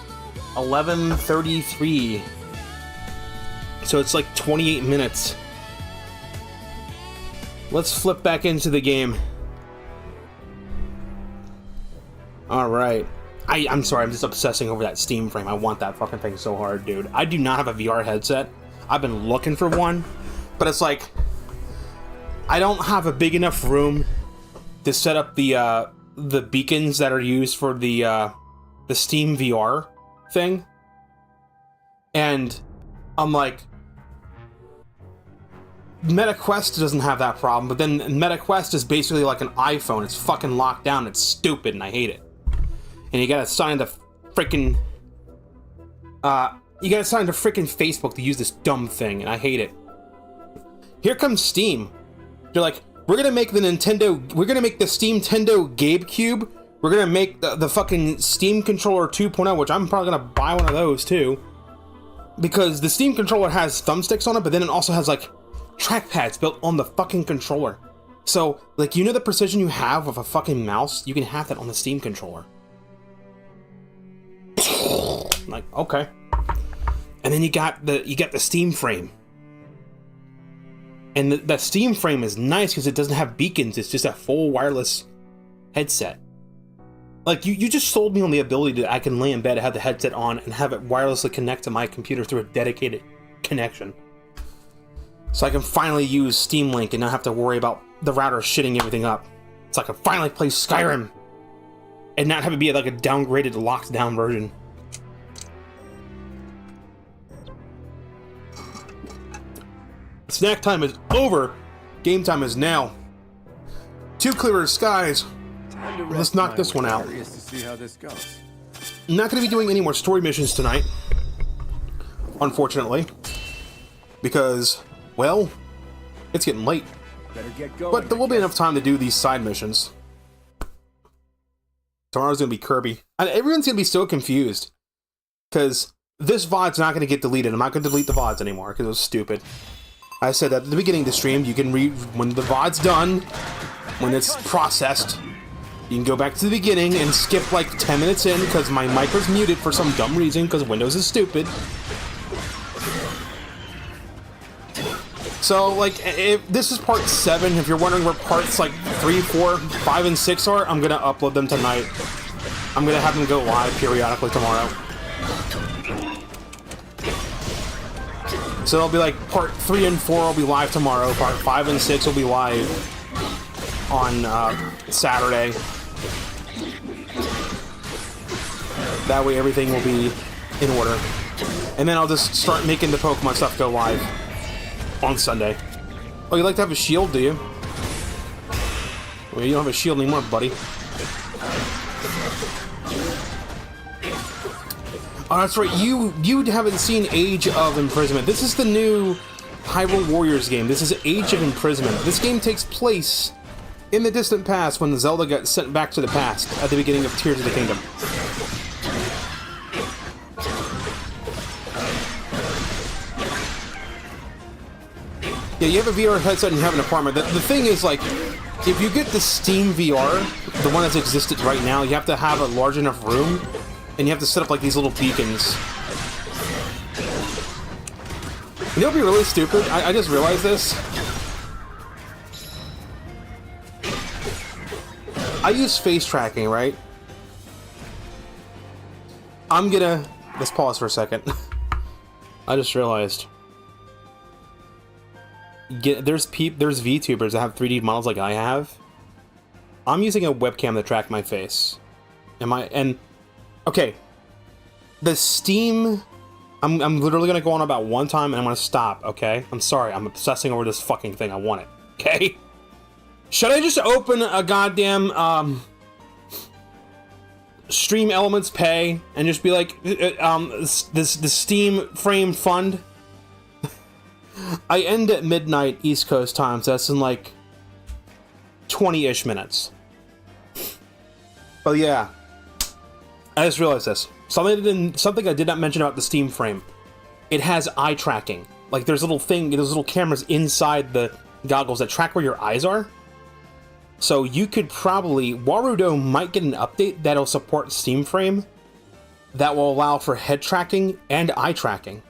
11:33. So it's like 28 minutes. Let's flip back into the game. Alright. I'm sorry, I'm just obsessing over that Steam Frame. I want that fucking thing so hard, dude. I do not have a VR headset. I've been looking for one, but it's like, I don't have a big enough room to set up the beacons that are used for the Steam VR thing. And I'm like, MetaQuest doesn't have that problem, but then MetaQuest is basically like an iPhone. It's fucking locked down. It's stupid, and I hate it. And you gotta sign the freaking you gotta sign to freaking Facebook to use this dumb thing, and I hate it. Here comes Steam. They're like, we're gonna make the Steam Tendo GameCube. We're gonna make the fucking Steam Controller 2.0, which I'm probably gonna buy one of those too. Because the Steam Controller has thumbsticks on it, but then it also has like trackpads built on the fucking controller. So, like, you know the precision you have with a fucking mouse? You can have that on the Steam Controller. Like, okay. And then you got the Steam frame. And the Steam frame is nice because it doesn't have beacons, it's just a full wireless headset. Like, you just sold me on the ability that I can lay in bed, have the headset on, and have it wirelessly connect to my computer through a dedicated connection. So I can finally use Steam Link and not have to worry about the router shitting everything up. So I can finally play Skyrim and not have it be like a downgraded, locked down version. Snack time is over. Game time is now. Two clearer skies. Let's knock this one out. Curious to see how this goes. I'm not going to be doing any more story missions tonight, unfortunately, because, well, it's getting late. Better get going. But there will be enough time to do these side missions. Tomorrow's going to be Kirby. And everyone's going to be so confused, because this VOD's not going to get deleted. I'm not going to delete the VODs anymore, because it was stupid. I said that at the beginning of the stream, you can read when the VOD's done, when it's processed. You can go back to the beginning and skip like 10 minutes in because my mic was muted for some dumb reason because Windows is stupid. So, like, if this is part 7. If you're wondering where parts like 3, 4, 5, and 6 are, I'm going to upload them tonight. I'm going to have them go live periodically tomorrow. So it'll be like part 3 and 4 will be live tomorrow. Part 5 and 6 will be live on Saturday. That way everything will be in order. And then I'll just start making the Pokemon stuff go live on Sunday. Oh, you like to have a shield, do you? Well, you don't have a shield anymore, buddy. Oh, that's right. You haven't seen Age of Imprisonment. This is the new Hyrule Warriors game. This is Age of Imprisonment. This game takes place in the distant past when Zelda got sent back to the past at the beginning of Tears of the Kingdom. Yeah, you have a VR headset and you have an apartment. The thing is, like, if you get the Steam VR, the one that's existed right now, you have to have a large enough room, and you have to set up, like, these little beacons. And it'll be really stupid. I just realized this. I use face tracking, right? Let's pause for a second. I just realized. There's VTubers that have 3D models like I have. I'm using a webcam to track my face. Okay. The Steam... I'm literally gonna go on about one time and I'm gonna stop, okay? I'm sorry, I'm obsessing over this fucking thing. I want it, okay? Should I just open a goddamn, Stream Elements Pay and just be like, the Steam Frame Fund? I end at midnight East Coast time, so that's in like 20-ish minutes. But yeah, I just realized this. Something I did not mention about the Steam Frame. It has eye tracking. Like there's those little cameras inside the goggles that track where your eyes are. So you could probably, Gerudo might get an update that'll support Steam Frame that will allow for head tracking and eye tracking.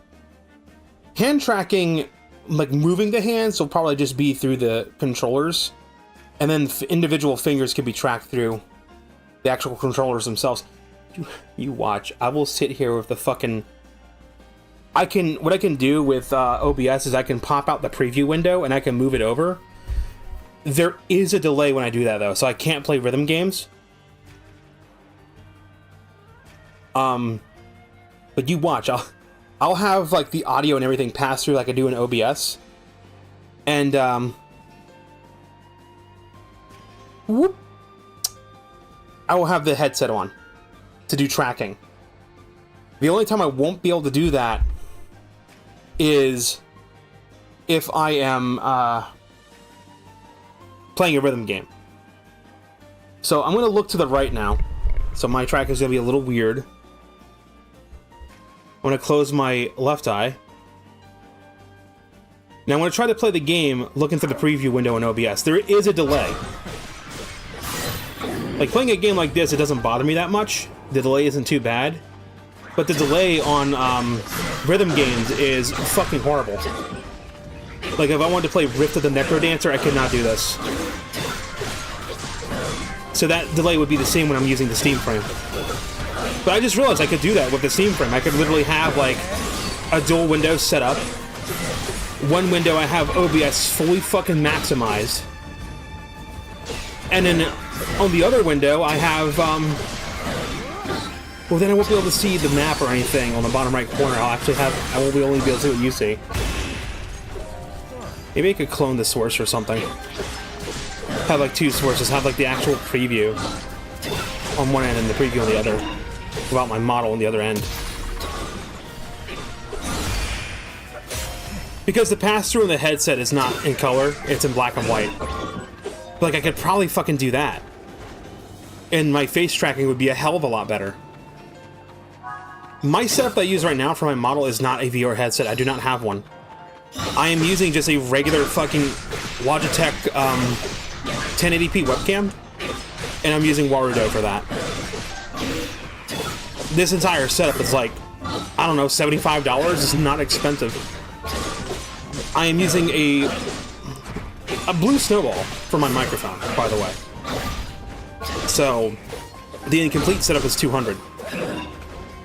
Hand tracking, like moving the hands, will probably just be through the controllers, and then individual fingers can be tracked through the actual controllers themselves. You watch. I will sit here with the fucking... What I can do with OBS is I can pop out the preview window and I can move it over. There is a delay when I do that though, so I can't play rhythm games. But you watch. I'll have like the audio and everything pass through like I do in OBS. And whoop, I will have the headset on to do tracking. The only time I won't be able to do that is if I am playing a rhythm game. So I'm going to look to the right now. So my track is going to be a little weird. I'm going to close my left eye. Now I'm going to try to play the game looking through the preview window in OBS. There is a delay. Like, playing a game like this, it doesn't bother me that much. The delay isn't too bad. But the delay on rhythm games is fucking horrible. Like, if I wanted to play Rift of the Necrodancer, I could not do this. So that delay would be the same when I'm using the Steam frame. But I just realized I could do that with the Steam frame. I could literally have, like, a dual window set up. One window I have OBS fully fucking maximized. And then on the other window I have, well, then I won't be able to see the map or anything on the bottom right corner. I won't be only be able to see what you see. Maybe I could clone the source or something. Have like two sources, have like the actual preview on one end and the preview on the other. Without my model on the other end. Because the pass-through in the headset is not in color, it's in black and white. Like, I could probably fucking do that. And my face tracking would be a hell of a lot better. My setup that I use right now for my model is not a VR headset. I do not have one. I am using just a regular fucking Logitech 1080p webcam. And I'm using Gerudo for that. This entire setup is like, I don't know, $75. It's not expensive. I am using a blue snowball for my microphone, by the way. So, the incomplete setup is $200.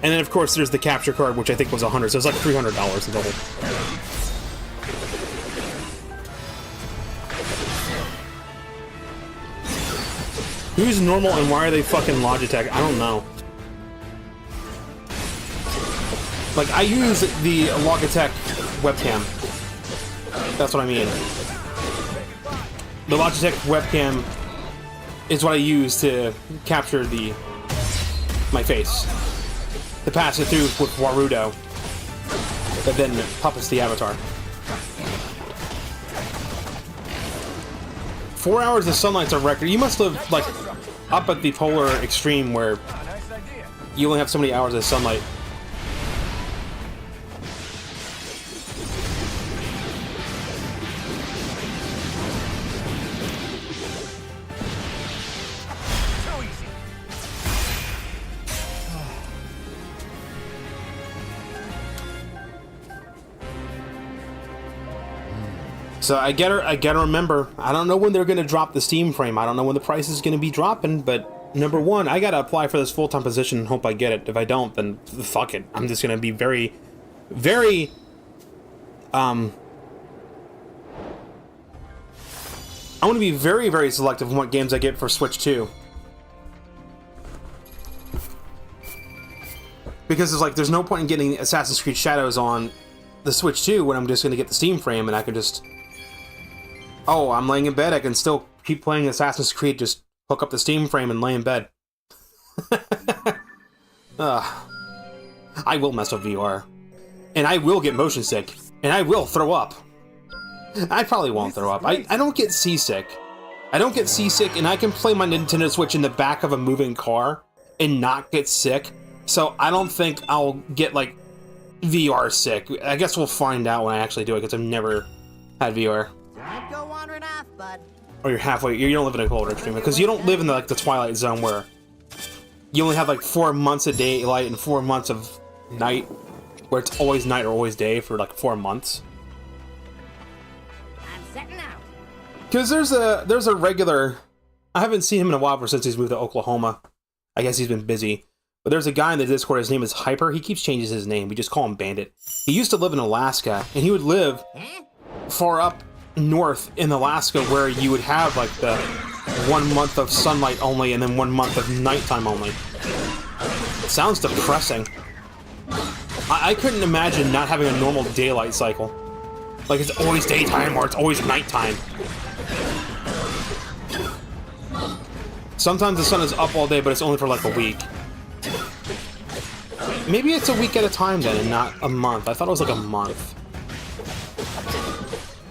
And then, of course, there's the capture card, which I think was $100, so it's like $300 in total. Who's normal and why are they fucking Logitech? I don't know. Like, I use the Logitech webcam. That's what I mean. The Logitech webcam is what I use to capture my face. To pass it through with Gerudo. That then puppets the avatar. 4 hours of sunlight's a record. You must live, like, up at the polar extreme where you only have so many hours of sunlight. So I gotta remember, I don't know when they're gonna drop the Steam frame. I don't know when the price is gonna be dropping, but number one, I gotta apply for this full-time position and hope I get it. If I don't, then fuck it. I'm just gonna be very, very, I want to be very, very selective in what games I get for Switch 2. Because it's like, there's no point in getting Assassin's Creed Shadows on the Switch 2 when I'm just gonna get the Steam frame and I can just... Oh, I'm laying in bed, I can still keep playing Assassin's Creed, just hook up the Steam frame and lay in bed. I will mess with VR. And I will get motion sick. And I will throw up. I probably won't throw up. I don't get seasick. I don't get seasick, and I can play my Nintendo Switch in the back of a moving car and not get sick. So I don't think I'll get, like, VR sick. I guess we'll find out when I actually do it, because I've never had VR. Don't go wandering off, bud. Or you're halfway, you don't live in a cold extreme, because you don't live in the Twilight Zone where you only have like 4 months of daylight and 4 months of night, where it's always night or always day for like 4 months. I'm setting out. Because there's a regular, I haven't seen him in a while since he's moved to Oklahoma. I guess he's been busy. But there's a guy in the Discord, his name is Hyper. He keeps changing his name. We just call him Bandit. He used to live in Alaska, and he would live far up north in Alaska where you would have like the 1 month of sunlight only and then 1 month of nighttime only. It sounds depressing. I couldn't imagine not having a normal daylight cycle. Like it's always daytime or it's always nighttime. Sometimes the sun is up all day, but it's only for like a week. Maybe it's a week at a time then, and not a month. I thought it was like a month.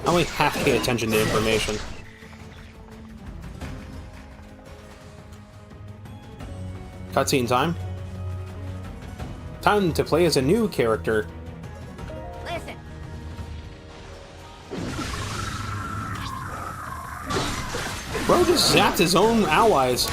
I only half pay attention to information. Cutscene time. Time to play as a new character. Listen. Bro just zapped his own allies.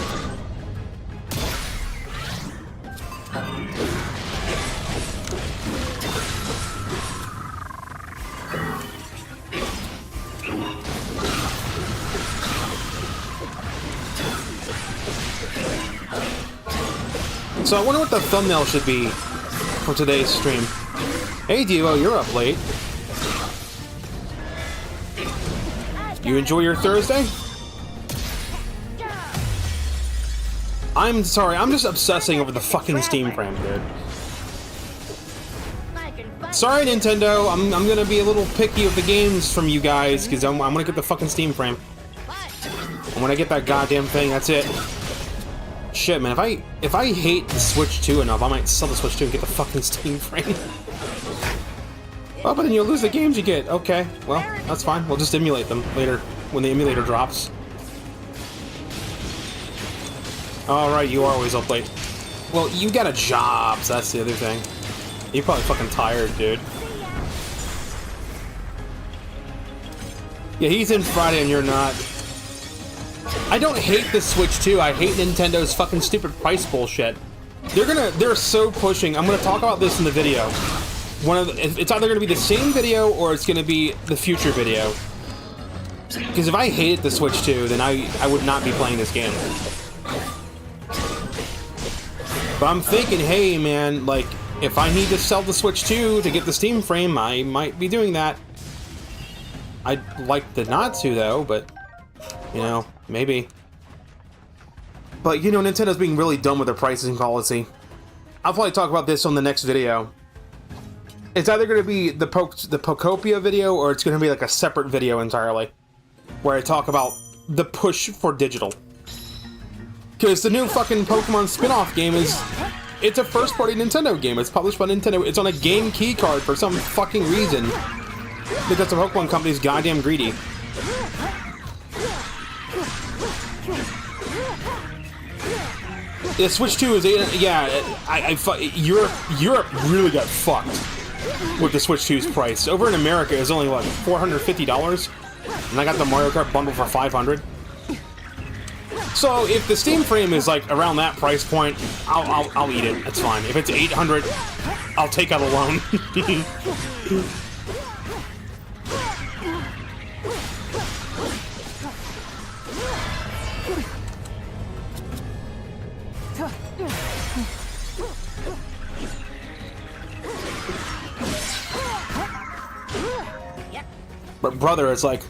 So I wonder what the thumbnail should be for today's stream. Hey Devo, you're up late. You enjoy your Thursday? I'm sorry, I'm just obsessing over the fucking Steam frame, dude. Sorry, Nintendo, I'm gonna be a little picky with the games from you guys, because I'm gonna get the fucking Steam frame. And when I get that goddamn thing, that's it. Shit, man, if I hate the Switch 2 enough, I might sell the Switch 2 and get the fucking Steam frame. Oh, but then you'll lose the games you get. Okay, well, that's fine. We'll just emulate them later, when the emulator drops. Alright, you are always up late. Well, you got a job, so that's the other thing. You're probably fucking tired, dude. Yeah, he's in Friday and you're not. I don't hate the Switch 2. I hate Nintendo's fucking stupid price bullshit. They're so pushing. I'm gonna talk about this in the video. It's either gonna be the same video or it's gonna be the future video. Because if I hated the Switch 2, then I would not be playing this game. But I'm thinking, hey man, like, if I need to sell the Switch 2 to get the Steam frame, I might be doing that. I'd like to not to, though, but, you know, maybe. But, you know, Nintendo's being really dumb with their pricing policy. I'll probably talk about this on the next video. It's either going to be the Pokopia video, or it's going to be like a separate video entirely, where I talk about the push for digital. Because the new fucking Pokemon spin-off game it's a first-party Nintendo game. It's published by Nintendo. It's on a game key card for some fucking reason. Because the Pokemon company's goddamn greedy. The Switch 2 is 8. Yeah, Europe really got fucked with the Switch 2's price. Over in America, it's only like $450, and I got the Mario Kart bundle for $500. So if the Steam frame is like around that price point, I'll eat it. That's fine. If it's $800, I'll take out a loan. But brother, it's like,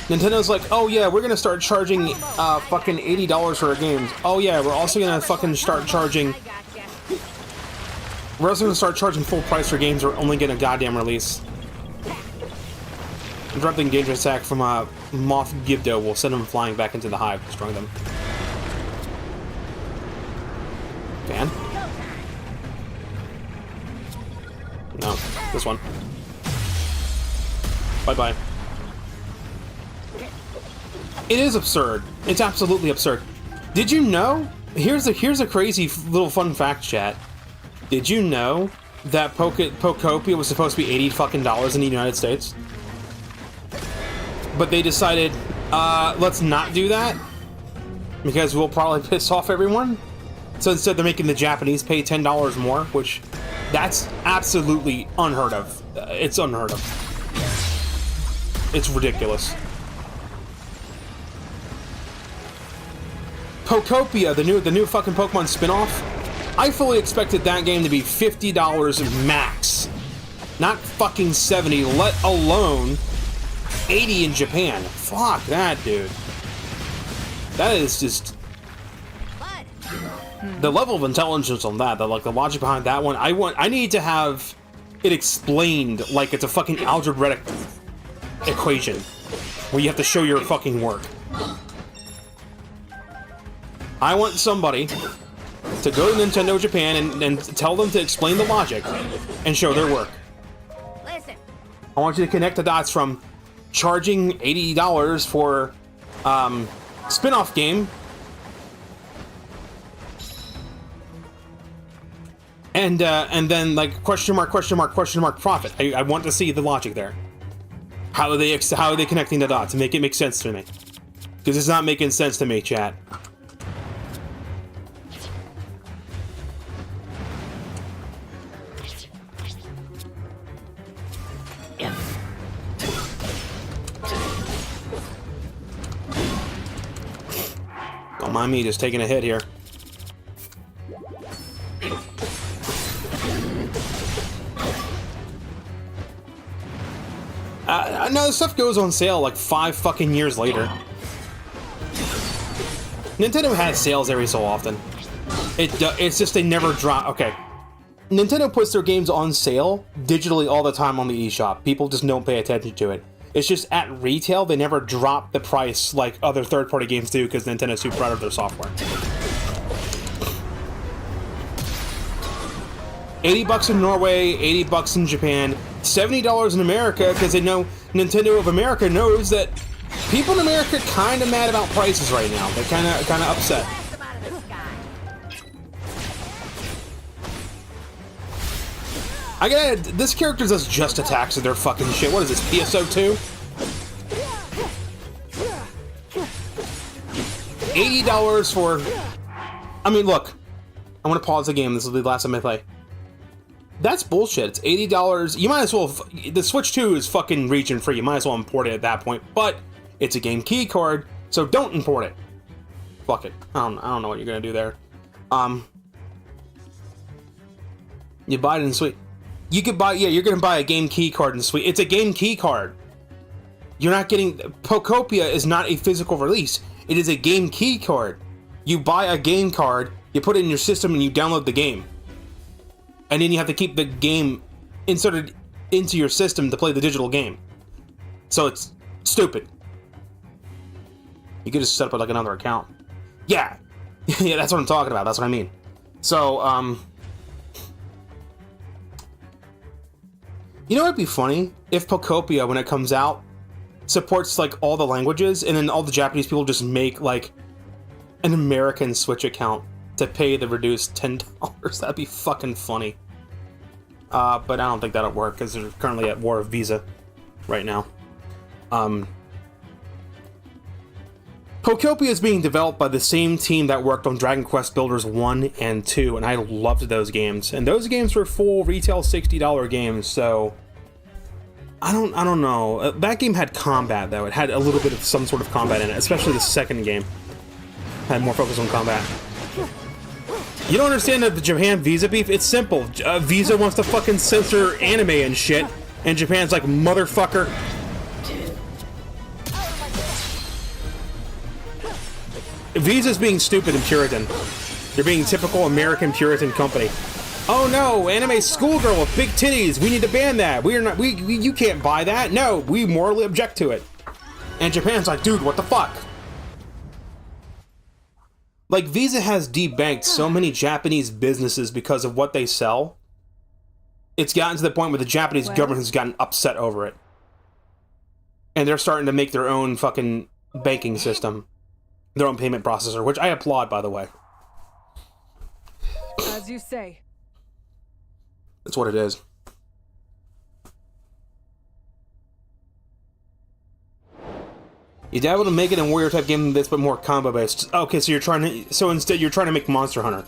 Nintendo's like, oh yeah, we're gonna start charging fucking $80 for our games. Oh yeah, we're also gonna fucking start charging. We're also gonna start charging full price for games we're only getting a goddamn release. Interrupting engagement attack from Moth Gibdo will send them flying back into the hive, destroying them. Fan? No, this one. Bye-bye. It is absurd. It's absolutely absurd. Did you know? Here's a crazy little fun fact, chat. Did you know that Pokopia was supposed to be $80 in the United States? But they decided, let's not do that, because we'll probably piss off everyone. So instead they're making the Japanese pay $10 more, which, that's absolutely unheard of. It's unheard of. It's ridiculous. Pokopia, the new fucking Pokemon spin-off, I fully expected that game to be $50 max. Not fucking 70, let alone 80 in Japan. Fuck that, dude. That is just... The level of intelligence on that, the logic behind that one, I need to have it explained like it's a fucking algebraic equation where you have to show your fucking work. I want somebody to go to Nintendo Japan and tell them to explain the logic and show their work. Listen. I want you to connect the dots from charging $80 for spin-off game and then like question mark profit. I want to see the logic there. How are they connecting the dots? Make it make sense to me, because it's not making sense to me, chat. Don't mind me just taking a hit here. No, this stuff goes on sale like 5 fucking years later. Nintendo has sales every so often. It's just they never drop. Okay, Nintendo puts their games on sale digitally all the time on the eShop. People just don't pay attention to it. It's just at retail they never drop the price like other third-party games do, because Nintendo's super proud of their software. $80 in Norway, $80 in Japan, $70 in America, because they know Nintendo of America knows that people in America kind of mad about prices right now. They're kind of upset. This character does just attacks with their fucking shit. What is this, PSO2? $80 for... I mean, look. I want to pause the game. This will be the last time I play. That's bullshit. It's $80. You might as well... The Switch 2 is fucking region free. You might as well import it at that point. But it's a game key card, so don't import it. Fuck it. I don't know what you're gonna do there. You buy it in Switch. You could buy... Yeah, you're gonna buy a game key card in Switch. It's a game key card. You're not getting... Pokopia is not a physical release. It is a game key card. You buy a game card, you put it in your system, and you download the game. And then you have to keep the game inserted into your system to play the digital game. So it's stupid. You could just set up like another account. Yeah. Yeah, that's what I'm talking about. That's what I mean. So, you know what'd be funny? If Pokopia, when it comes out, supports like all the languages, and then all the Japanese people just make like an American Switch account to pay the reduced $10. That'd be fucking funny. But I don't think that'll work, because they're currently at war with Visa right now. Pokopia is being developed by the same team that worked on Dragon Quest Builders 1 and 2, and I loved those games. And those games were full retail $60 games, so I don't know. That game had combat, though. It had a little bit of some sort of combat in it, especially the second game. Had more focus on combat. You don't understand the Japan Visa beef? It's simple. Visa wants to fucking censor anime and shit, and Japan's like, motherfucker. Visa's being stupid and Puritan. They're being typical American Puritan company. Oh no, anime schoolgirl with big titties. We need to ban that. You can't buy that. No, we morally object to it. And Japan's like, dude, what the fuck? Like, Visa has debanked so many Japanese businesses because of what they sell. It's gotten to the point where the Japanese government has gotten upset over it. And they're starting to make their own fucking banking system. Their own payment processor, which I applaud, by the way. As you say. That's what it is. You dabble to make it a warrior type game that's but more combo based. Okay, so instead you're trying to make Monster Hunter.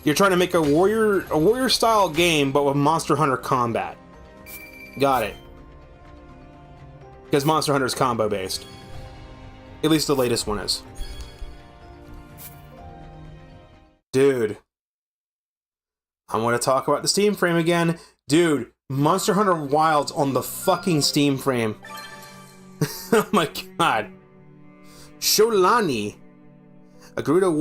You're trying to make a warrior style game but with Monster Hunter combat. Got it. Because Monster Hunter is combo based. At least the latest one is. Dude. I'm going to talk about the Steam frame again. Dude, Monster Hunter Wilds on the fucking Steam frame. Oh my god. Sholani. A Gerudo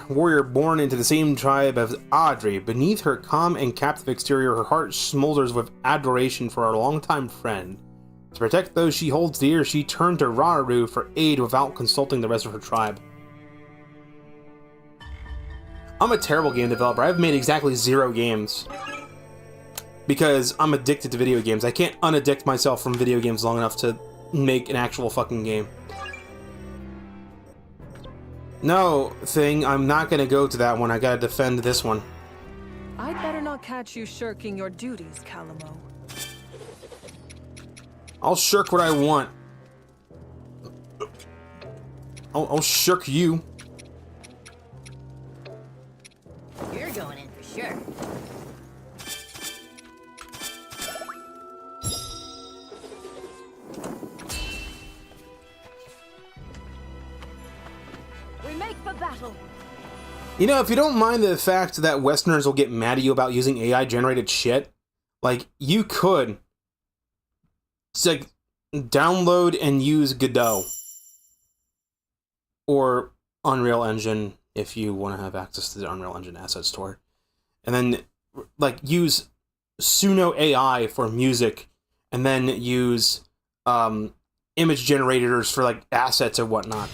warrior born into the same tribe as Audrey. Beneath her calm and captive exterior, her heart smolders with adoration for her longtime friend. To protect those she holds dear, she turned to Rauru for aid without consulting the rest of her tribe. I'm a terrible game developer. I've made exactly 0 games. Because I'm addicted to video games. I can't unaddict myself from video games long enough to make an actual fucking game. No, thing, I'm not gonna go to that one. I gotta defend this one. I'd better not catch you shirking your duties, Calamo. I'll shirk what I want. I'll shirk you. You're going in for sure. We make for battle. You know, if you don't mind the fact that Westerners will get mad at you about using AI-generated shit, like, you could... It's like, download and use Godot. Or Unreal Engine, if you want to have access to the Unreal Engine asset store. And then, like, use Suno AI for music, and then use image generators for, like, assets and whatnot.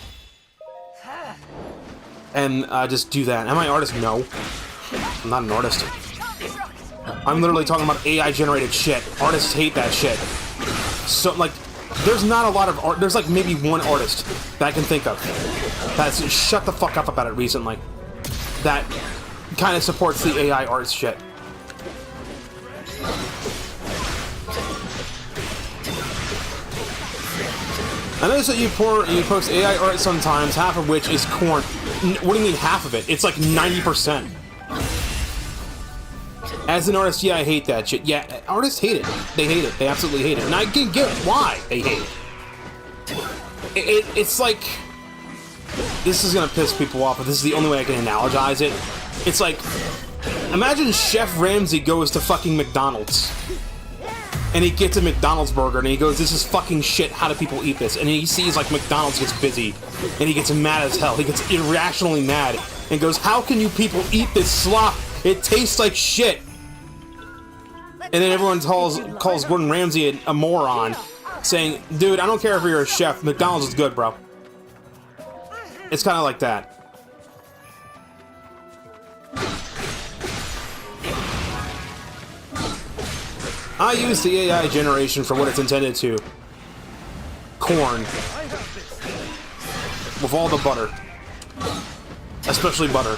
And just do that. Am I an artist? No. I'm not an artist. I'm literally talking about AI-generated shit. Artists hate that shit. So, like, there's not a lot of art. There's, like, maybe one artist that I can think of that's shut the fuck up about it recently. That kind of supports the AI art shit. I notice that you post AI art sometimes, half of which is corn. What do you mean half of it? It's like 90%. As an artist, yeah, I hate that shit. Yeah, artists hate it. They hate it. They absolutely hate it. And I can get why they hate it. It's like... This is gonna piss people off, but this is the only way I can analogize it. It's like... Imagine Chef Ramsay goes to fucking McDonald's. And he gets a McDonald's burger, and he goes, this is fucking shit, how do people eat this? And he sees, like, McDonald's gets busy, and he gets mad as hell. He gets irrationally mad, and goes, how can you people eat this slop? It tastes like shit. And then everyone calls Gordon Ramsay a moron, saying, dude, I don't care if you're a chef, McDonald's is good, bro. It's kind of like that. I use the AI generation for what it's intended to. Corn. With all the butter. Especially butter.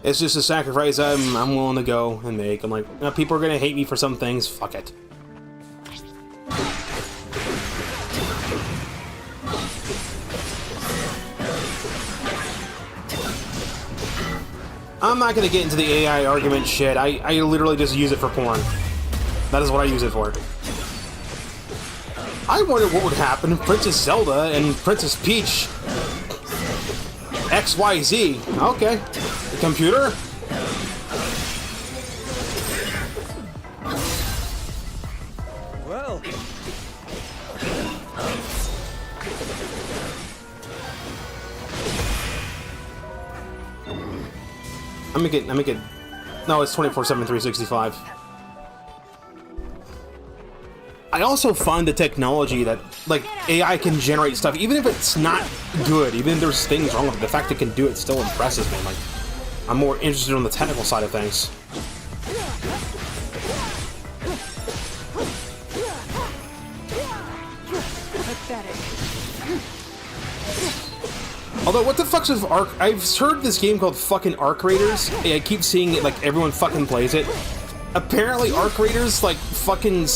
It's just a sacrifice I'm willing to go and make. I'm like, people are gonna hate me for some things, fuck it. I'm not gonna get into the AI argument shit. I literally just use it for porn. That is what I use it for. I wonder what would happen if Princess Zelda and Princess Peach... XYZ. Okay. The computer? Well... Let me get... No, it's 24/7, 365. I also find the technology that, like, AI can generate stuff, even if it's not good, even if there's things wrong with it, the fact it can do it still impresses me. Like, I'm more interested on the technical side of things. Although, what the fuck's with Arc? I've heard this game called fucking Arc Raiders. I keep seeing it, like, everyone fucking plays it. Apparently, Arc Raiders, like, fucking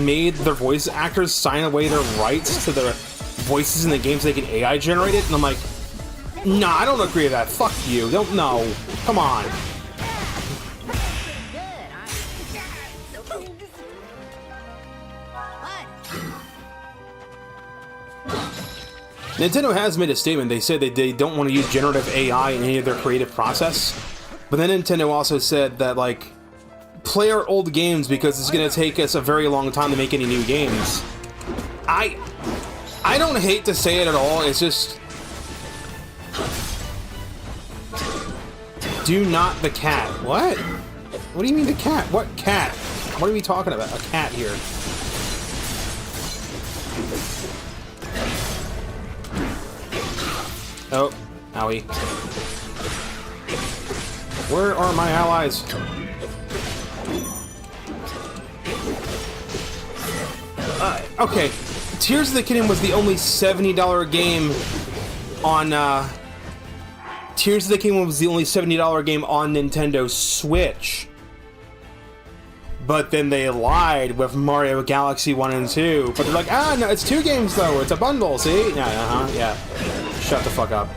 made their voice actors sign away their rights to their voices in the games so they can AI generate it. And I'm like, nah, I don't agree with that. Fuck you. Don't know. Come on. Nintendo has made a statement. They said that they don't want to use generative AI in any of their creative process. But then Nintendo also said that, like, play our old games because it's going to take us a very long time to make any new games. I don't hate to say it at all. It's just... Do not the cat. What? What do you mean the cat? What cat? What are we talking about? A cat here. Oh, owie. Where are my allies? Okay, Tears of the Kingdom was the only $70 game on, Tears of the Kingdom was the only $70 game on Nintendo Switch. But then they lied with Mario Galaxy 1 and 2. But they're like, ah, no, it's 2 games though, it's a bundle, see? Yeah, yeah. Shut the fuck up.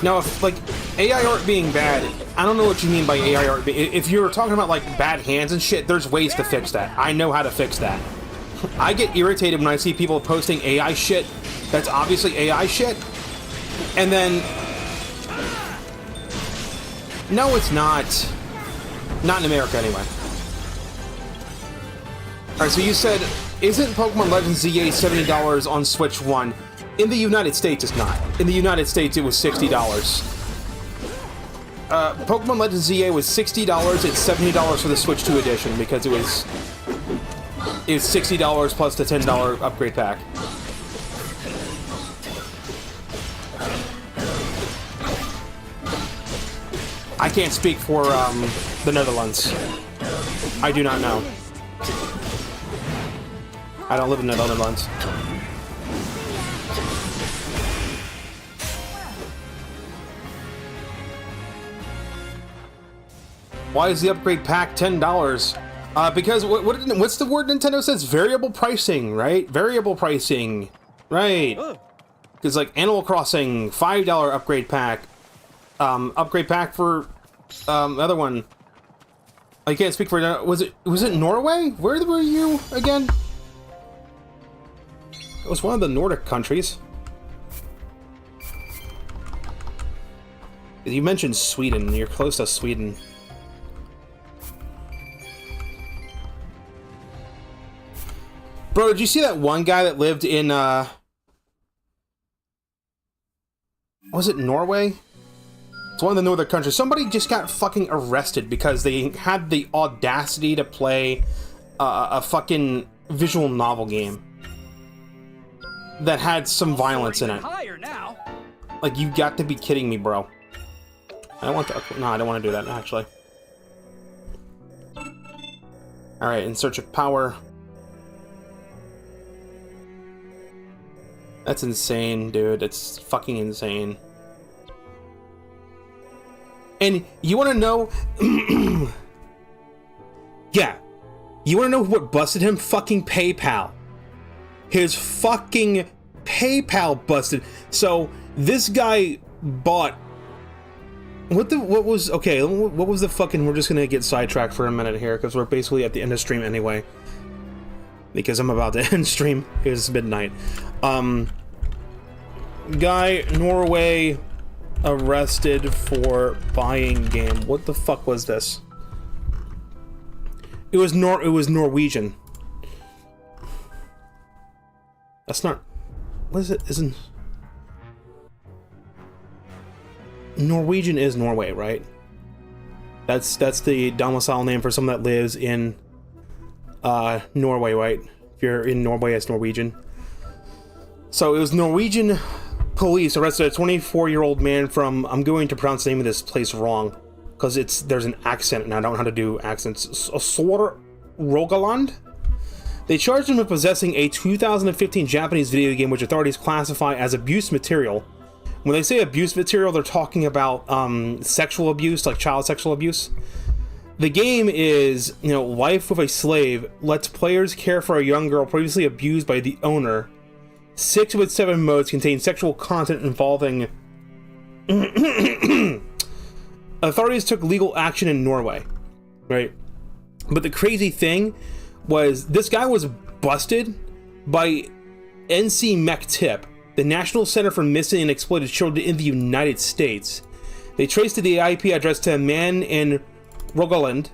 Now, if, like, AI art being bad, I don't know what you mean by AI art. If you're talking about, like, bad hands and shit, there's ways to fix that. I know how to fix that. I get irritated when I see people posting AI shit that's obviously AI shit, and then... No, it's not. Not in America, anyway. Alright, so you said, isn't Pokemon Legends ZA $70 on Switch 1? In the United States, it's not. In the United States, it was $60. Pokemon Legends ZA was $60. It's $70 for the Switch 2 edition because it was $60 plus the $10 upgrade pack. I can't speak for the Netherlands. I do not know. I don't live in the Netherlands. Why is the upgrade pack $10? Because what's the word Nintendo says? Variable pricing, right? Variable pricing, right? Because like Animal Crossing, $5 upgrade pack. Upgrade pack for other one. I can't speak for it. Was it Norway? Where were you again? It was one of the Nordic countries. You mentioned Sweden. You're close to Sweden. Bro, did you see that one guy that lived in, was it Norway? It's one of the northern countries. Somebody just got fucking arrested because they had the audacity to play a fucking visual novel game that had some violence in it. Like, you got to be kidding me, bro. I don't want to, no, I don't want to do that, actually. Alright, in search of power. That's insane, dude. It's fucking insane. And you want to know... yeah. You want to know what busted him? Fucking PayPal. His fucking PayPal busted. So, this guy bought... What was... Okay, what was the fucking... We're just gonna get sidetracked for a minute here, because we're basically at the end of stream anyway. Because I'm about to end stream. It's midnight. Guy, Norway, arrested for buying game. What the fuck was this? It was Norwegian. That's not... What is it? Isn't... Norwegian is Norway, right? That's the domicile name for someone that lives in Norway, right? If you're in Norway, it's Norwegian. So it was Norwegian police arrested a 24-year-old man from, I'm going to pronounce the name of this place wrong, because there's an accent and I don't know how to do accents. Azura, Rogaland? They charged him with possessing a 2015 Japanese video game which authorities classify as abuse material. When they say abuse material, they're talking about sexual abuse, like child sexual abuse. The game is, you know, Life with a Slave, lets players care for a young girl previously abused by the owner. 6 of its 7 modes contain sexual content involving... Authorities took legal action in Norway, right? But the crazy thing was, this guy was busted by NCMECTIP, the National Center for Missing and Exploited Children in the United States. They traced the IP address to a man in Rogaland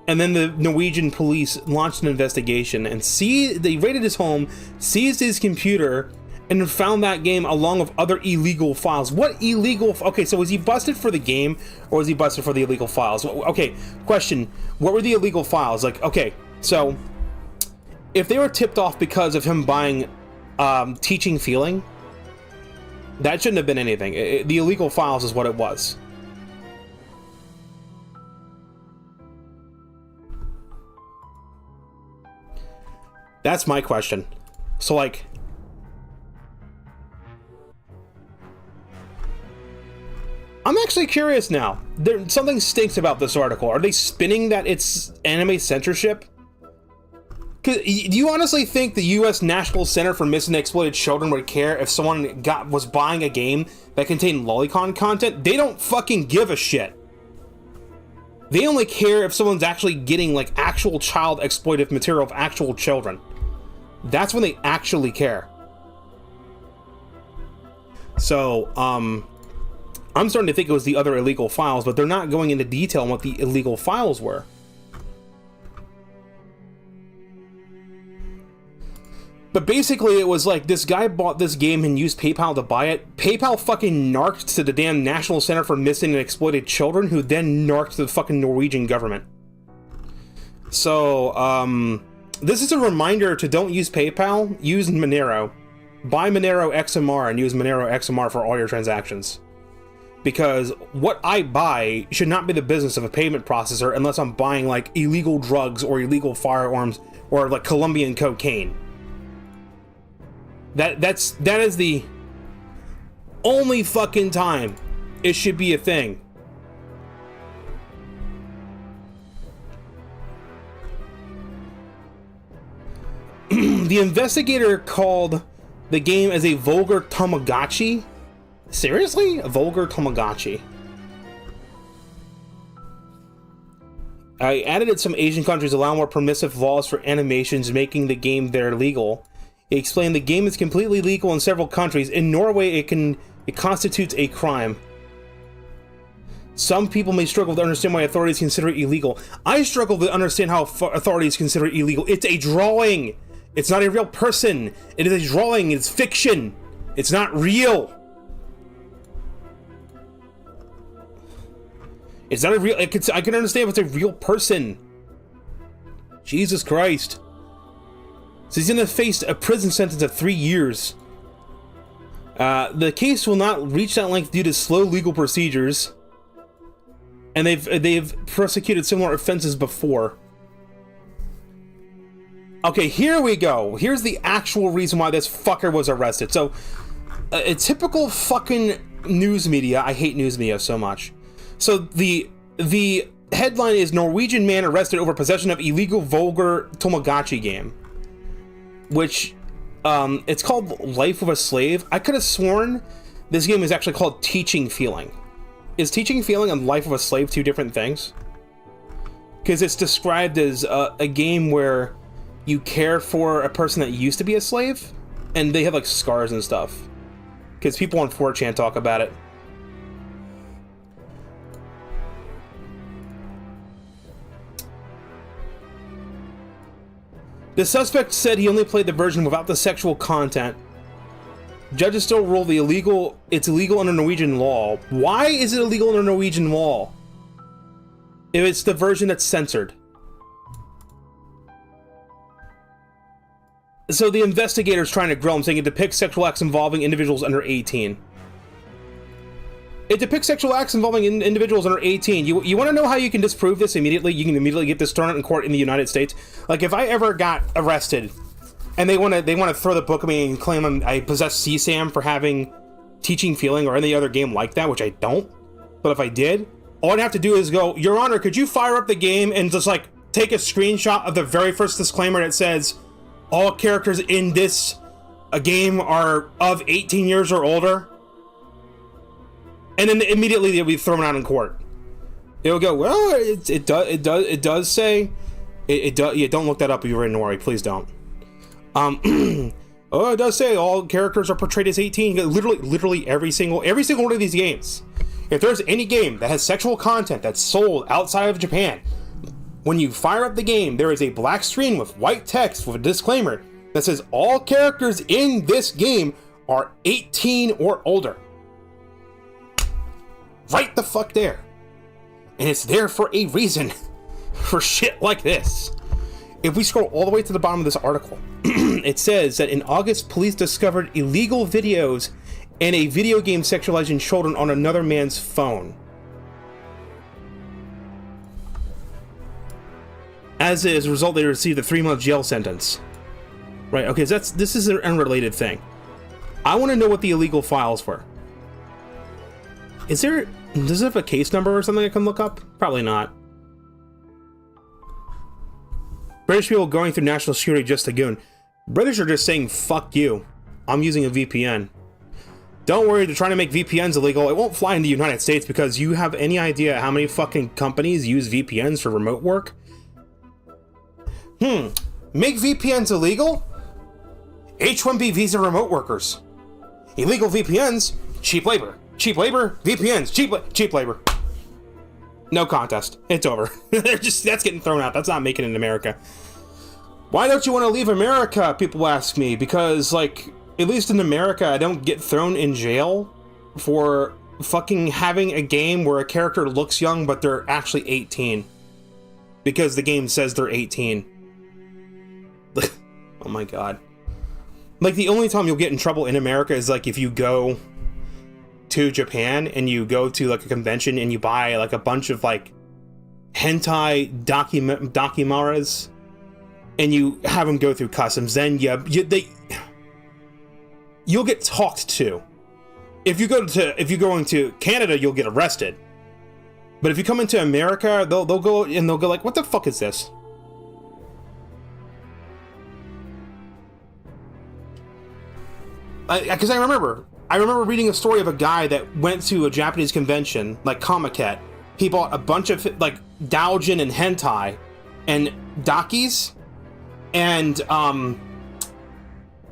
And then the Norwegian police launched an investigation and they raided his home, seized his computer, and found that game along with other illegal files. What illegal? Okay, so was he busted for the game, or was he busted for the illegal files? Okay, question: what were the illegal files? Like, okay, so if they were tipped off because of him buying Teaching Feeling, that shouldn't have been anything. The illegal files is what it was. That's my question. So, like, I'm actually curious now. Something stinks about this article. Are they spinning that it's anime censorship? Do you honestly think the U.S. National Center for Missing and Exploited Children would care if someone was buying a game that contained lolicon content? They don't fucking give a shit. They only care if someone's actually getting, like, actual child exploitive material of actual children. That's when they actually care. So, I'm starting to think it was the other illegal files, but they're not going into detail on what the illegal files were. But basically, it was like this guy bought this game and used PayPal to buy it. PayPal fucking narked to the damn National Center for Missing and Exploited Children, who then narked to the fucking Norwegian government. So, this is a reminder to don't use PayPal, use Monero. Buy Monero XMR and use Monero XMR for all your transactions. Because what I buy should not be the business of a payment processor unless I'm buying, like, illegal drugs or illegal firearms or, like, Colombian cocaine. That is the only fucking time it should be a thing. The investigator called the game as a vulgar Tamagotchi. Seriously? A vulgar Tamagotchi. I added that some Asian countries allow more permissive laws for animations, making the game there legal. He explained the game is completely legal in several countries. In Norway, it constitutes a crime. Some people may struggle to understand why authorities consider it illegal. I struggle to understand how authorities consider it illegal. It's a drawing. It's not a real person. It is a drawing. It's fiction. It's not real. It's not a real... I can understand if it's a real person. Jesus Christ. So he's going to face a prison sentence of 3 years. The case will not reach that length due to slow legal procedures. And they've prosecuted similar offenses before. Okay, here we go. Here's the actual reason why this fucker was arrested. So, a typical fucking news media. I hate news media so much. So the headline is Norwegian man arrested over possession of illegal vulgar Tamagotchi game. Which, it's called Life of a Slave. I could have sworn this game is actually called Teaching Feeling. Is Teaching Feeling and Life of a Slave two different things? Because it's described as a game where you care for a person that used to be a slave, and they have, like, scars and stuff. Because people on 4chan talk about it. The suspect said he only played the version without the sexual content. Judges still rule it's illegal under Norwegian law. Why is it illegal under Norwegian law? If it's the version that's censored. So the investigator's trying to grill him, saying it depicts sexual acts involving individuals under 18. It depicts sexual acts involving individuals under 18. You want to know how you can disprove this immediately? You can immediately get this thrown out in court in the United States. Like, if I ever got arrested and they want to throw the book at me and claim I possess CSAM for having Teaching Feeling or any other game like that, which I don't, but if I did, all I'd have to do is go, Your Honor, could you fire up the game and just, like, take a screenshot of the very first disclaimer that says all characters in this game are of 18 years or older? And then immediately they'll be thrown out in court. They'll go, well, it does say, yeah, don't look that up if you're in Norway, please don't. Oh, it does say all characters are portrayed as 18. Literally every single one of these games. If there's any game that has sexual content that's sold outside of Japan, When you fire up the game, there is a black screen with white text with a disclaimer that says all characters in this game are 18 or older. Right the fuck there. And it's there for a reason. For shit like this. If we scroll all the way to the bottom of this article, it says that in August, police discovered illegal videos and a video game sexualizing children on another man's phone. As a result, they received a 3-month jail sentence. Right, okay, so this is an unrelated thing. I want to know what the illegal files were. Does it have a case number or something I can look up? Probably not. British people going through national security just a goon. British are just saying, fuck you. I'm using a VPN. Don't worry, they're trying to make VPNs illegal. It won't fly in the United States because you have any idea how many fucking companies use VPNs for remote work? Make VPNs illegal? H-1B visa remote workers. Illegal VPNs, cheap labor. Cheap labor, VPNs, cheap labor. No contest. It's over. That's getting thrown out. That's not making it in America. Why don't you want to leave America? People ask me. Because, like, at least in America, I don't get thrown in jail for fucking having a game where a character looks young, but they're actually 18. Because the game says they're 18. Oh my god. Like, the only time you'll get in trouble in America is, like, if you go to Japan and you go to, like, a convention and you buy, like, a bunch of, like, hentai documaras and you have them go through customs, then you'll get talked to. If you're going to Canada, you'll get arrested. But if you come into America, they'll go like, what the fuck is this? Because I remember reading a story of a guy that went to a Japanese convention, like Comiket. He bought a bunch of, like, doujin and hentai and dakis, and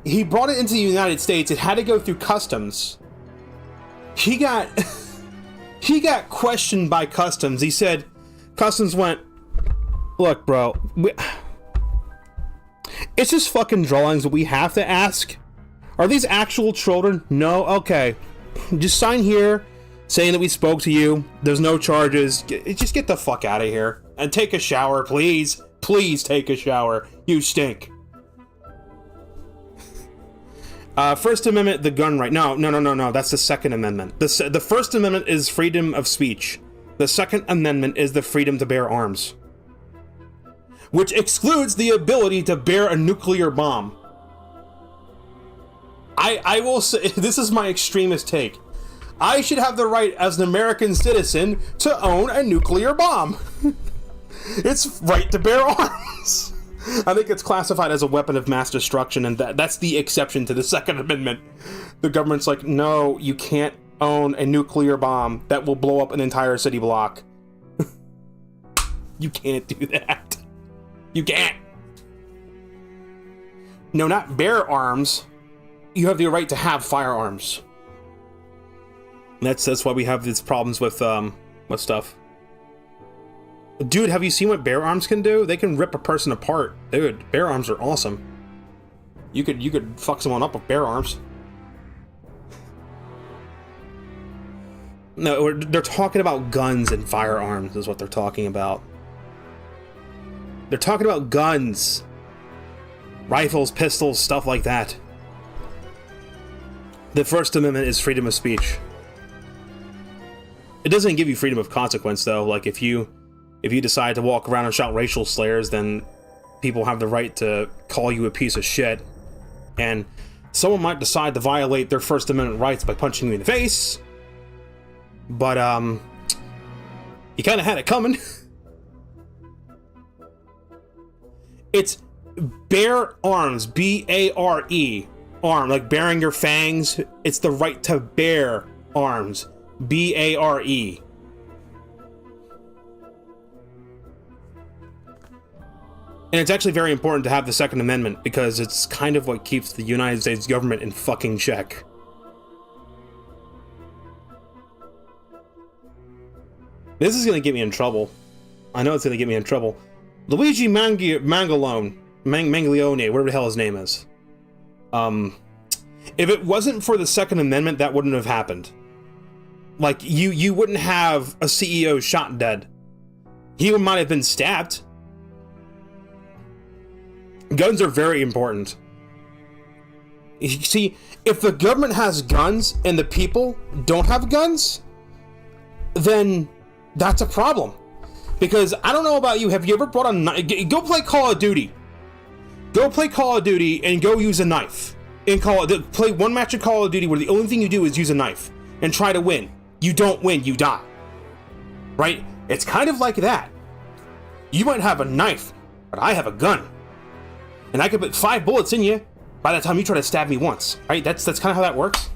he brought it into the United States. It had to go through customs. He got questioned by customs. He said, customs went, look, bro, it's just fucking drawings that we have to ask. Are these actual children? No? Okay. Just sign here saying that we spoke to you. There's no charges. Just get the fuck out of here. And take a shower, please. Please take a shower. You stink. First Amendment, the gun right. No. That's the Second Amendment. The First Amendment is freedom of speech. The Second Amendment is the freedom to bear arms. Which excludes the ability to bear a nuclear bomb. I will say, this is my extremist take. I should have the right as an American citizen to own a nuclear bomb. It's right to bear arms. I think it's classified as a weapon of mass destruction, and that's the exception to the Second Amendment. The government's like, no, you can't own a nuclear bomb that will blow up an entire city block. You can't do that. You can't. No, not bear arms. You have the right to have firearms. That's why we have these problems with stuff. Dude, have you seen what bear arms can do? They can rip a person apart. Dude, bear arms are awesome. You could fuck someone up with bear arms. No, they're talking about guns and firearms is what they're talking about. They're talking about guns. Rifles, pistols, stuff like that. The First Amendment is freedom of speech. It doesn't give you freedom of consequence, though. Like, if you decide to walk around and shout racial slurs, then people have the right to call you a piece of shit. And someone might decide to violate their First Amendment rights by punching you in the face. But, you kind of had it coming. It's bear arms, B-A-R-E. Arm, like bearing your fangs. It's the right to bear arms, B-A-R-E. And it's actually very important to have the Second Amendment because it's kind of what keeps the United States government in fucking check. This is gonna get me in trouble. I know it's gonna get me in trouble. Luigi Manglione, whatever the hell his name is. If it wasn't for the Second Amendment, that wouldn't have happened. Like, you wouldn't have a CEO shot dead. He might have been stabbed. Guns are very important. You see, if the government has guns and the people don't have guns, then that's a problem. Because I don't know about you, have you ever brought a knife? Go play Call of Duty. Go play Call of Duty and go use a knife. Play one match of Call of Duty where the only thing you do is use a knife and try to win. You don't win, you die. Right? It's kind of like that. You might have a knife, but I have a gun. And I could put 5 bullets in you by the time you try to stab me once. Right? That's kind of how that works.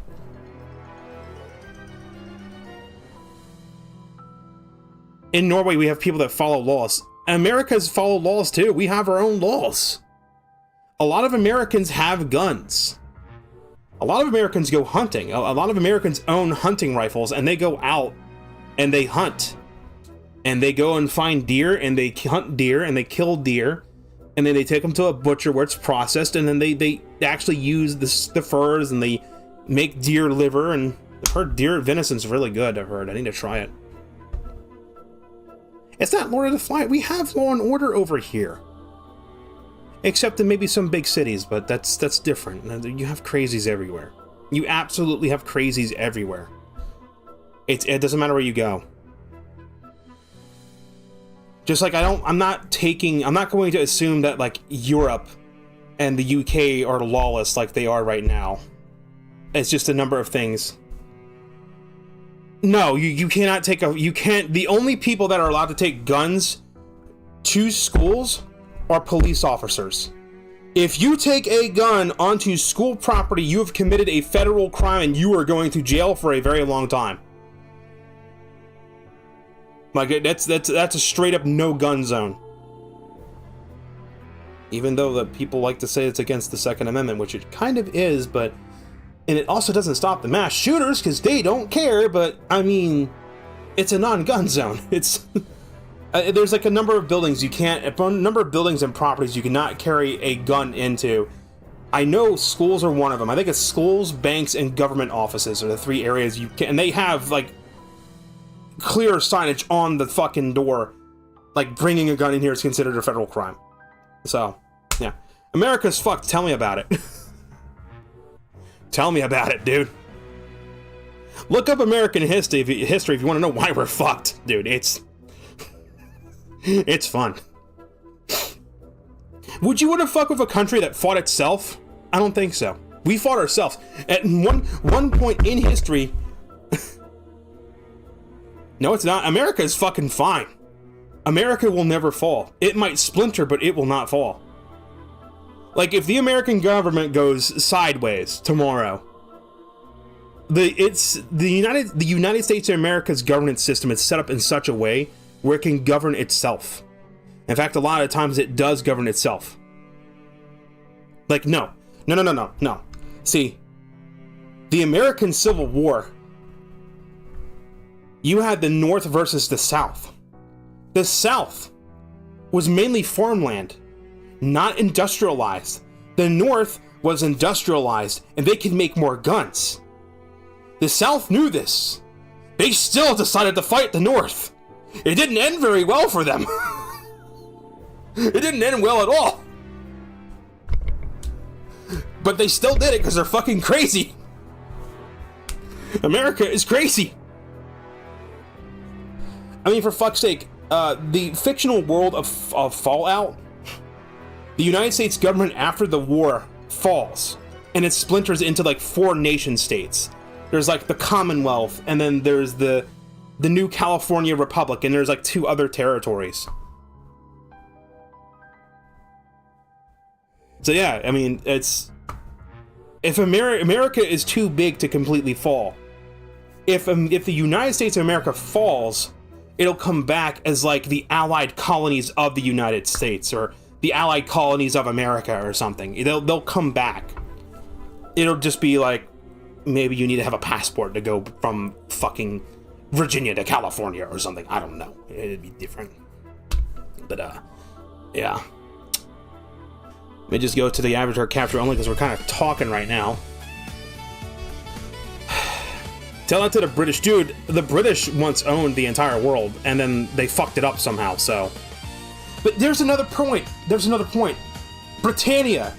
In Norway, we have people that follow laws. Americans follow laws too. We have our own laws. A lot of Americans have guns. A lot of Americans go hunting. A lot of Americans own hunting rifles, and they go out and they hunt. And they go and find deer, and they hunt deer, and they kill deer, and then they take them to a butcher where it's processed, and then they actually use the furs, and they make deer liver, and I've heard deer venison's really good, I've heard. I need to try it. It's not Lord of the Flies. We have law and order over here. Except in maybe some big cities, but that's different. You have crazies everywhere. You absolutely have crazies everywhere. It doesn't matter where you go. Just like I'm not going to assume that like Europe and the UK are lawless like they are right now. It's just a number of things. No, you cannot take the only people that are allowed to take guns to schools are police officers. If you take a gun onto school property, you have committed a federal crime and you are going to jail for a very long time. Like, that's a straight up no gun zone. Even though the people like to say it's against the Second Amendment, which it kind of is, but and it also doesn't stop the mass shooters because they don't care, but I mean, it's a non-gun zone. It's there's like a number of buildings and properties you cannot carry a gun into. I know schools are one of them. I think it's schools, banks, and government offices are the 3 areas you can, and they have like clear signage on the fucking door, like bringing a gun in here is considered a federal crime. So, yeah. America's fucked. Tell me about it. Tell me about it, dude. Look up American history if you want to know why we're fucked, dude. It's fun. Would you want to fuck with a country that fought itself? I don't think so. We fought ourselves. At one point in history... No, it's not. America is fucking fine. America will never fall. It might splinter, but it will not fall. Like, if the American government goes sideways tomorrow, the United States of America's governance system is set up in such a way where it can govern itself. In fact, a lot of times it does govern itself. Like, no. See, the American Civil War, you had the North versus the South. The South was mainly farmland, not industrialized. The North was industrialized, and they could make more guns. The South knew this. They still decided to fight the North. It didn't end very well for them. It didn't end well at all. But they still did it because they're fucking crazy. America is crazy. I mean, for fuck's sake, the fictional world of Fallout, the United States government after the war falls, and it splinters into like 4 nation states. There's like the Commonwealth, and then there's the new California Republic, and there's like 2 other territories. So yeah, I mean, if America is too big to completely fall, if the United States of America falls, it'll come back as like the allied colonies of the United States, or the allied colonies of America or something. They'll come back. It'll just be like, maybe you need to have a passport to go from fucking Virginia to California or something. I don't know. It'd be different. But Yeah. Let me just go to the avatar capture only because we're kind of talking right now. Tell that to the British. Dude, the British once owned the entire world, and then they fucked it up somehow, so... But there's another point. There's another point. Britannia.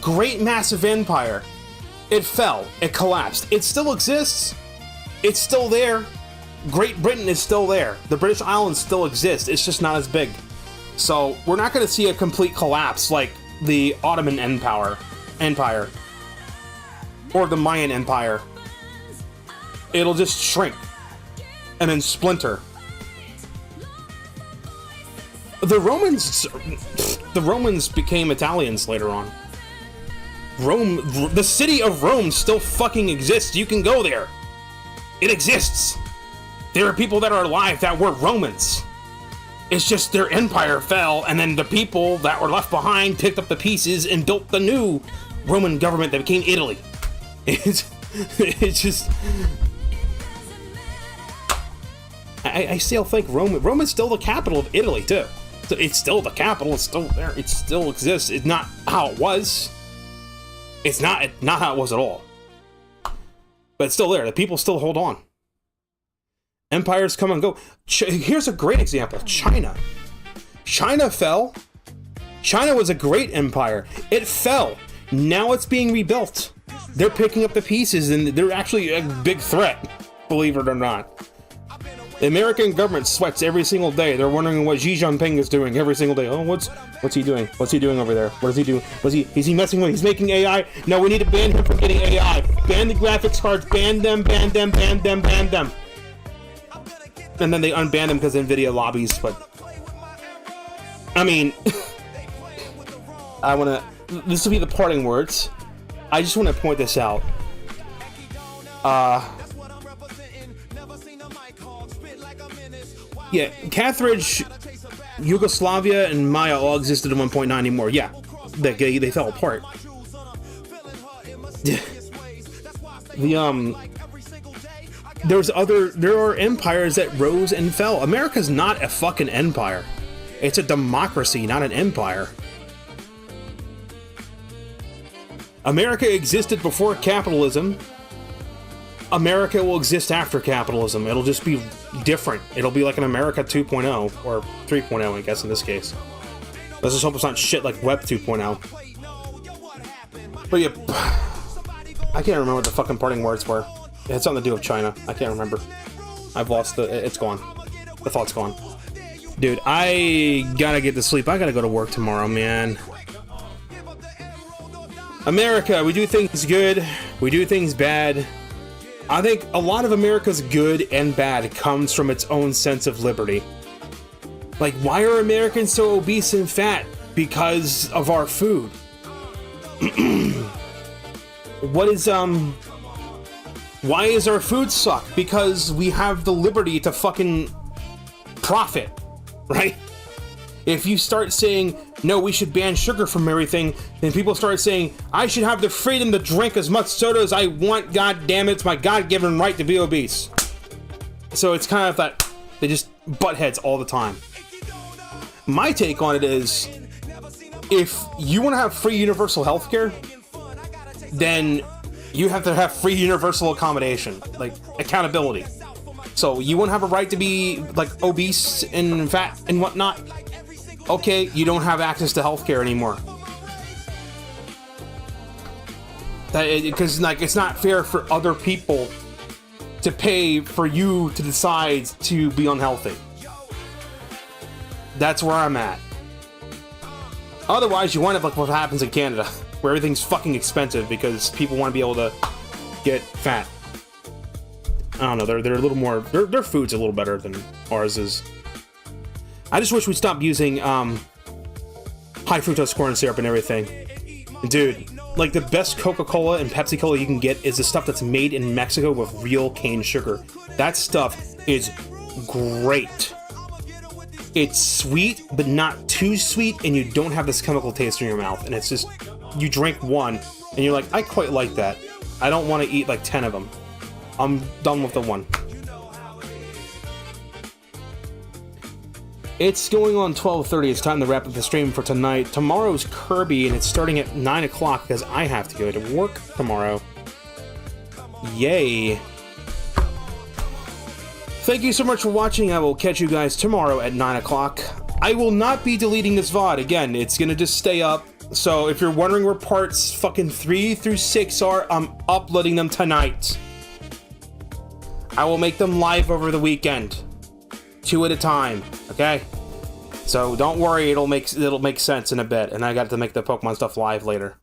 Great massive empire. It fell. It collapsed. It still exists. It's still there. Great Britain is still there. The British Islands still exist. It's just not as big. So, we're not going to see a complete collapse like the Ottoman Empire. Or the Mayan Empire. It'll just shrink and then splinter. The Romans became Italians later on. Rome, the city of Rome still fucking exists. You can go there. It exists. There are people that are alive that were Romans. It's just their empire fell, and then the people that were left behind picked up the pieces and built the new Roman government that became Italy. It's just... I still think Rome is still the capital of Italy, too. It's still the capital, it's still there, it still exists. It's not how it was. It's not how it was at all. But it's still there, the people still hold on. Empires come and go. Here's a great example, China. China fell. China was a great empire. It fell. Now it's being rebuilt. They're picking up the pieces, and they're actually a big threat, believe it or not. The American government sweats every single day. They're wondering what Xi Jinping is doing every single day. Oh, what's he doing? What's he doing over there? What is he doing? Is he messing with? He's making AI? No, we need to ban him from getting AI. Ban the graphics cards. Ban them. Ban them. Ban them. Ban them. And then they unban them because NVIDIA lobbies. But I mean, this will be the parting words. I just want to point this out. Yeah, Carthage, Yugoslavia, and Maya all existed at 1.9 anymore. Yeah, they fell apart. There are empires that rose and fell. America's not a fucking empire. It's a democracy, not an empire. America existed before capitalism. America will exist after capitalism. It'll just be different. It'll be like an America 2.0, or 3.0, I guess, in this case. Let's just hope it's not shit like Web 2.0. But yeah, I can't remember what the fucking parting words were. It had something to do with China. I can't remember. I've lost it's gone. The thought's gone. Dude, I gotta get to sleep. I gotta go to work tomorrow, man. America, we do things good. We do things bad. I think a lot of America's good and bad comes from its own sense of liberty. Like, why are Americans so obese and fat? Because of our food. Why is our food suck? Because we have the liberty to fucking profit, right? If you start saying, no, we should ban sugar from everything, then people start saying, I should have the freedom to drink as much soda as I want, god damn it, it's my god-given right to be obese. So it's kind of that, they just butt heads all the time. My take on it is, if you want to have free universal healthcare, then you have to have free universal accommodation, like accountability. So you won't have a right to be like obese and fat and whatnot. Okay, you don't have access to healthcare anymore. Because like it's not fair for other people to pay for you to decide to be unhealthy. That's where I'm at. Otherwise, you wind up like what happens in Canada, where everything's fucking expensive because people want to be able to get fat. I don't know, they're a little more, their food's a little better than ours is. I just wish we'd stop using high fructose corn syrup and everything. Dude, like the best Coca-Cola and Pepsi-Cola you can get is the stuff that's made in Mexico with real cane sugar. That stuff is great. It's sweet, but not too sweet, and you don't have this chemical taste in your mouth. And it's just, you drink one, and you're like, I quite like that. I don't want to eat like 10 of them. I'm done with the one. It's going on 12:30. It's time to wrap up the stream for tonight. Tomorrow's Kirby, and it's starting at 9 o'clock because I have to go to work tomorrow. Yay. Thank you so much for watching. I will catch you guys tomorrow at 9 o'clock. I will not be deleting this VOD. Again, it's gonna just stay up. So if you're wondering where parts fucking 3 through 6 are, I'm uploading them tonight. I will make them live over the weekend. 2 at a time, okay? So don't worry, it'll make sense in a bit, and I got to make the Pokemon stuff live later.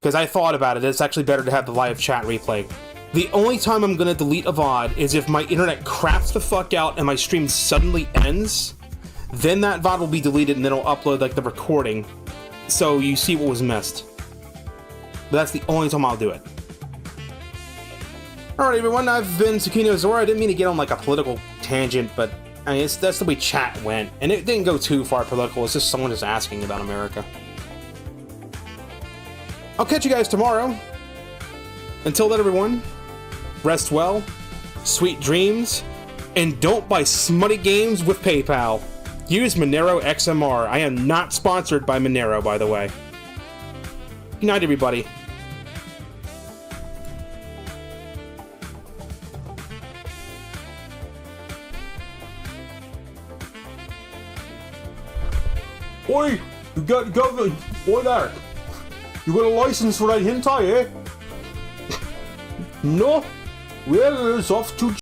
Because I thought about it, it's actually better to have the live chat replay. The only time I'm gonna delete a VOD is if my internet craps the fuck out and my stream suddenly ends. Then that VOD will be deleted and then I'll upload like the recording, so you see what was missed. But that's the only time I'll do it. Alright everyone, I've been Tsukino Azura. I didn't mean to get on like a political tangent, but I mean, that's the way chat went. And it didn't go too far political, it's just someone just asking about America. I'll catch you guys tomorrow. Until then everyone, rest well, sweet dreams, and don't buy smutty games with PayPal. Use Monero XMR. I am not sponsored by Monero, by the way. Good night everybody. Oi! You got the boy there. You got a license for that hentai, eh? No? Well, it's off to